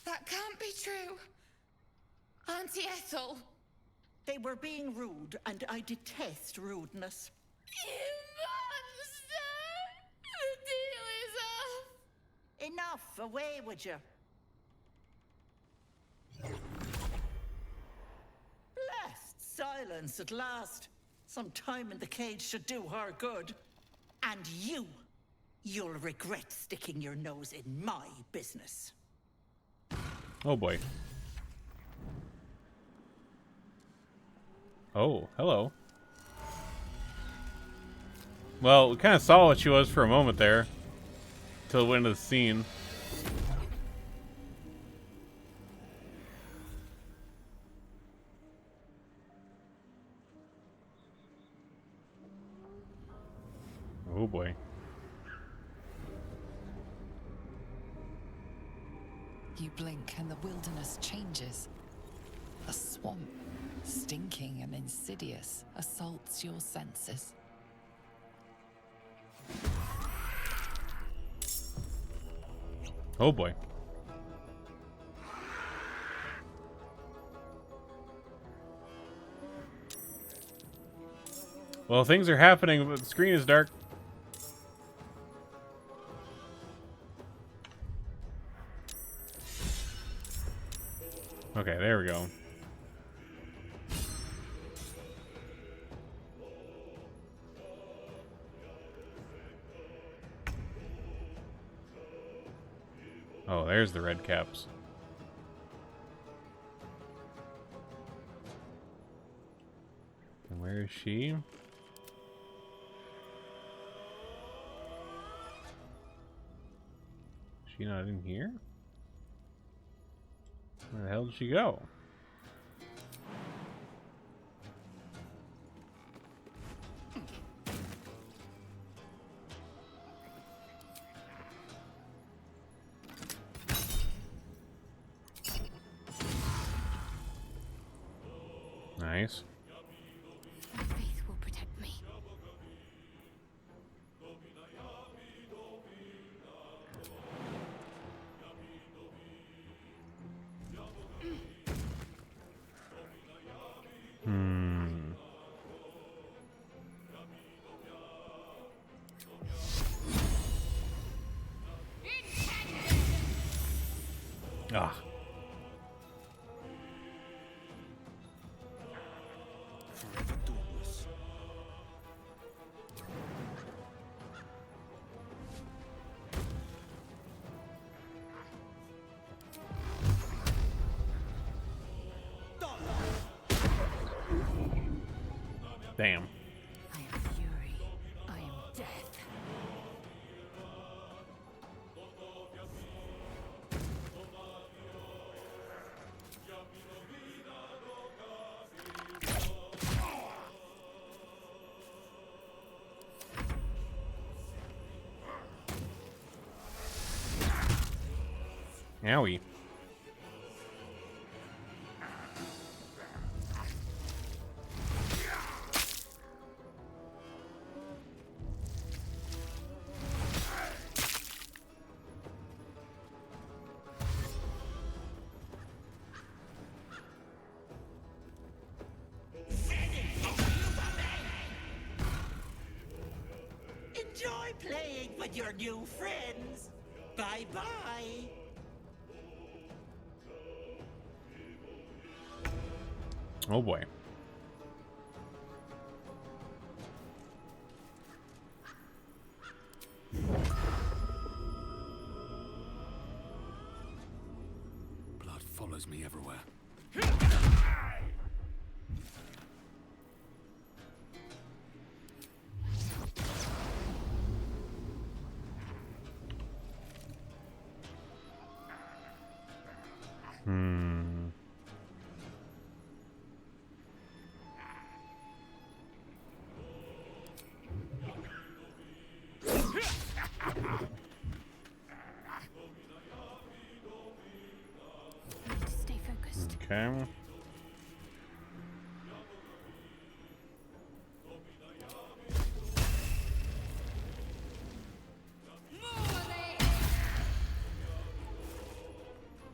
That can't be Auntie Ethel. They were being rude, and I detest rudeness. You monster! The deal is off. Enough! Away with you. Blessed silence at last. Some time in the cage should do her good. And you'll regret sticking your nose in my business. Oh boy. Oh, hello. Well, we kind of saw what she was for a moment there. Till we went into the scene. Oh boy. You blink and the wilderness changes. A swamp, stinking and insidious, assaults your senses. Oh boy. Well, things are happening, but the screen is dark. Okay, there we go. Oh, there's the red caps. And where is she? Is she not in here? Where the hell did she go? Nice. My faith will protect me. Ah. Forever dauntless. Damn. I am fury. I am death. Owie. Enjoy playing with your new friends. Bye-bye. Oh boy. Blood follows me everywhere. Stay focused. Okay.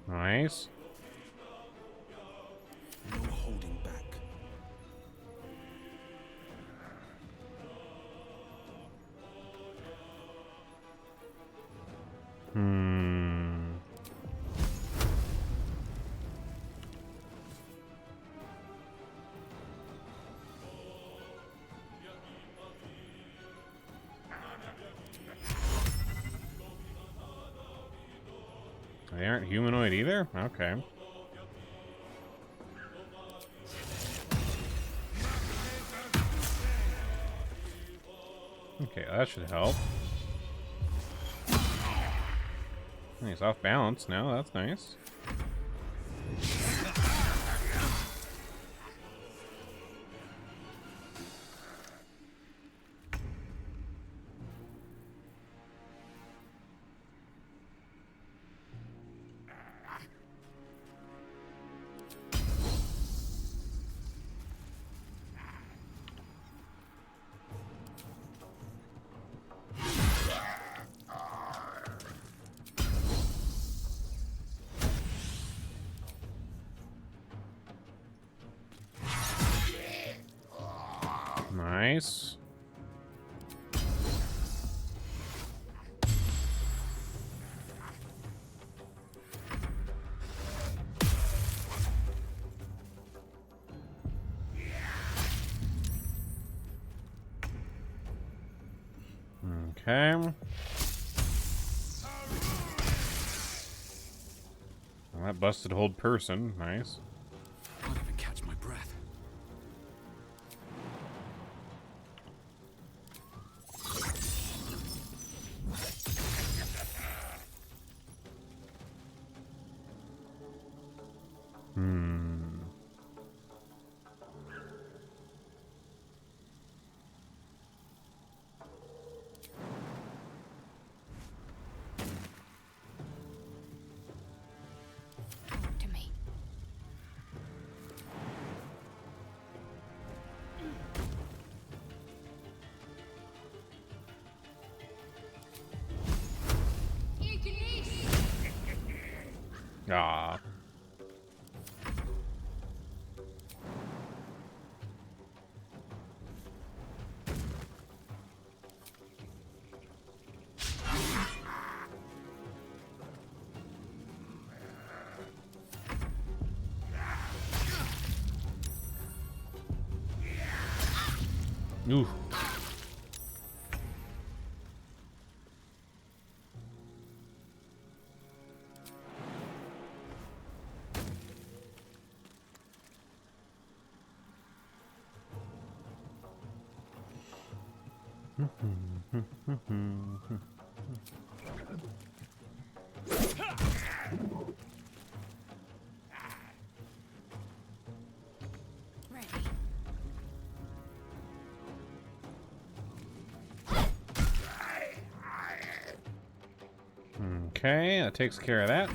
Nice. Hmm. They aren't humanoid either? Okay. Okay, that should help. He's off balance now, that's nice. Nice. Okay. Well, that busted hold person. Nice. Can't even catch my breath. Hmm. Talk to me. Ah. Ooh. Okay, that takes care of that.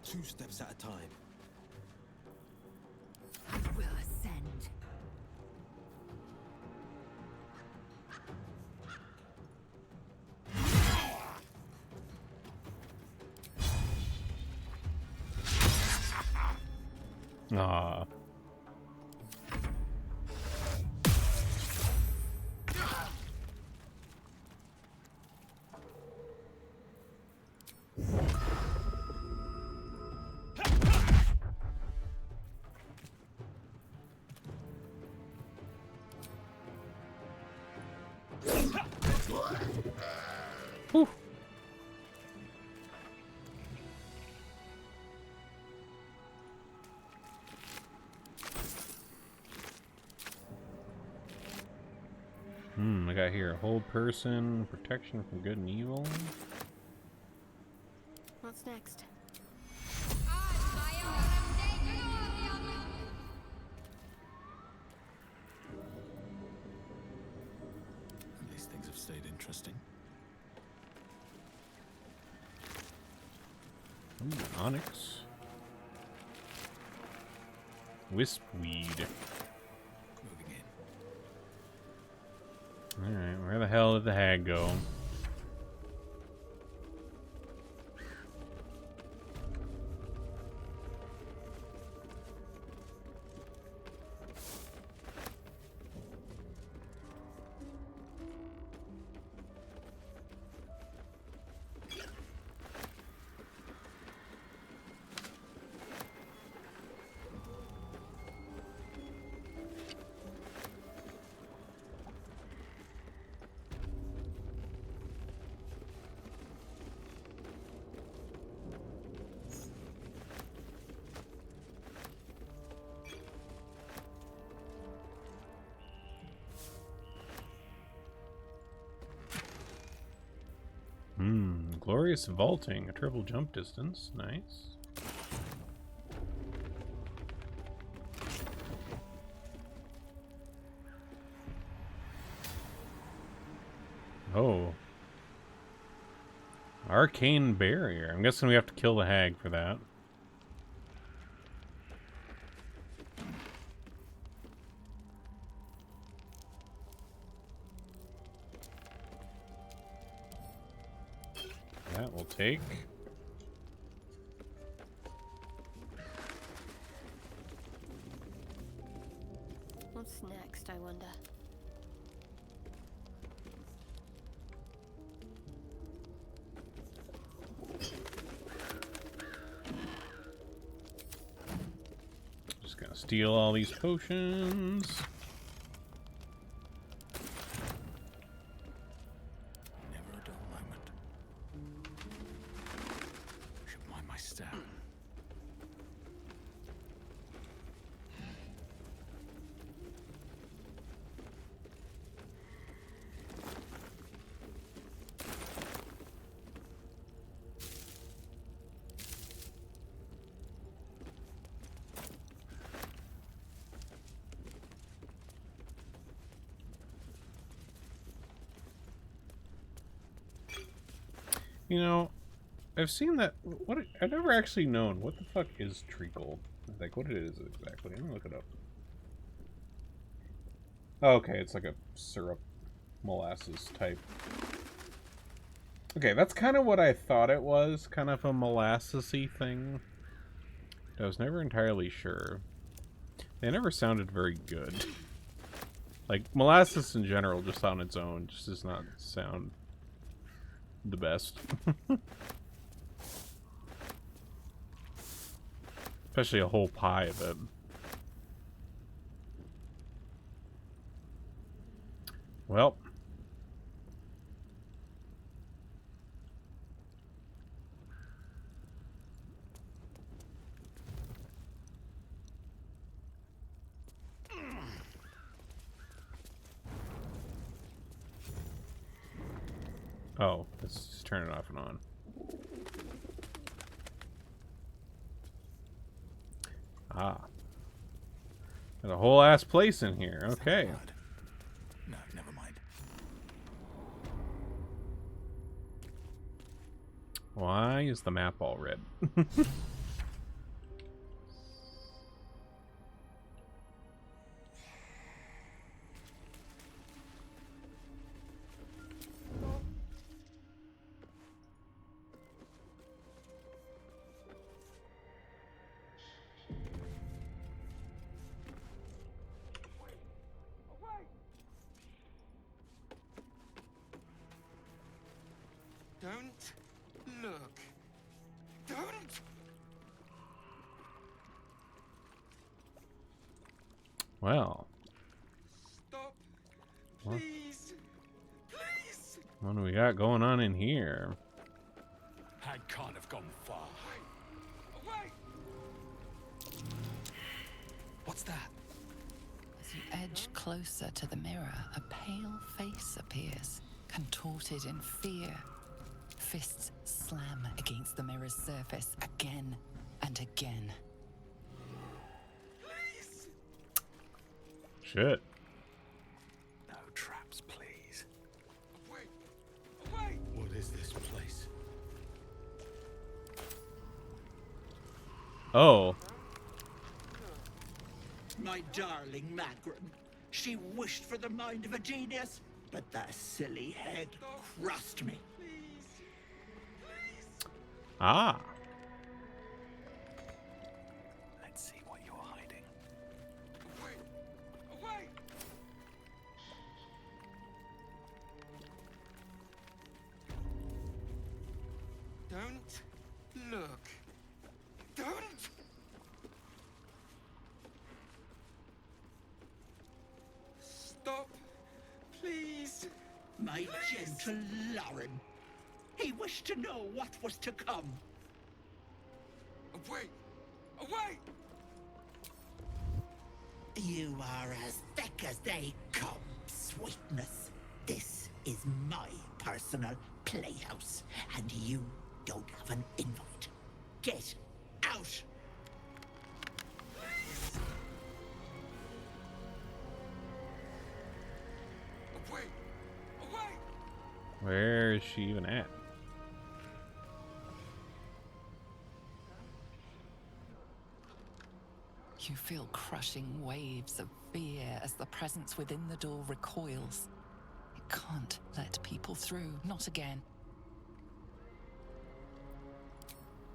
Two steps at a time. I will ascend. Ah. Whew. I got here hold person, protection from good and evil. What's next? These things have stayed interesting. Ooh, onyx. Wispweed. Alright, where the hell did the hag go? Glorious vaulting, a triple jump distance. Nice. Oh. Arcane barrier. I'm guessing we have to kill the hag for that. That will take. What's next, I wonder? Just gonna steal all these potions. Never a dull moment. Should mind my step. You know, I've seen that. What I've never actually known what the fuck is treacle. Like what it is exactly. Let me look it up. Oh, okay, it's like a syrup, molasses type. Okay, that's kind of what I thought it was. Kind of a molassesy thing. I was never entirely sure. They never sounded very good. Like molasses in general, just on its own, just does not sound the best. Especially a whole pie of it. Well. Oh, let's just turn it off and on. Ah. There's a whole ass place in here. Okay. No, never mind. Why is the map all red? Don't look. Don't. Well. Stop. What? Please. Please. What do we got going on in here? I can't have gone far. Away. What's that? As you edge closer to the mirror, a pale face appears, contorted in fear. Fists slam against the mirror's surface again and again. Please. Shit. No traps, please. Away. Away. What is this place? Oh. My darling Magrin. She wished for the mind of a genius, but that silly head crushed me. Ah. Let's see what you're hiding. Away. Away. Don't look. Don't. Stop. Please. My gentle Lauren. He wished to know what was to come. Away. Away. You are as thick as they come, sweetness. This is my personal playhouse, and you don't have an invite. Get out! Away! Away! Where is she even at? You feel crushing waves of fear as the presence within the door recoils. It can't let people through, not again.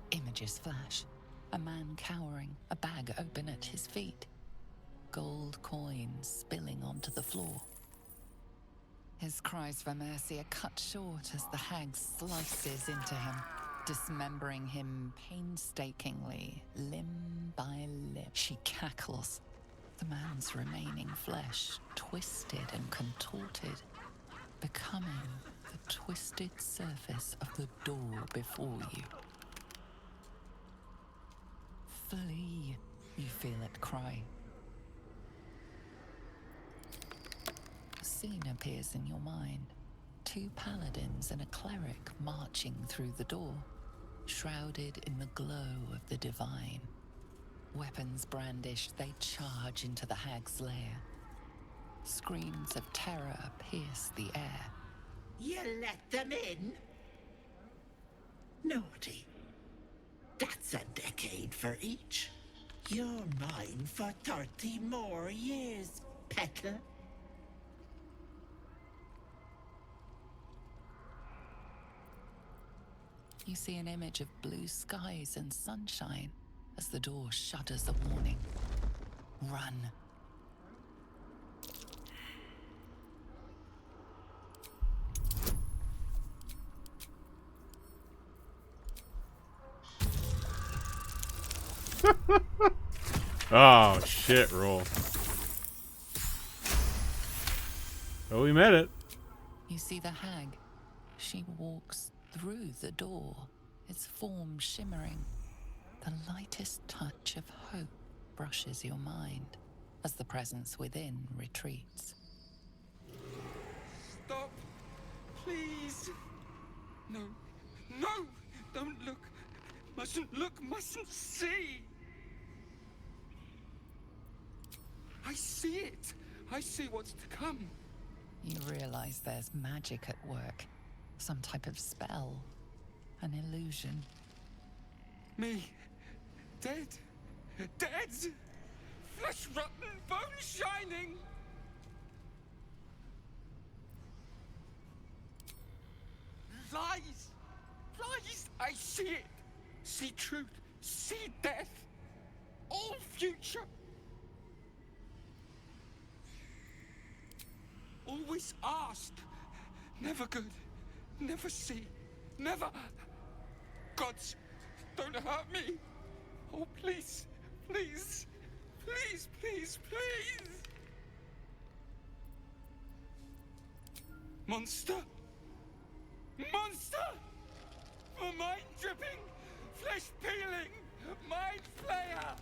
Images flash. A man cowering, a bag open at his feet. Gold coins spilling onto the floor. His cries for mercy are cut short as the hag slices into him, dismembering him painstakingly, limb by limb. She cackles, the man's remaining flesh twisted and contorted, becoming the twisted surface of the door before you. Flee, you feel it cry. A scene appears in your mind. 2 paladins and a cleric marching through the door, shrouded in the glow of the divine. Weapons brandished, they charge into the hag's lair. Screams of terror pierce the air. You let them in? Naughty. That's a decade for each. You're mine for 30 more years, peddler. You see an image of blue skies and sunshine as the door shudders a warning. Run. Oh, shit, roll. Oh, we met it. You see the hag. She walks through the door, its form shimmering. The lightest touch of hope brushes your mind as the presence within retreats. Stop! Please! No. No! Don't look! Mustn't look! Mustn't see! I see it! I see what's to come. You realize there's magic at work. Some type of spell. An illusion. Me. Dead. Dead! Flesh rotten, bone shining! Lies! Lies! I see it! See truth, see death! All future! Always asked. Never good. Never see. Never. Gods, don't hurt me. Oh, please. Please. Please, please, please. Monster. Monster. For mind dripping, flesh peeling, mind flayer.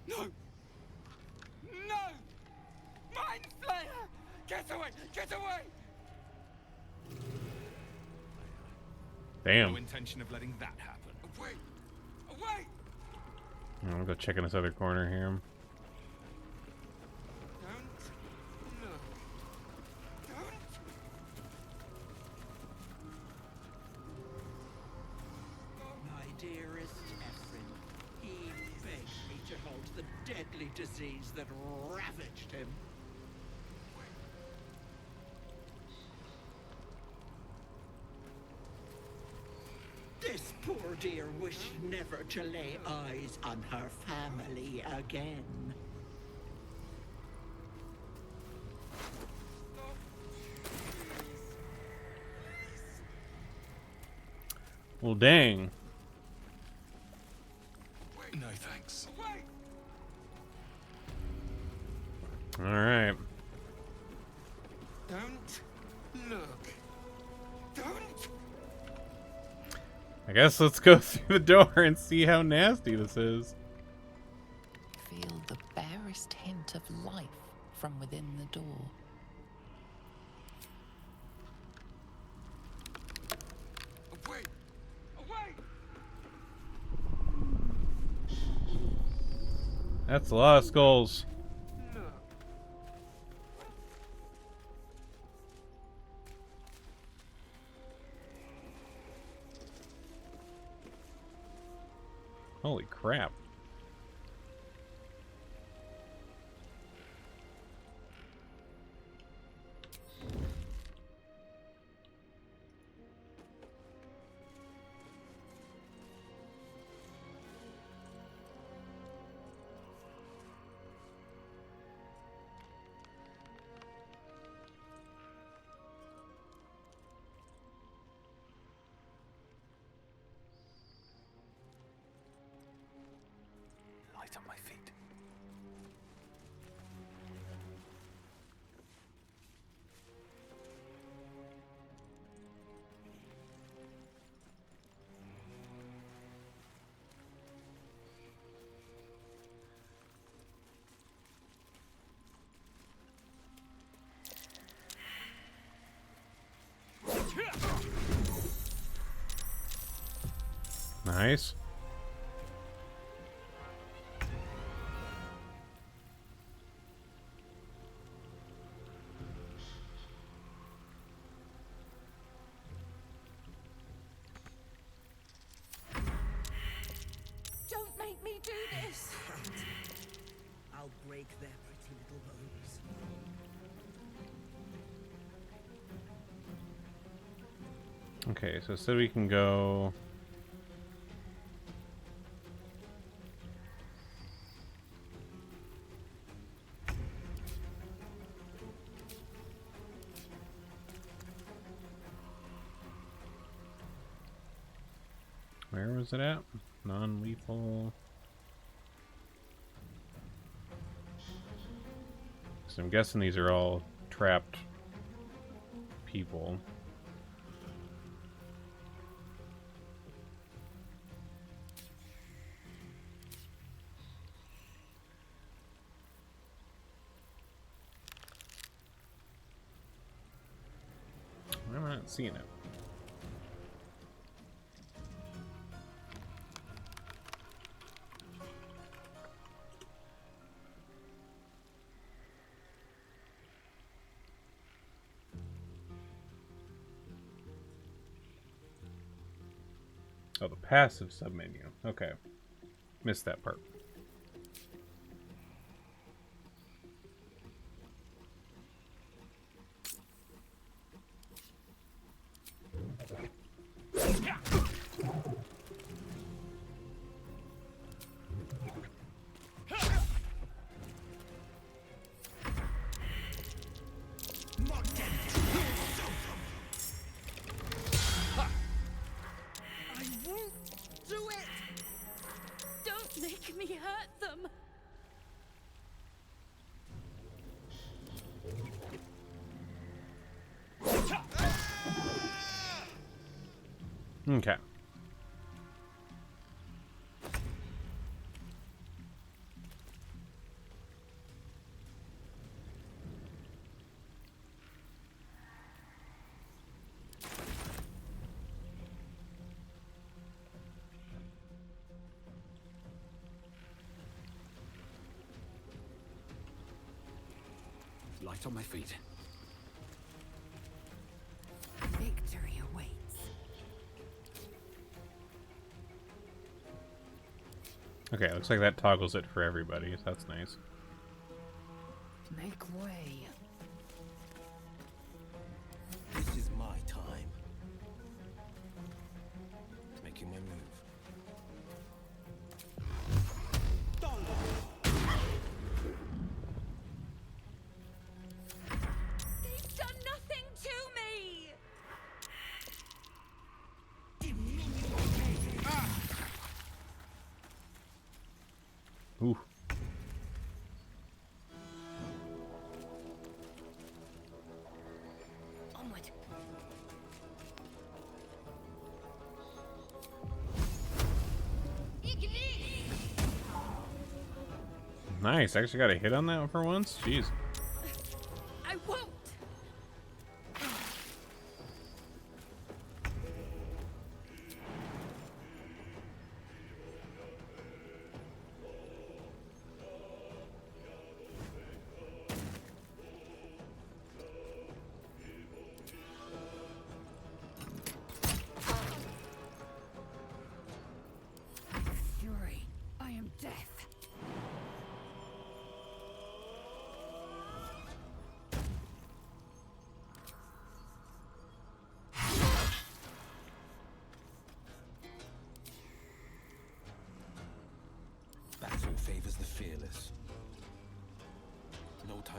No. No! Mind flayer! Get away! Get away! Damn. No intention of letting that happen. Away! Away! I'll go check in this other corner here. Don't look. Don't. My dearest Ephraim, he begged me to halt the deadly disease that ravaged him. This poor dear wished never to lay eyes on her family again. Well, dang. No thanks. All right. Don't look. Don't. I guess let's go through the door and see how nasty this is. Feel the barest hint of life from within the door. That's a lot of skulls. Holy crap. Light on my feet. Nice. Don't make me do this! I'll break their pretty little bones. Okay, so we can go. Where was it at? Non-lethal. So I'm guessing these are all trapped people. Why am I not seeing it? Oh, the passive submenu. Okay. Missed that part. I won't do it! Don't make me hurt them! Okay. Light on my feet. Victory awaits. Okay, looks like that toggles it for everybody, so that's nice. Make way. This is my time. Making my move. They've done nothing to me! Ooh. Onward. Nice. Actually got a hit on that for once. Jeez. I won't!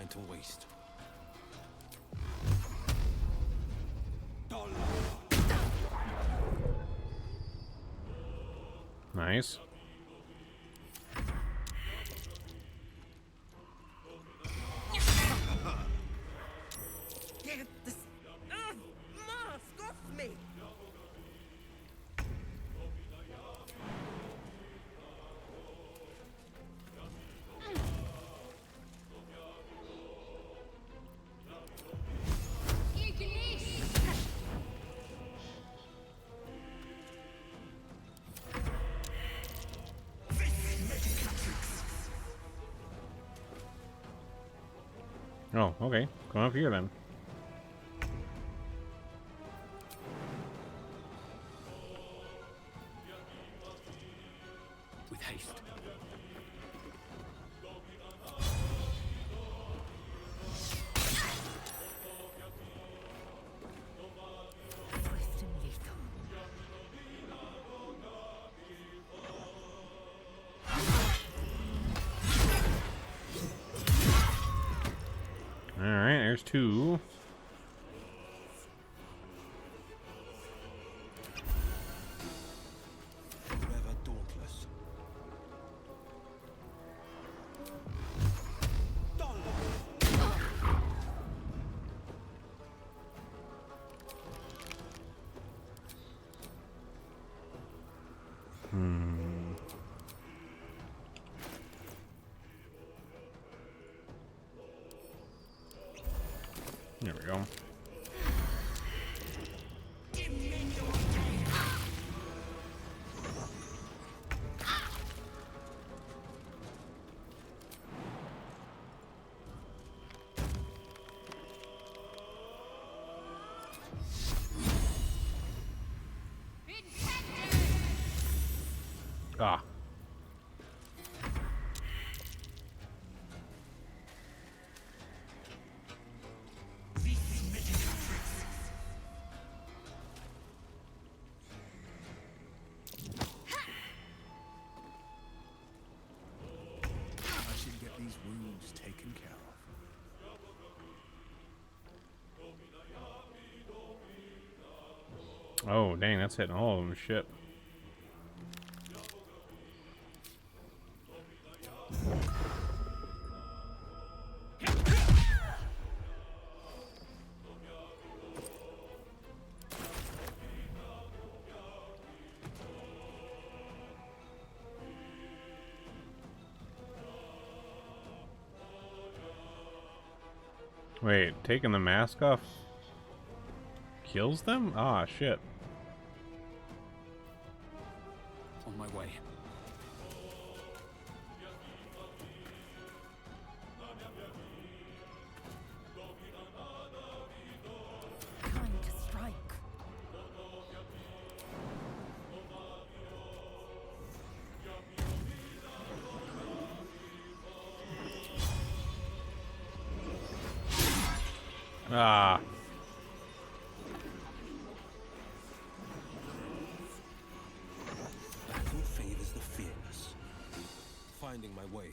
time to waste. Nice. Get this mask off me! Oh, okay. Come up here then. With haste. Swift and lethal. Alright, there's two. Forever dauntless. There we go. Ah. I should get these wounds taken care of. Oh, dang, that's hitting all of them. Shit. Wait, taking the mask off kills them? Ah, shit. On my way. Time to strike. Ah. Battle favors the fearless. Finding my way.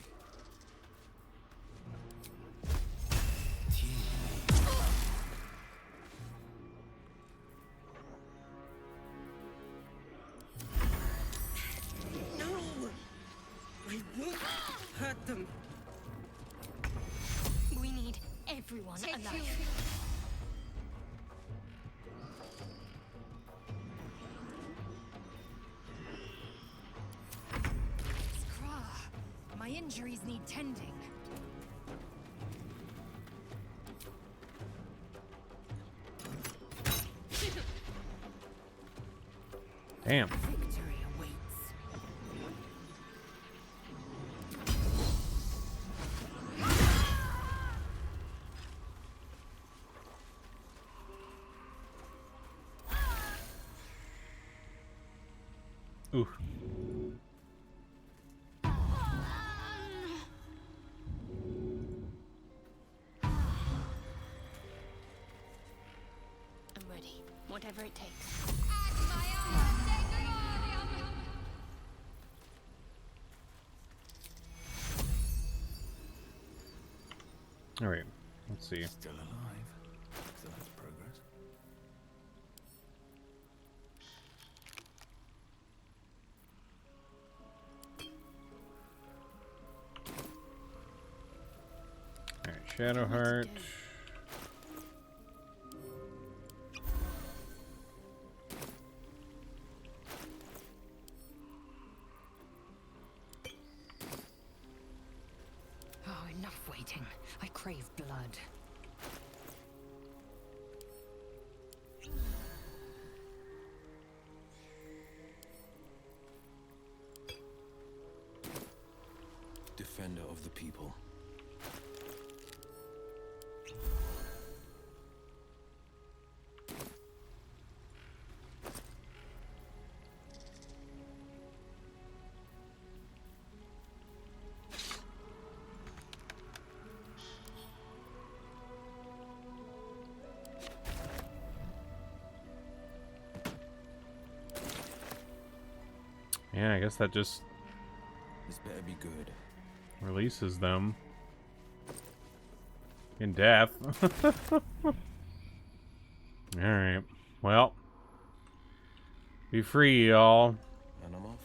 No! I won't hurt them. We need everyone alive. Scrah, my injuries need tending. Damn. Victory awaits. Ooh. I'm ready. Whatever it takes. All right, let's see. Still alive. So that's progress. All right, Shadowheart. Oh, enough waiting. I crave blood. Defender of the people. Yeah, I guess that just This better be good. releases them in death. Alright. Well. Be free, y'all. And I'm off.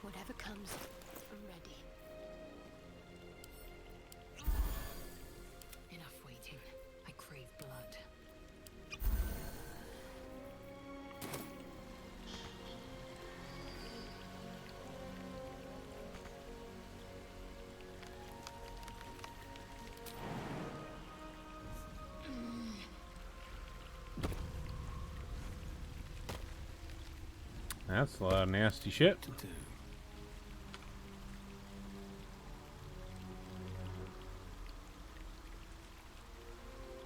Whatever comes, I'm ready. Enough waiting. I crave blood. That's a lot of nasty shit.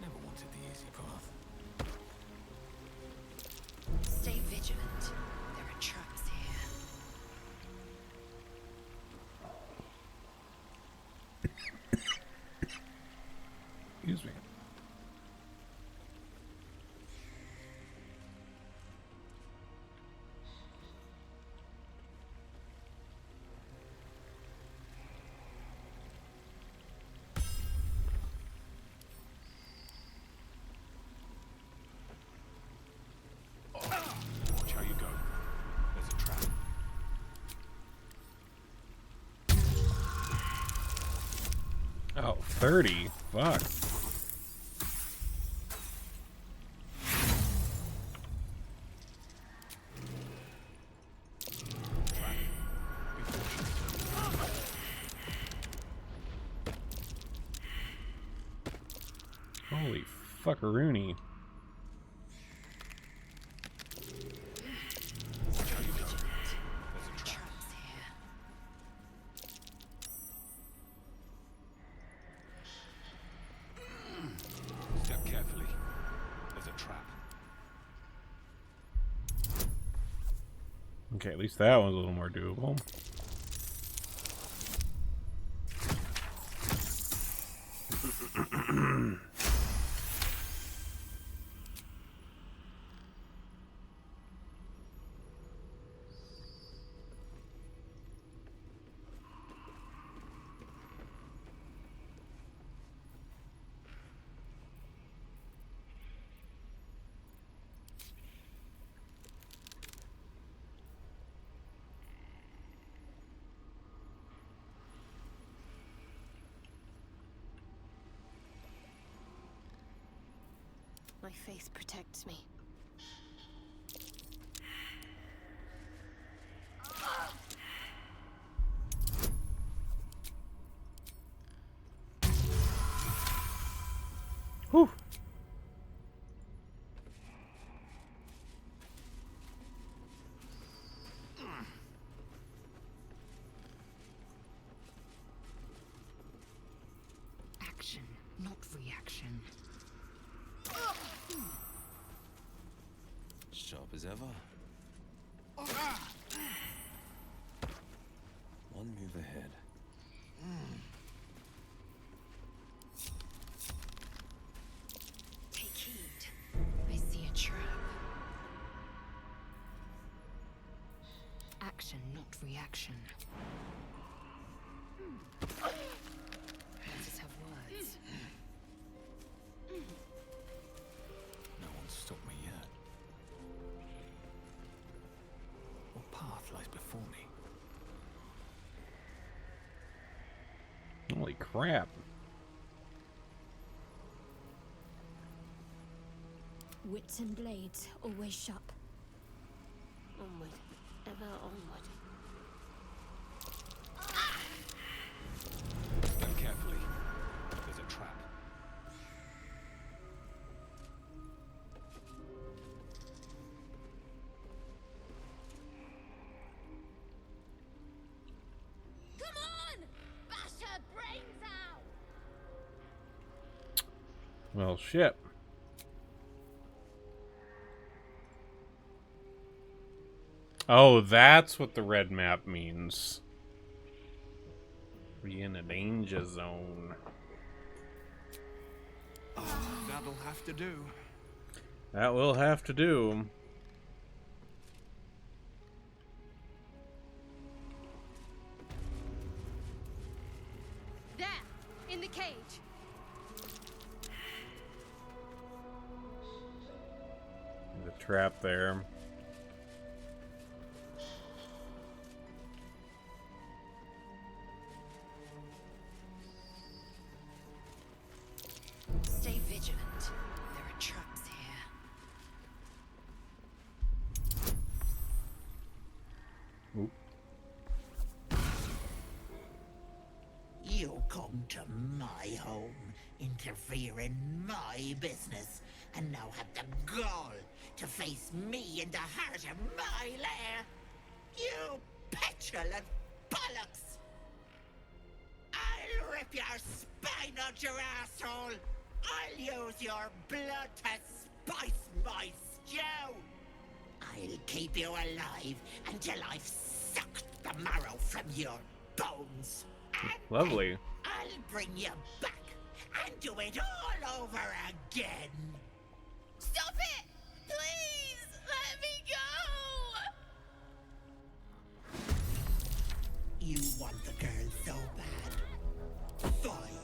Never wanted the easy path. Stay vigilant. There are traps here. Excuse me. Watch how you go. There's a trap. Oh, 30. Fuck. Holy fuckaroony. Step carefully. There's a trap. Okay, at least that one's a little more doable. My faith protects me. Whew. Action, not reaction. Sharp as ever. One move ahead. action, not reaction. Let us have words. No one's stopped me yet. What path lies before me? Holy crap. Wits and blades, always sharp. Onward, ever onward. Stand carefully. There's a trap. Come on! Bash her brains out! Well, shit. Oh, that's what the red map means. We're in a danger zone. That'll have to do. That will have to do. There, in the cage. The trap there. Stay vigilant. There are traps here. Oop. You come to my home, interfere in my business, and now have the gall to face me in the heart of my lair. You petulant bollocks! I'll rip your spine out your asshole! I'll use your blood to spice my stew! I'll keep you alive until I've sucked the marrow from your bones. Lovely. I'll bring you back and do it all over again. Stop it! Please! Let me go! You want the girl so bad. Fine.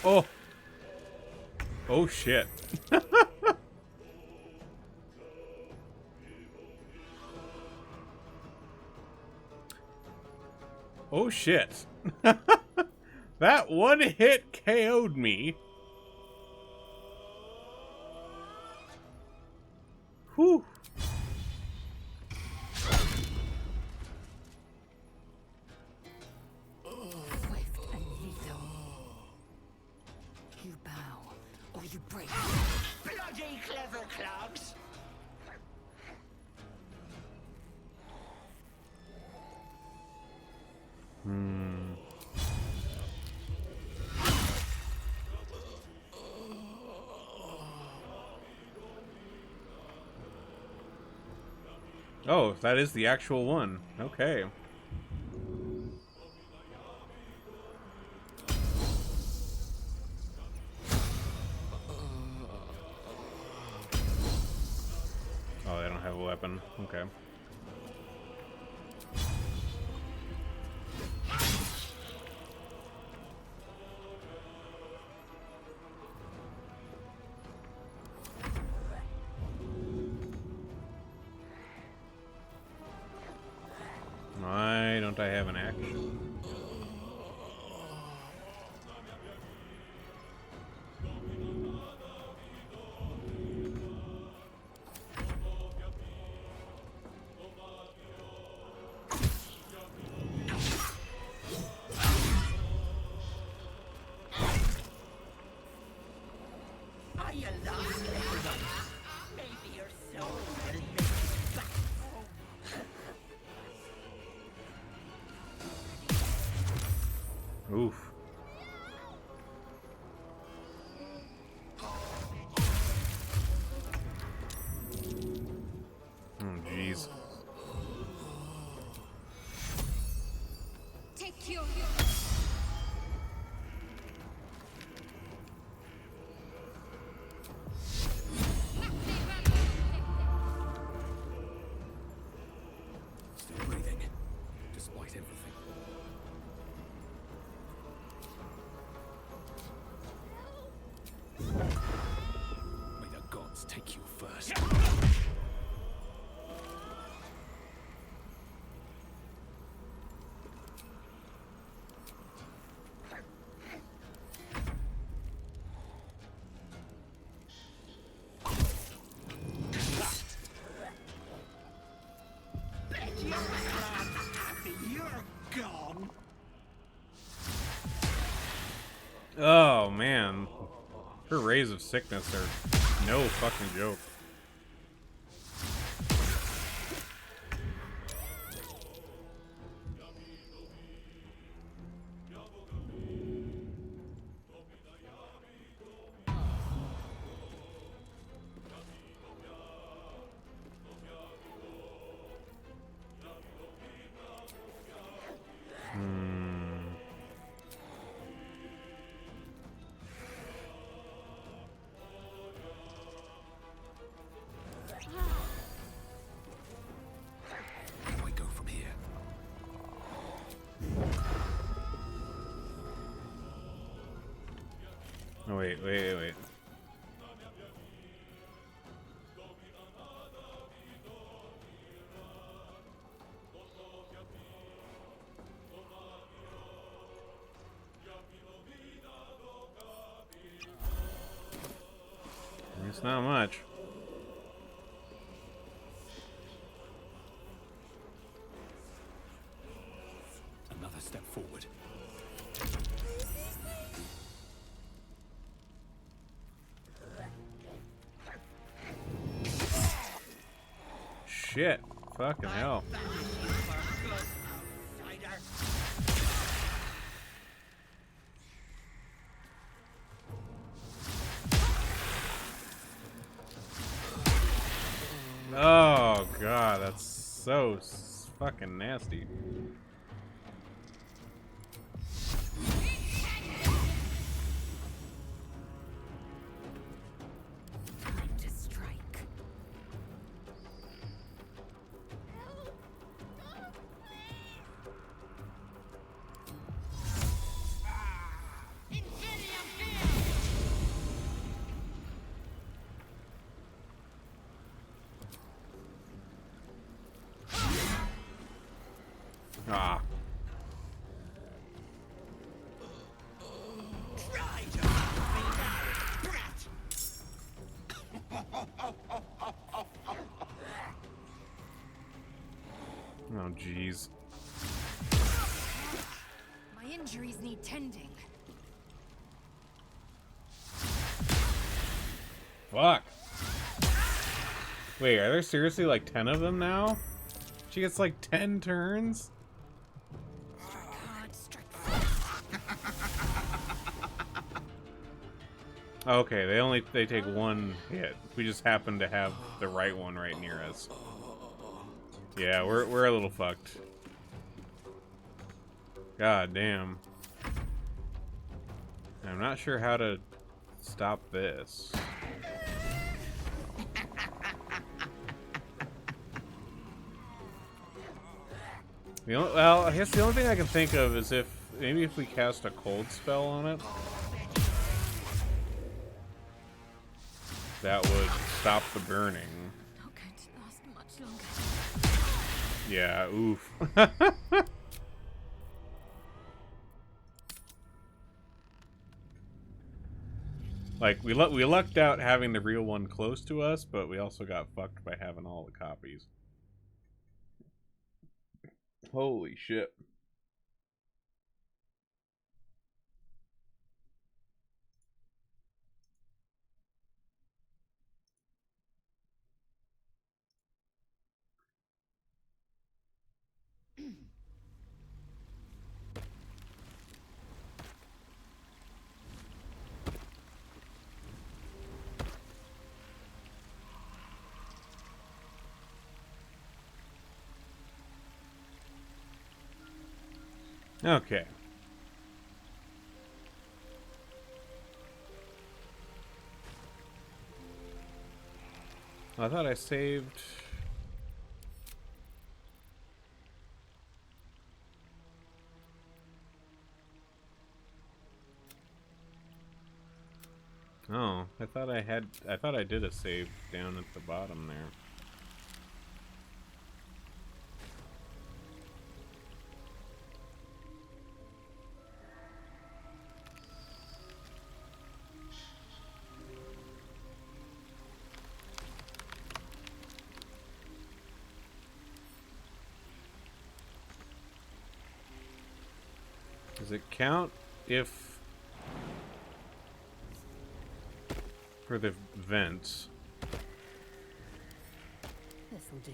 Oh. Oh shit. Oh shit. That one hit KO'd me. Whew. Swift and lethal. You bow, or you break. Bloody clever clogs! Oh, that is the actual one. Okay. Oh, they don't have a weapon. Okay. Why don't I have an action? Are you lost, little one? Maybe your soul will make it back home. Oof. gods take you first. You're gone. Oh man, her rays of sickness are no fucking joke. Where do I go from here? Oh, wait. It's not much. Another step forward. Shit. Fucking hell. Oh god, that's so fucking nasty. Time to strike. Ah. Oh jeez. My injuries need tending. Fuck. Wait, are there seriously like 10 of them now? She gets like 10 turns? Okay, they take one hit. We just happen to have the right one right near us. Yeah, we're a little fucked. God damn. I'm not sure how to stop this. Well, I guess the only thing I can think of is maybe if we cast a cold spell on it. That would stop the burning. Not going to last much longer. Yeah, oof. Like, we lucked out having the real one close to us, but we also got fucked by having all the copies. Holy shit. Okay. I thought I saved... Oh. Oh, I thought I did a save down at the bottom there. Does it count if for the vents? This'll do.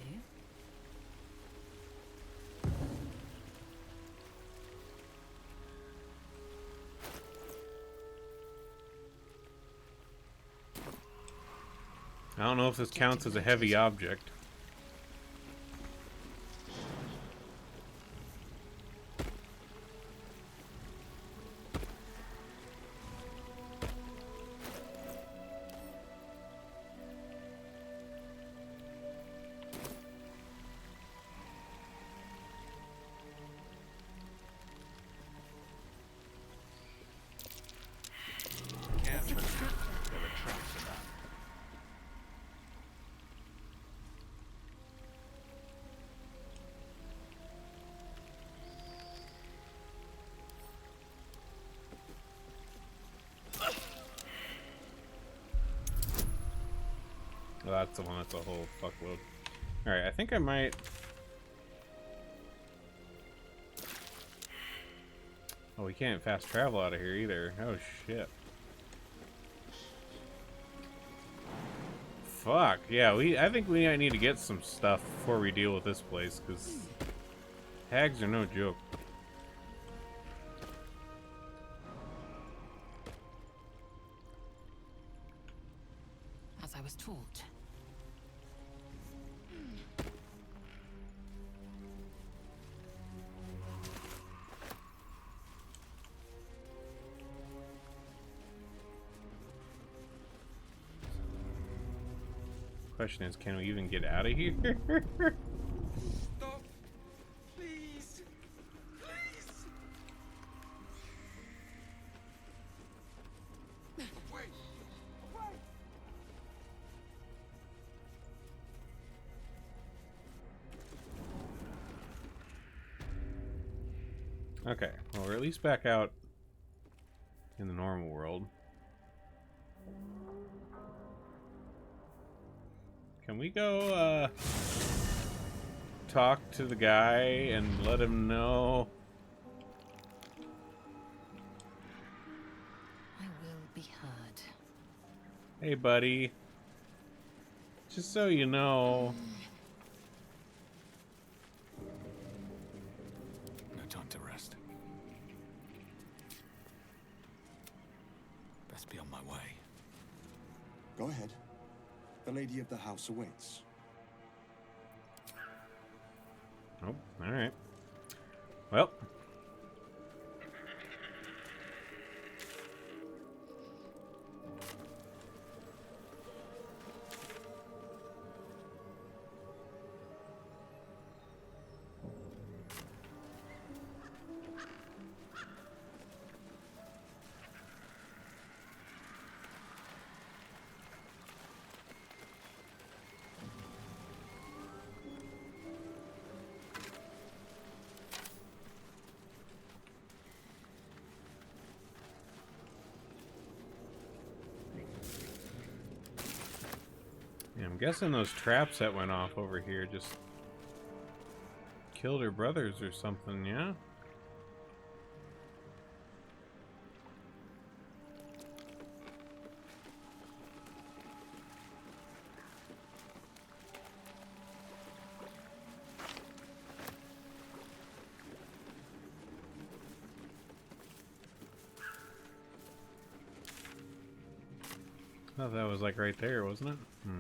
I don't know if this counts as a heavy object. Oh, that's the one that's a whole fuckload. Alright, I think I might... Oh, we can't fast travel out of here either. Oh, shit. Fuck. Yeah, I think we need to get some stuff before we deal with this place, because hags are no joke. As I was taught. Question is, can we even get out of here? Stop! Please! Please! Wait! Wait! Okay, well, we're at least back out in the normal world. Can we go, talk to the guy and let him know? I will be heard. Hey, buddy. Just so you know. No time to rest. Best be on my way. Go ahead. The lady of the house awaits. Oh, alright. Well. Yeah, I'm guessing those traps that went off over here just killed her brothers or something, yeah? Oh, that was like right there, wasn't it? Hmm.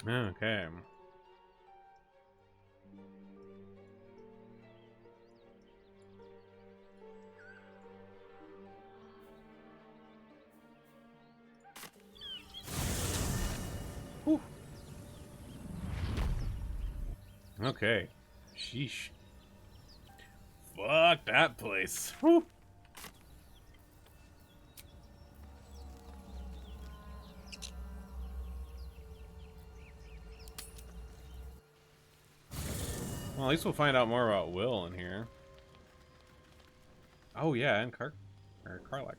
Okay. Okay. Sheesh. Fuck that place. Whew. Well, at least we'll find out more about Will in here. Oh yeah, and Karlach.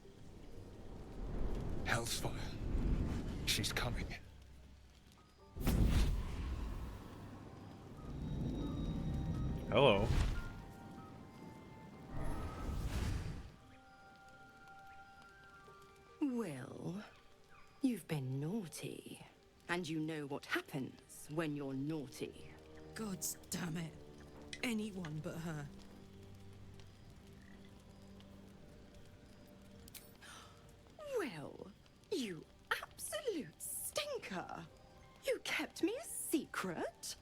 Hellsfire. She's coming. Hello. Will, you've been naughty. And you know what happens when you're naughty. God damn it. Anyone but her. Will, you absolute stinker. You kept me a secret?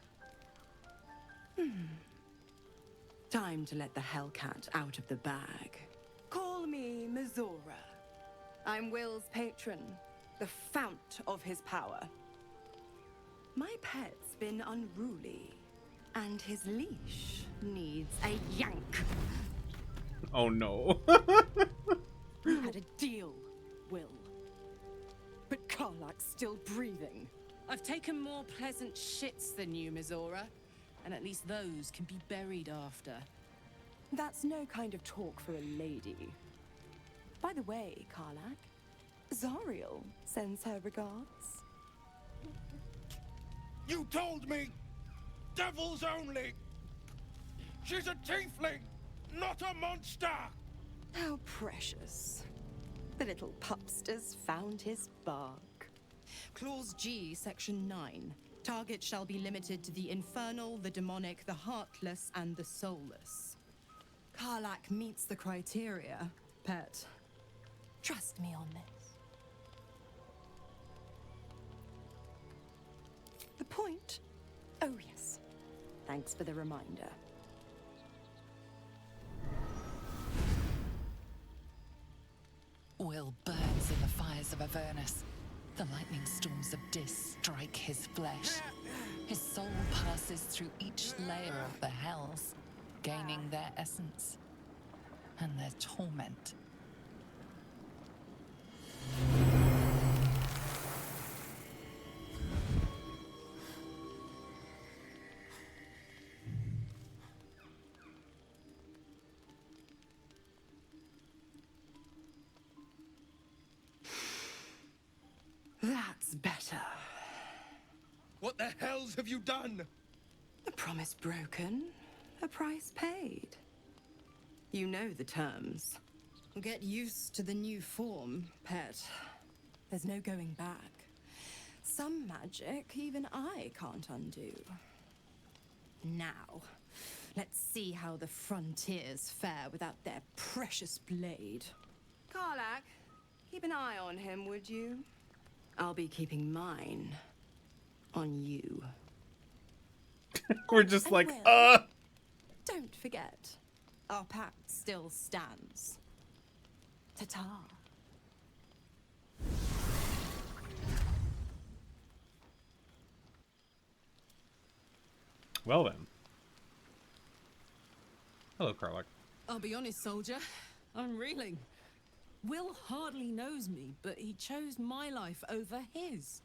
Time to let the Hellcat out of the bag. Call me Mizora. I'm Will's patron, the fount of his power. My pet's been unruly, and his leash needs a yank. Oh no. We had a deal, Will. But Karlach's still breathing. I've taken more pleasant shits than you, Mizora. And at least those can be buried after. That's no kind of talk for a lady. By the way, Karlach, Zariel sends her regards. You told me! Devils only! She's a tiefling, not a monster! How precious. The little pupster's found his bark. Clause G, Section 9. Target shall be limited to the infernal, the demonic, the heartless, and the soulless. Karlach meets the criteria, pet. Trust me on this. The point? Oh, yes. Thanks for the reminder. Will burns in the fires of Avernus. The lightning storms of Dis strike his flesh. His soul passes through each layer of the hells, gaining their essence and their torment. That's better. What the hells have you done? A promise broken, a price paid. You know the terms. Get used to the new form, pet. There's no going back. Some magic even I can't undo. Now, let's see how the frontiers fare without their precious blade. Karlach, keep an eye on him, would you? I'll be keeping mine on you. We're just like, Don't forget, our pact still stands. Ta-ta. Well then. Hello, Karlach. I'll be honest, soldier. I'm reeling. Will hardly knows me, but he chose my life over his.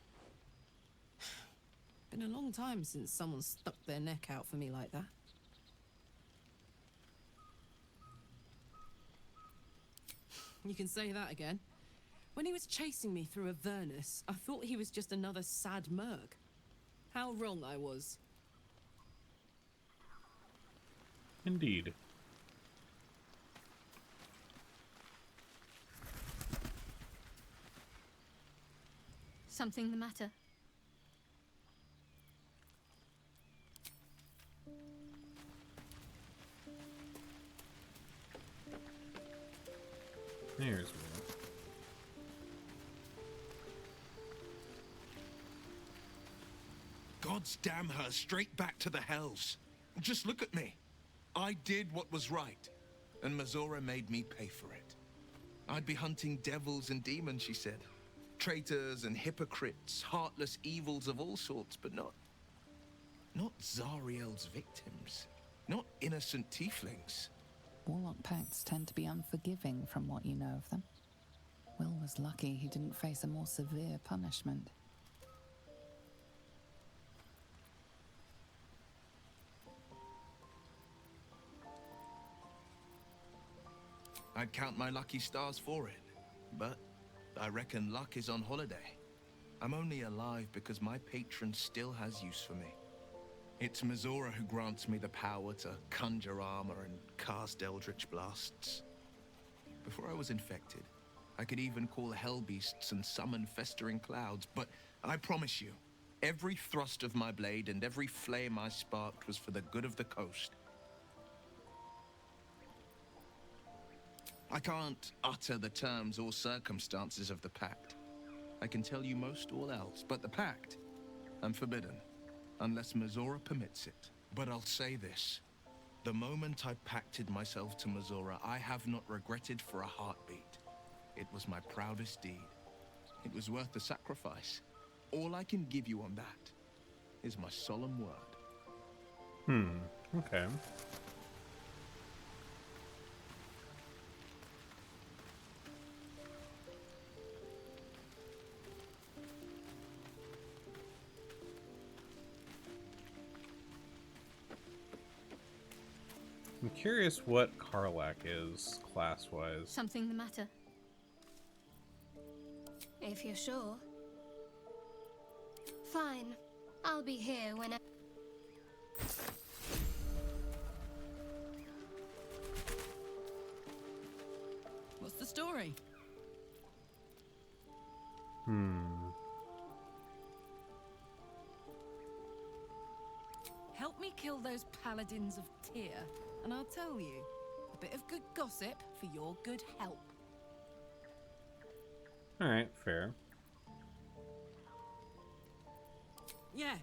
Been a long time since someone stuck their neck out for me like that. You can say that again. When he was chasing me through Avernus, I thought he was just another sad merc. How wrong I was. Indeed. Something the matter? Here's one. God's damn her straight back to the hells. Just look at me. I did what was right, and Mizora made me pay for it. I'd be hunting devils and demons, she said. Traitors and hypocrites, heartless evils of all sorts, but Not Zariel's victims. Not innocent tieflings. Warlock pacts tend to be unforgiving from what you know of them. Will was lucky he didn't face a more severe punishment. I'd count my lucky stars for it, but I reckon luck is on holiday. I'm only alive because my patron still has use for me. It's Mizora who grants me the power to conjure armor and cast eldritch blasts. Before I was infected, I could even call hell beasts and summon festering clouds, but I promise you, every thrust of my blade and every flame I sparked was for the good of the coast. I can't utter the terms or circumstances of the pact. I can tell you most all else, but the pact, I'm forbidden, unless Mizora permits it. But I'll say this. The moment I pacted myself to Mizora, I have not regretted for a heartbeat. It was my proudest deed. It was worth the sacrifice. All I can give you on that is my solemn word. Okay. I'm curious what Karlak is, class-wise. Something the matter? If you're sure. Fine. I'll be here whenever. What's the story? Help me kill those paladins of Tyr, and I'll tell you. A bit of good gossip for your good help. Alright, fair. Yeah,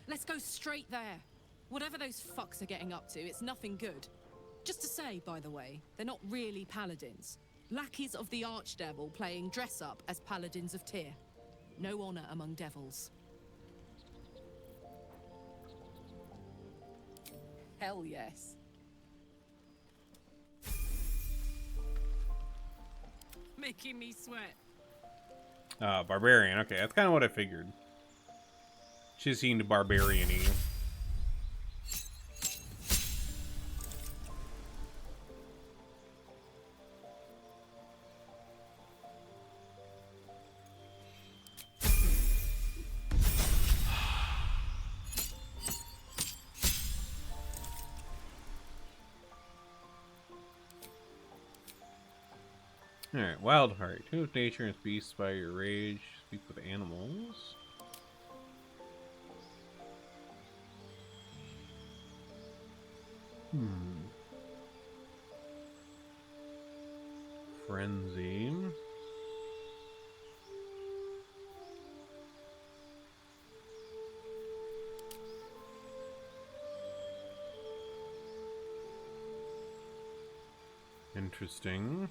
let's go straight there. Whatever those fucks are getting up to, it's nothing good. Just to say, by the way, they're not really paladins. Lackeys of the Archdevil playing dress-up as paladins of Tyr. No honor among devils. Hell yes. Making me sweat. Barbarian. Okay, that's kind of what I figured. She seemed barbarian-y. Alright, wild heart. Tune with nature and beasts by your rage. Speak with animals. Frenzy. Interesting.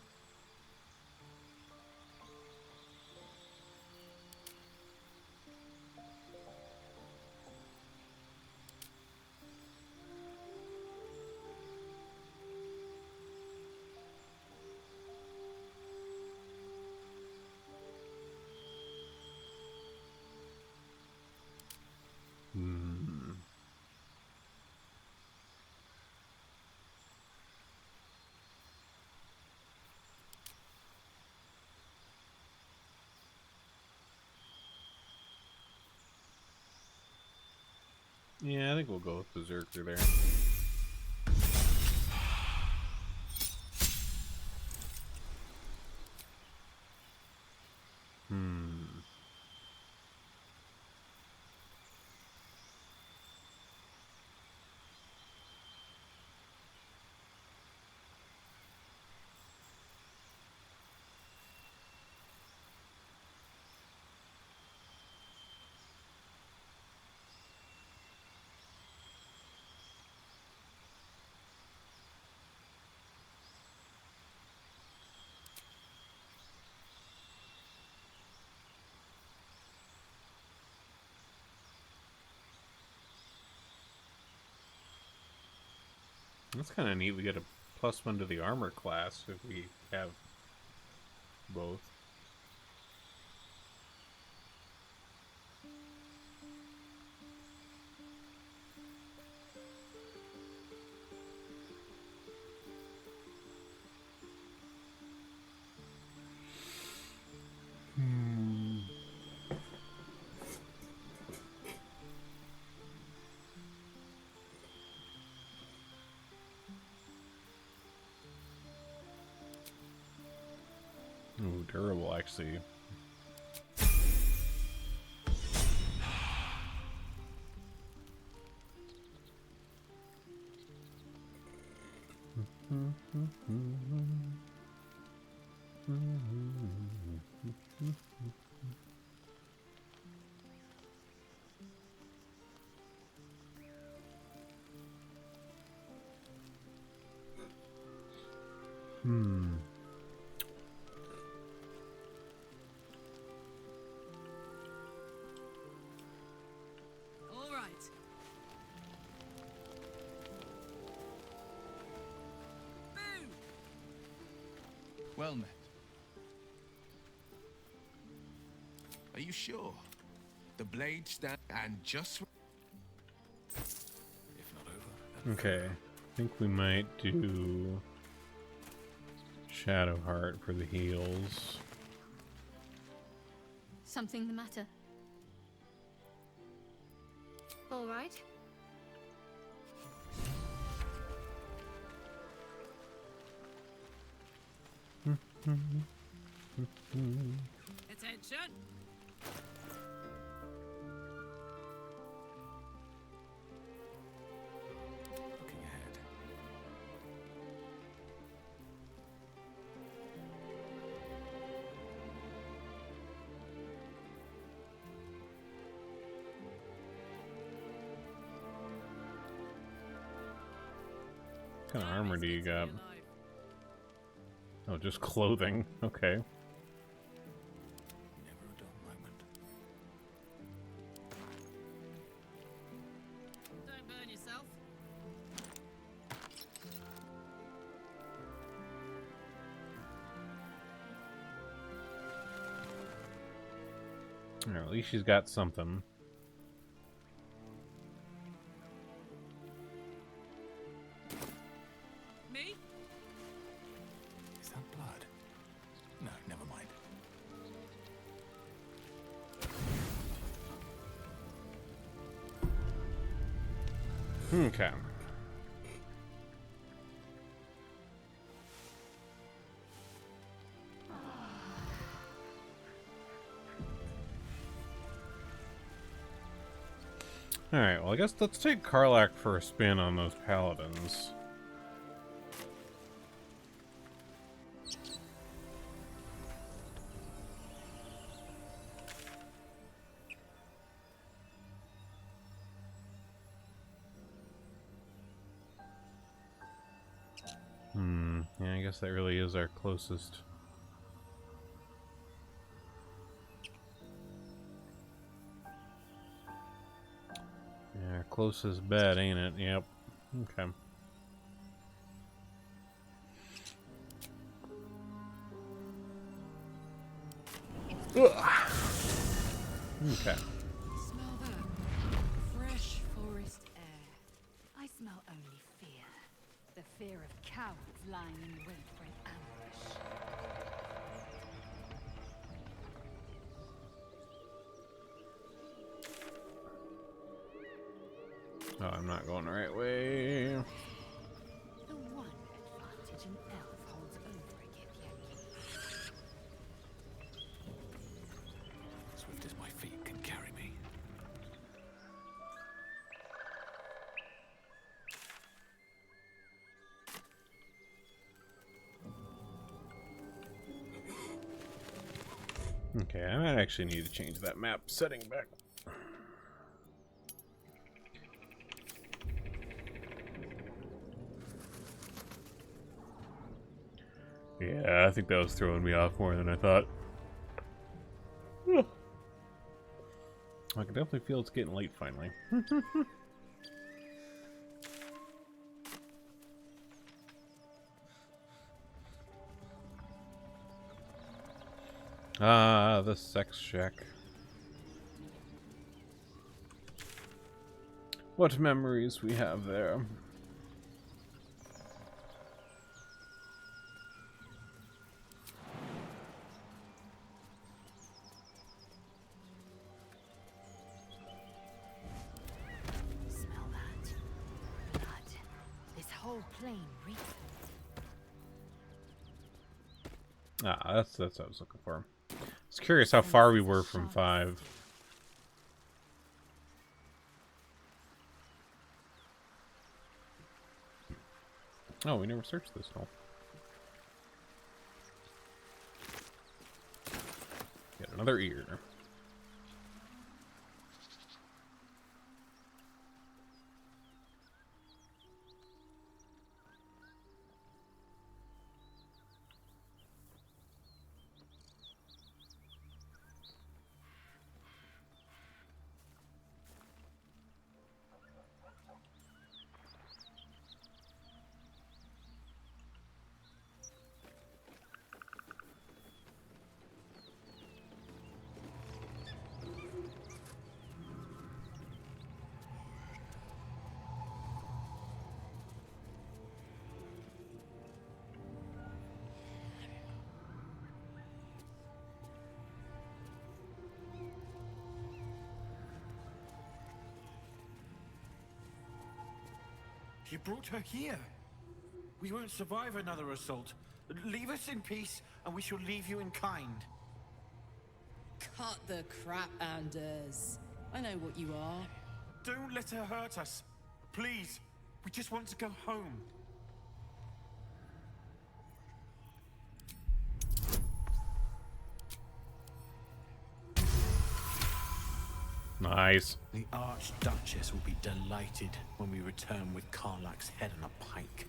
Yeah, I think we'll go with Berserker there. That's kind of neat. We get a +1 to the armor class if we have both. Ooh, durable, actually. All right. Move! Well met. Are you sure? The blade stand and just... Okay, I think we might do Shadowheart for the heals. Something the matter? All right. Attention! Looking ahead. What kind of armor do you got? Oh, just clothing. Okay. Never a dull moment. Don't burn yourself. Well, at least she's got something. Me? Is that blood? No, never mind. Okay. Alright, well I guess let's take Karlach for a spin on those paladins. Yeah, I guess that really is our closest. Yeah, our closest bet, ain't it? Yep. Okay. Ugh. Okay. Smell that? Fresh forest air. I smell only fear. The fear of cowards lying in wait for an ambush. Oh, I'm not going the right way. The one advantage an elf holds over a Githyanki. Swift as my feet can carry me. Okay, I might actually need to change that map setting back. Yeah, I think that was throwing me off more than I thought. I can definitely feel it's getting late finally. Ah, the sex shack. What memories we have there. Smell that? Blood. This whole plain reeks. Ah, that's what I was looking for. I was curious how far we were from 5. Oh, we never searched this hole. Get another ear. You brought her here. We won't survive another assault. Leave us in peace, and we shall leave you in kind. Cut the crap, Anders. I know what you are. Don't let her hurt us. Please. We just want to go home. Nice. The Archduchess will be delighted when we return with Karlach's head on a pike.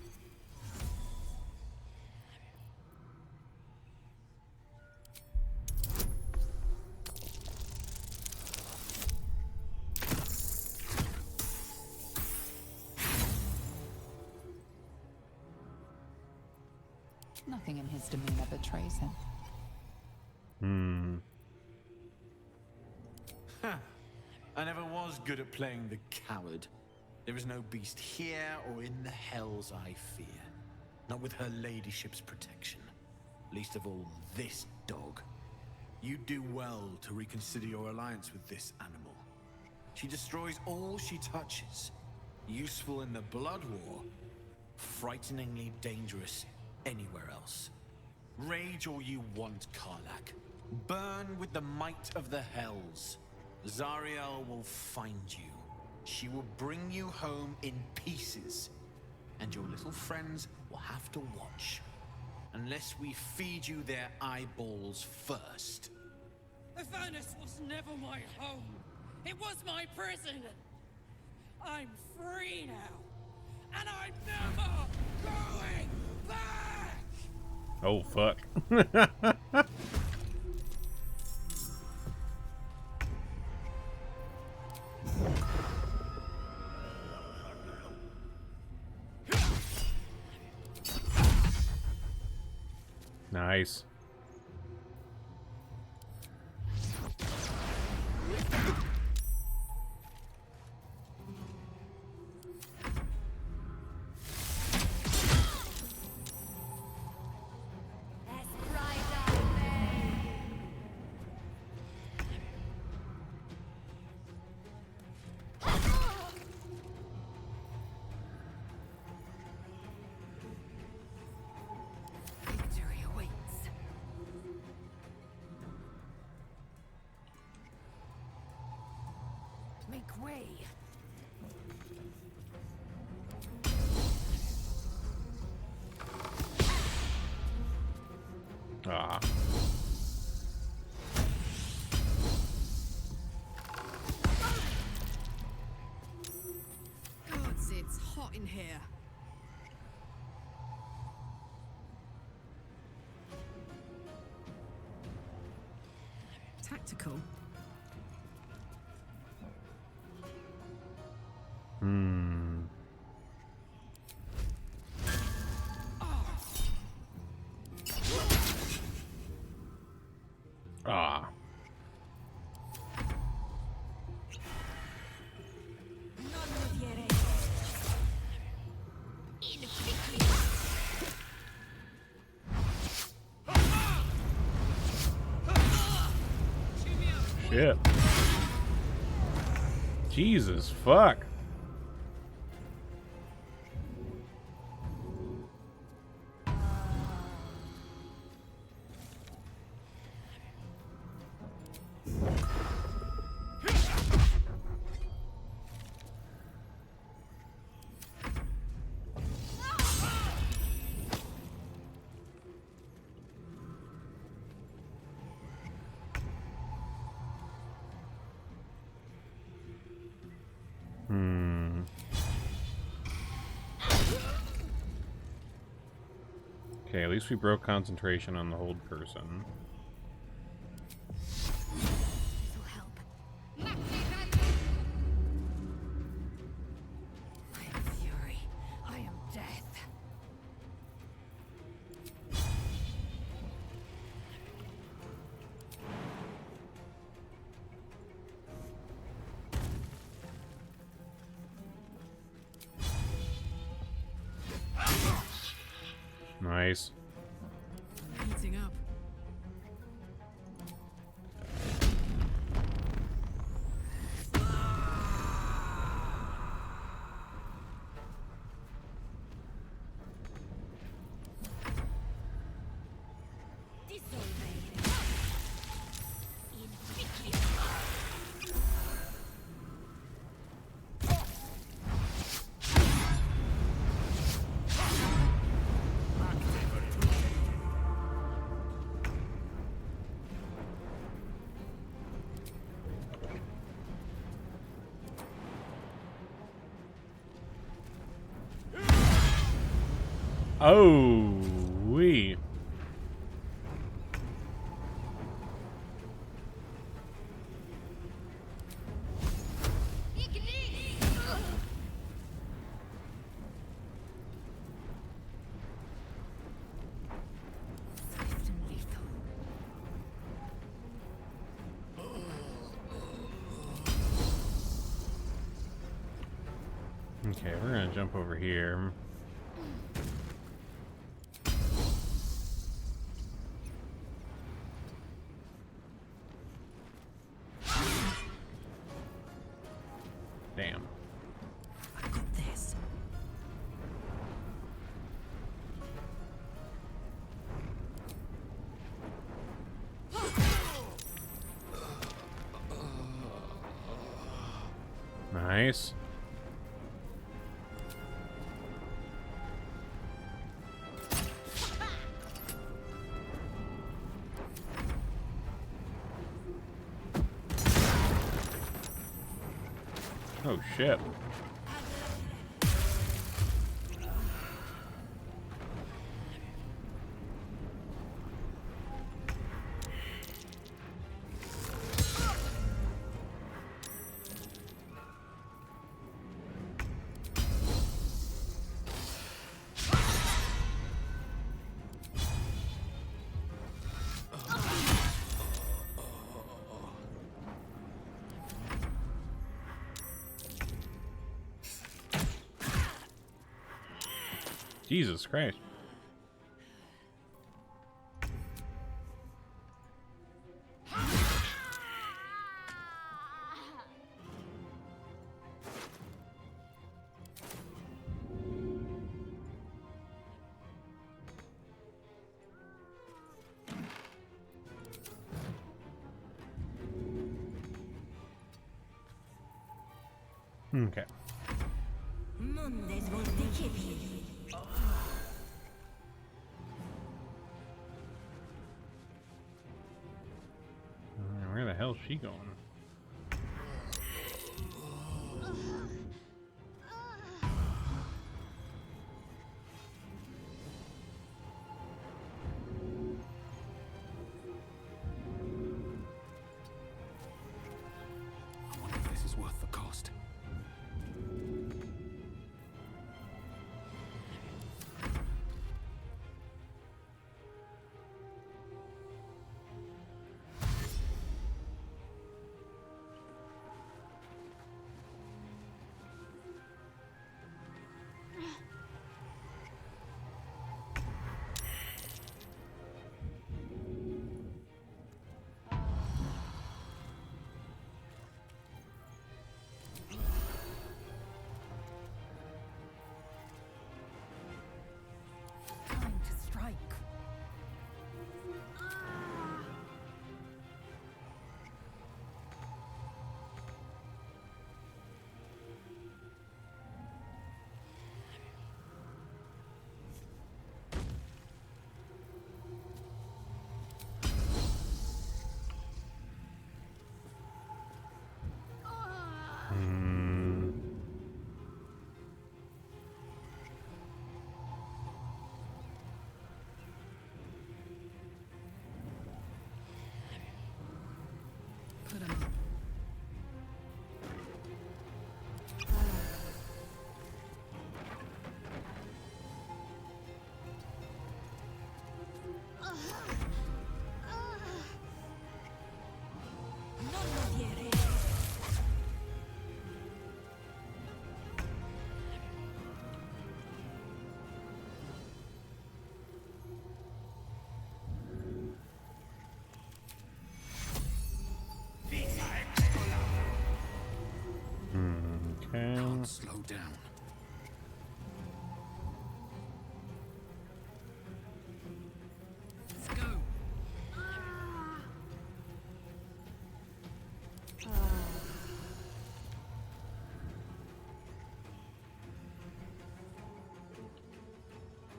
Nothing in his demeanor betrays him. Huh. I never was good at playing the coward. There is no beast here or in the hells I fear. Not with her ladyship's protection. Least of all, this dog. You do well to reconsider your alliance with this animal. She destroys all she touches. Useful in the blood war. Frighteningly dangerous anywhere else. Rage all you want, Karlach. Burn with the might of the hells. Zariel will find you. She will bring you home in pieces. And your little friends will have to watch. Unless we feed you their eyeballs first. Avernus was never my home. It was my prison. I'm free now. And I'm never going back! Oh, fuck. Nice. Victory awaits. Make way. Ah. Gods, it's hot in here. Tactical. shit. Jesus fuck. Okay, at least we broke concentration on the hold person. Nice. Heating up. Oh, wee. Okay, we're gonna jump over here. Damn. I got this. Nice. Oh shit. Jesus Christ. Okay. Where the hell's she going? I wonder if this is worth the cost. Put 'em up. Can't slow down. Let's go.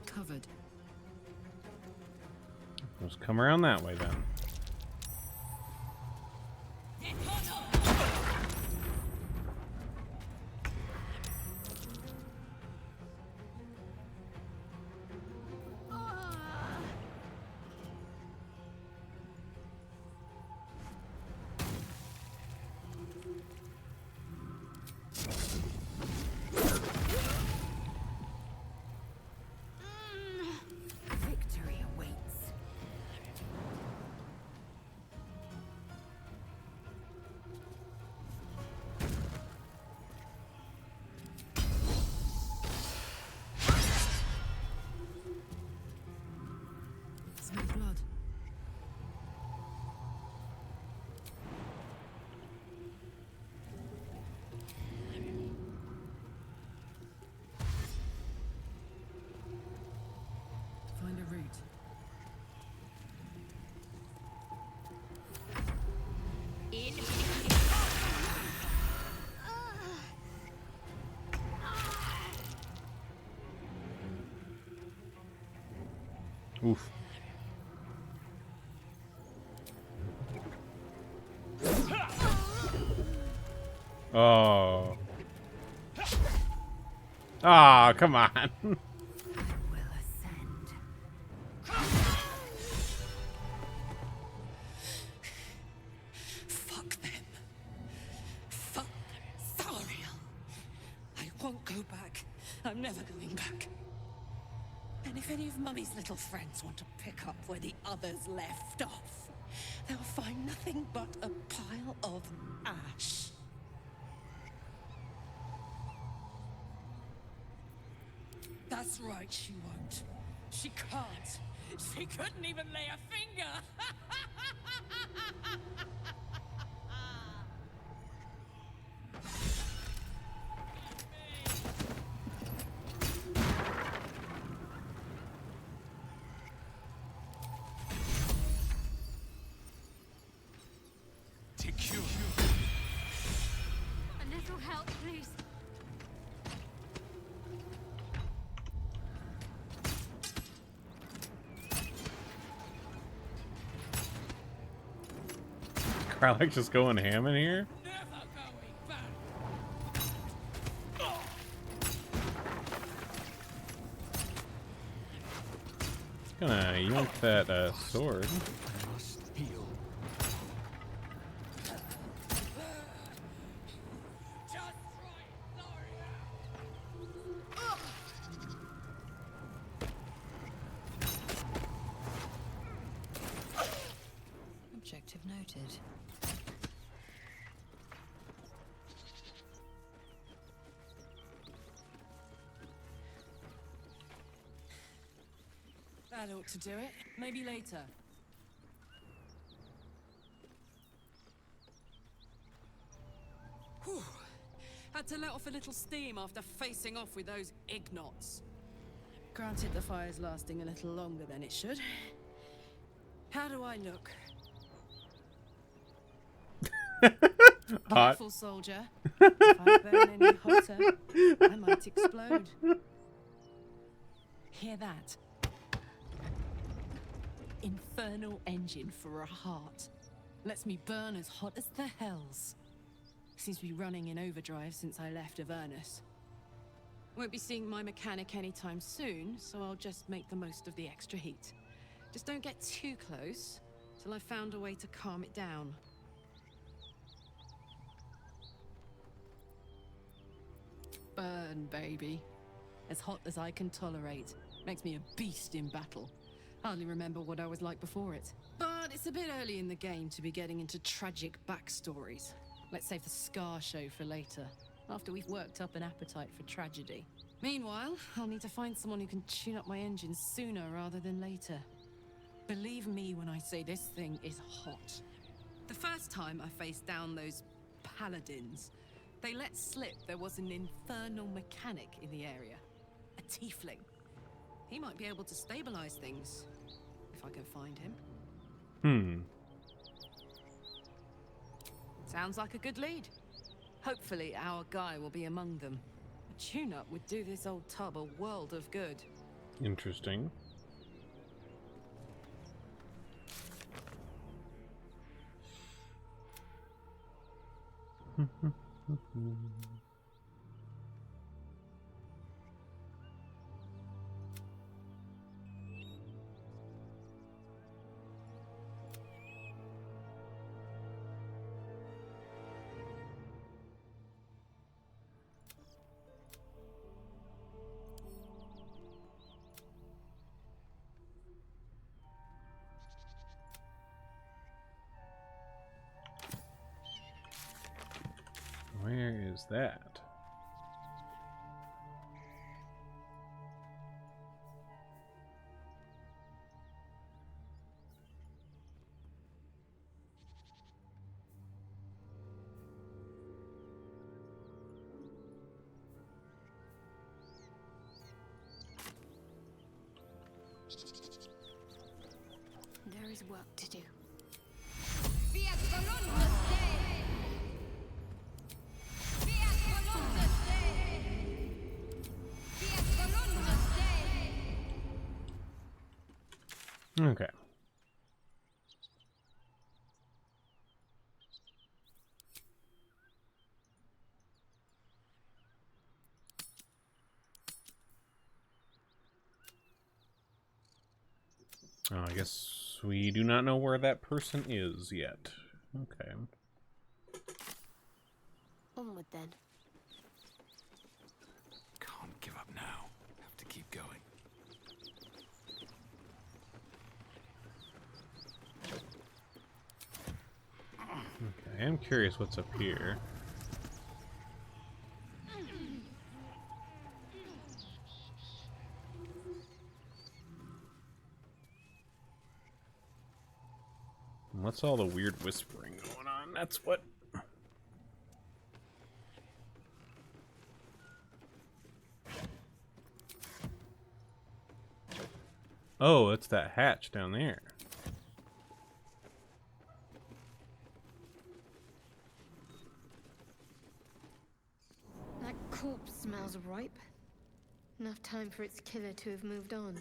Covered. Let's come around that way then. Victory awaits. Smell blood. Find a route. Oof. Oh. Ah, come on. Fuck them. Fuck Thariel. I won't go back. I'm never going back. And if any of Mummy's little friends want to pick up where the others left off, they'll find nothing but a pile of ash. That's right, she won't. She can't. She couldn't even lay a finger. A little help, please. Kralek's just going ham in here. Gonna yank that sword. Objective noted. That ought to do it. Maybe later. Whew. Had to let off a little steam after facing off with those ignots. Granted, the fire's lasting a little longer than it should. How do I look? Hot. Careful, soldier. If I burn any hotter, I might explode. Hear that? Infernal engine for a heart. Lets me burn as hot as the hells. Seems to be running in overdrive since I left Avernus. Won't be seeing my mechanic anytime soon, so I'll just make the most of the extra heat. Just don't get too close till I've found a way to calm it down. burn, baby. As hot as I can tolerate. Makes me a beast in battle. Hardly remember what I was like before it. But it's a bit early in the game to be getting into tragic backstories. Let's save the scar show for later, after we've worked up an appetite for tragedy. Meanwhile, I'll need to find someone who can tune up my engine sooner rather than later. Believe me when I say this thing is hot. The first time I faced down those paladins, they let slip there was an infernal mechanic in the area. A tiefling. He might be able to stabilize things, if I can find him. Sounds like a good lead. Hopefully our guy will be among them. A tune-up would do this old tub a world of good. Interesting. Where is that? There is work to do. Okay. Oh, I guess we do not know where that person is yet. Okay. Onward then. Can't give up now. Have to keep going. Okay, I'm curious what's up here. What's all the weird whispering going on? That's what... Oh, it's that hatch down there. That corpse smells ripe. Enough time for its killer to have moved on.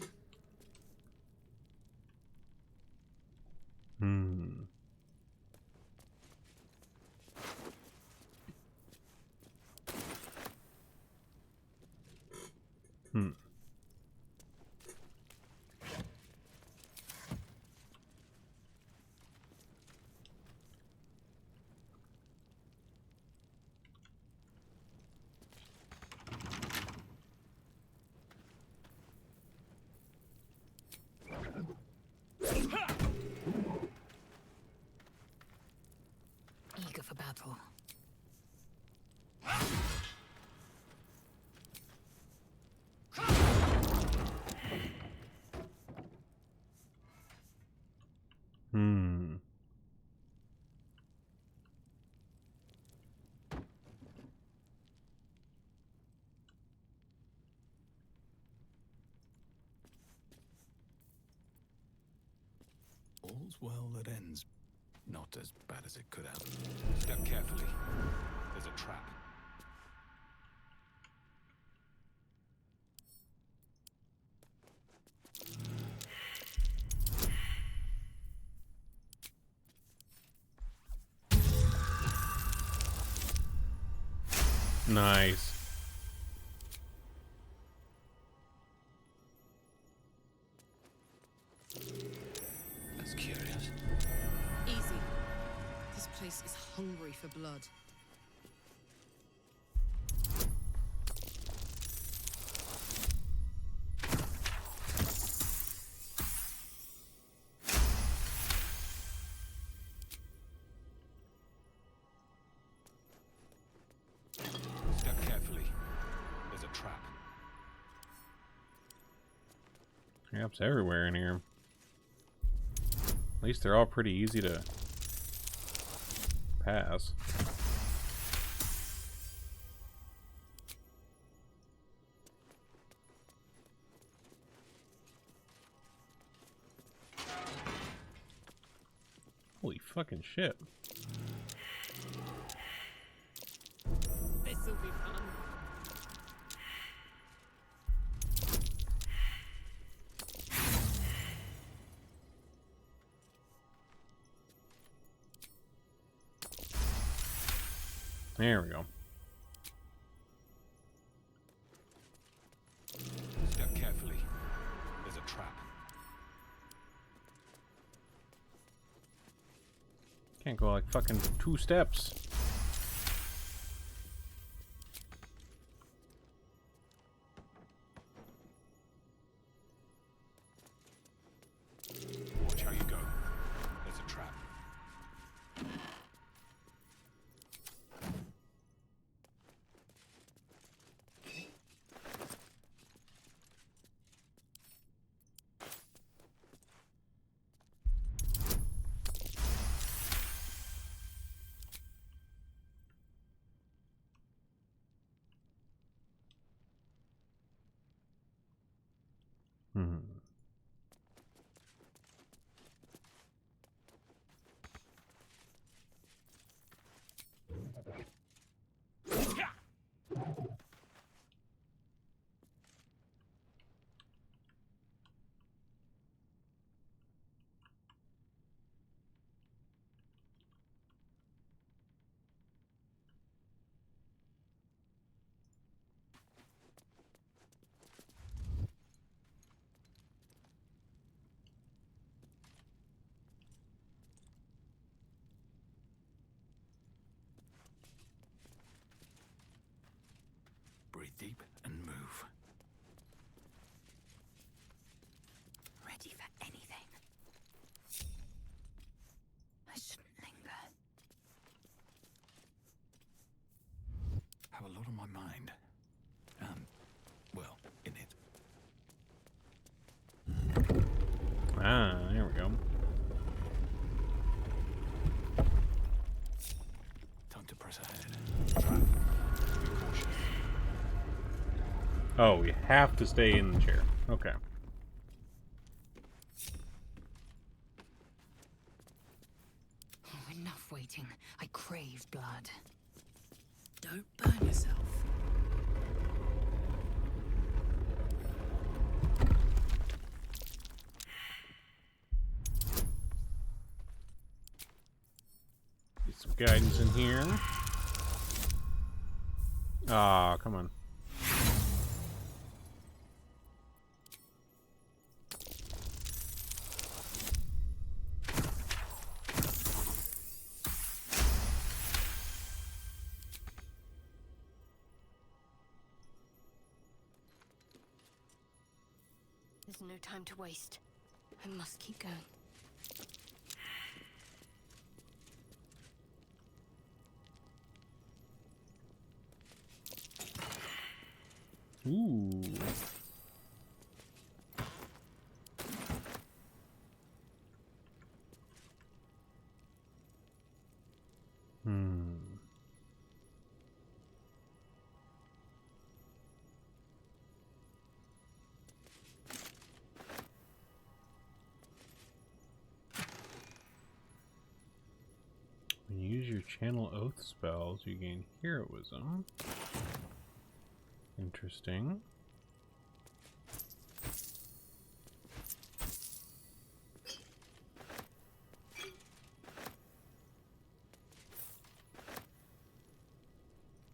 Eager for battle. All's well that ends. Not as bad as it could have. Step carefully. There's a trap. Nice. That's curious. Easy. This place is hungry for blood. Traps everywhere in here. At least they're all pretty easy to pass. Holy fucking shit. This'll be fun. There we go. Step carefully. There's a trap. Can't go like fucking 2 steps. Watch how you go. There's a trap. Hmm. Breathe deep and move. Ready for anything. I shouldn't linger. Have a lot on my mind. Well, in it. Ah, there we go. Time to press ahead. Trap. Be cautious. Oh, we have to stay in the chair. Okay. Oh, enough waiting. I crave blood. Don't burn yourself. Get some guidance in here. Ah, come on. There's no time to waste. I must keep going. Ooh. Hmm. When you use your channel oath spells, you gain heroism. Interesting.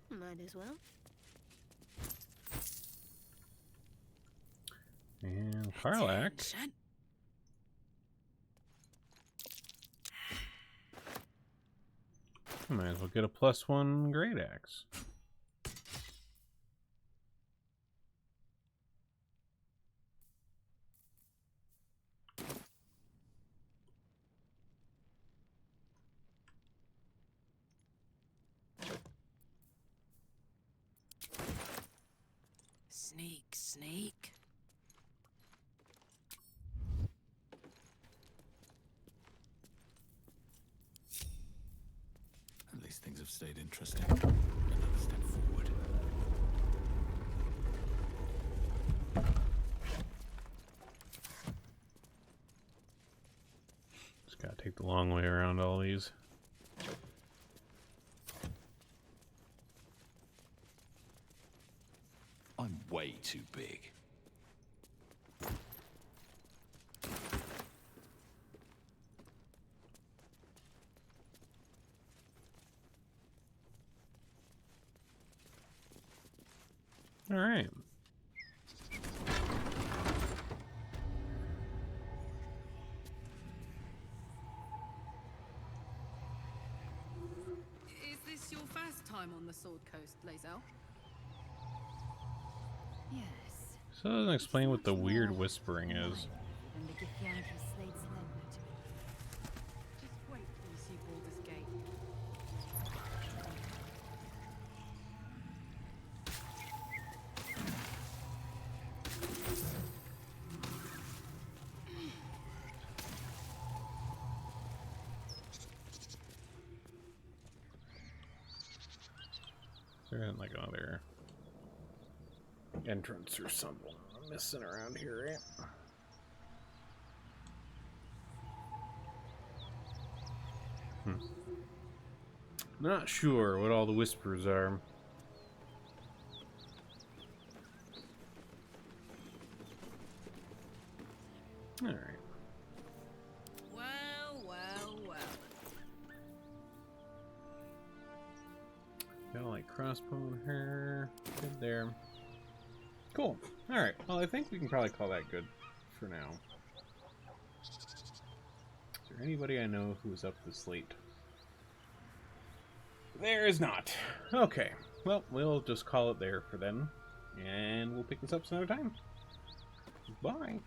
Might as well. And Karlak. Might as well get a +1 great axe. Sneak, sneak. have stayed interesting. Another step forward. Just gotta take the long way around all these. I'm way too big. All right. Is this your first time on the Sword Coast, Lae'zel? Yes. So it doesn't explain what the weird whispering is. And the Githyanki slates Lemna to me. Just wait till you see Baldur's Gate. There isn't like another entrance or something missing around here, right? Not sure what all the whispers are. Alright. Well, well, well. Got like crossbow her. Good there. Cool. Alright. Well, I think we can probably call that good for now. Is there anybody I know who's up the slate? There is not. Okay. Well, we'll just call it there for then. And we'll pick this up some other time. Bye.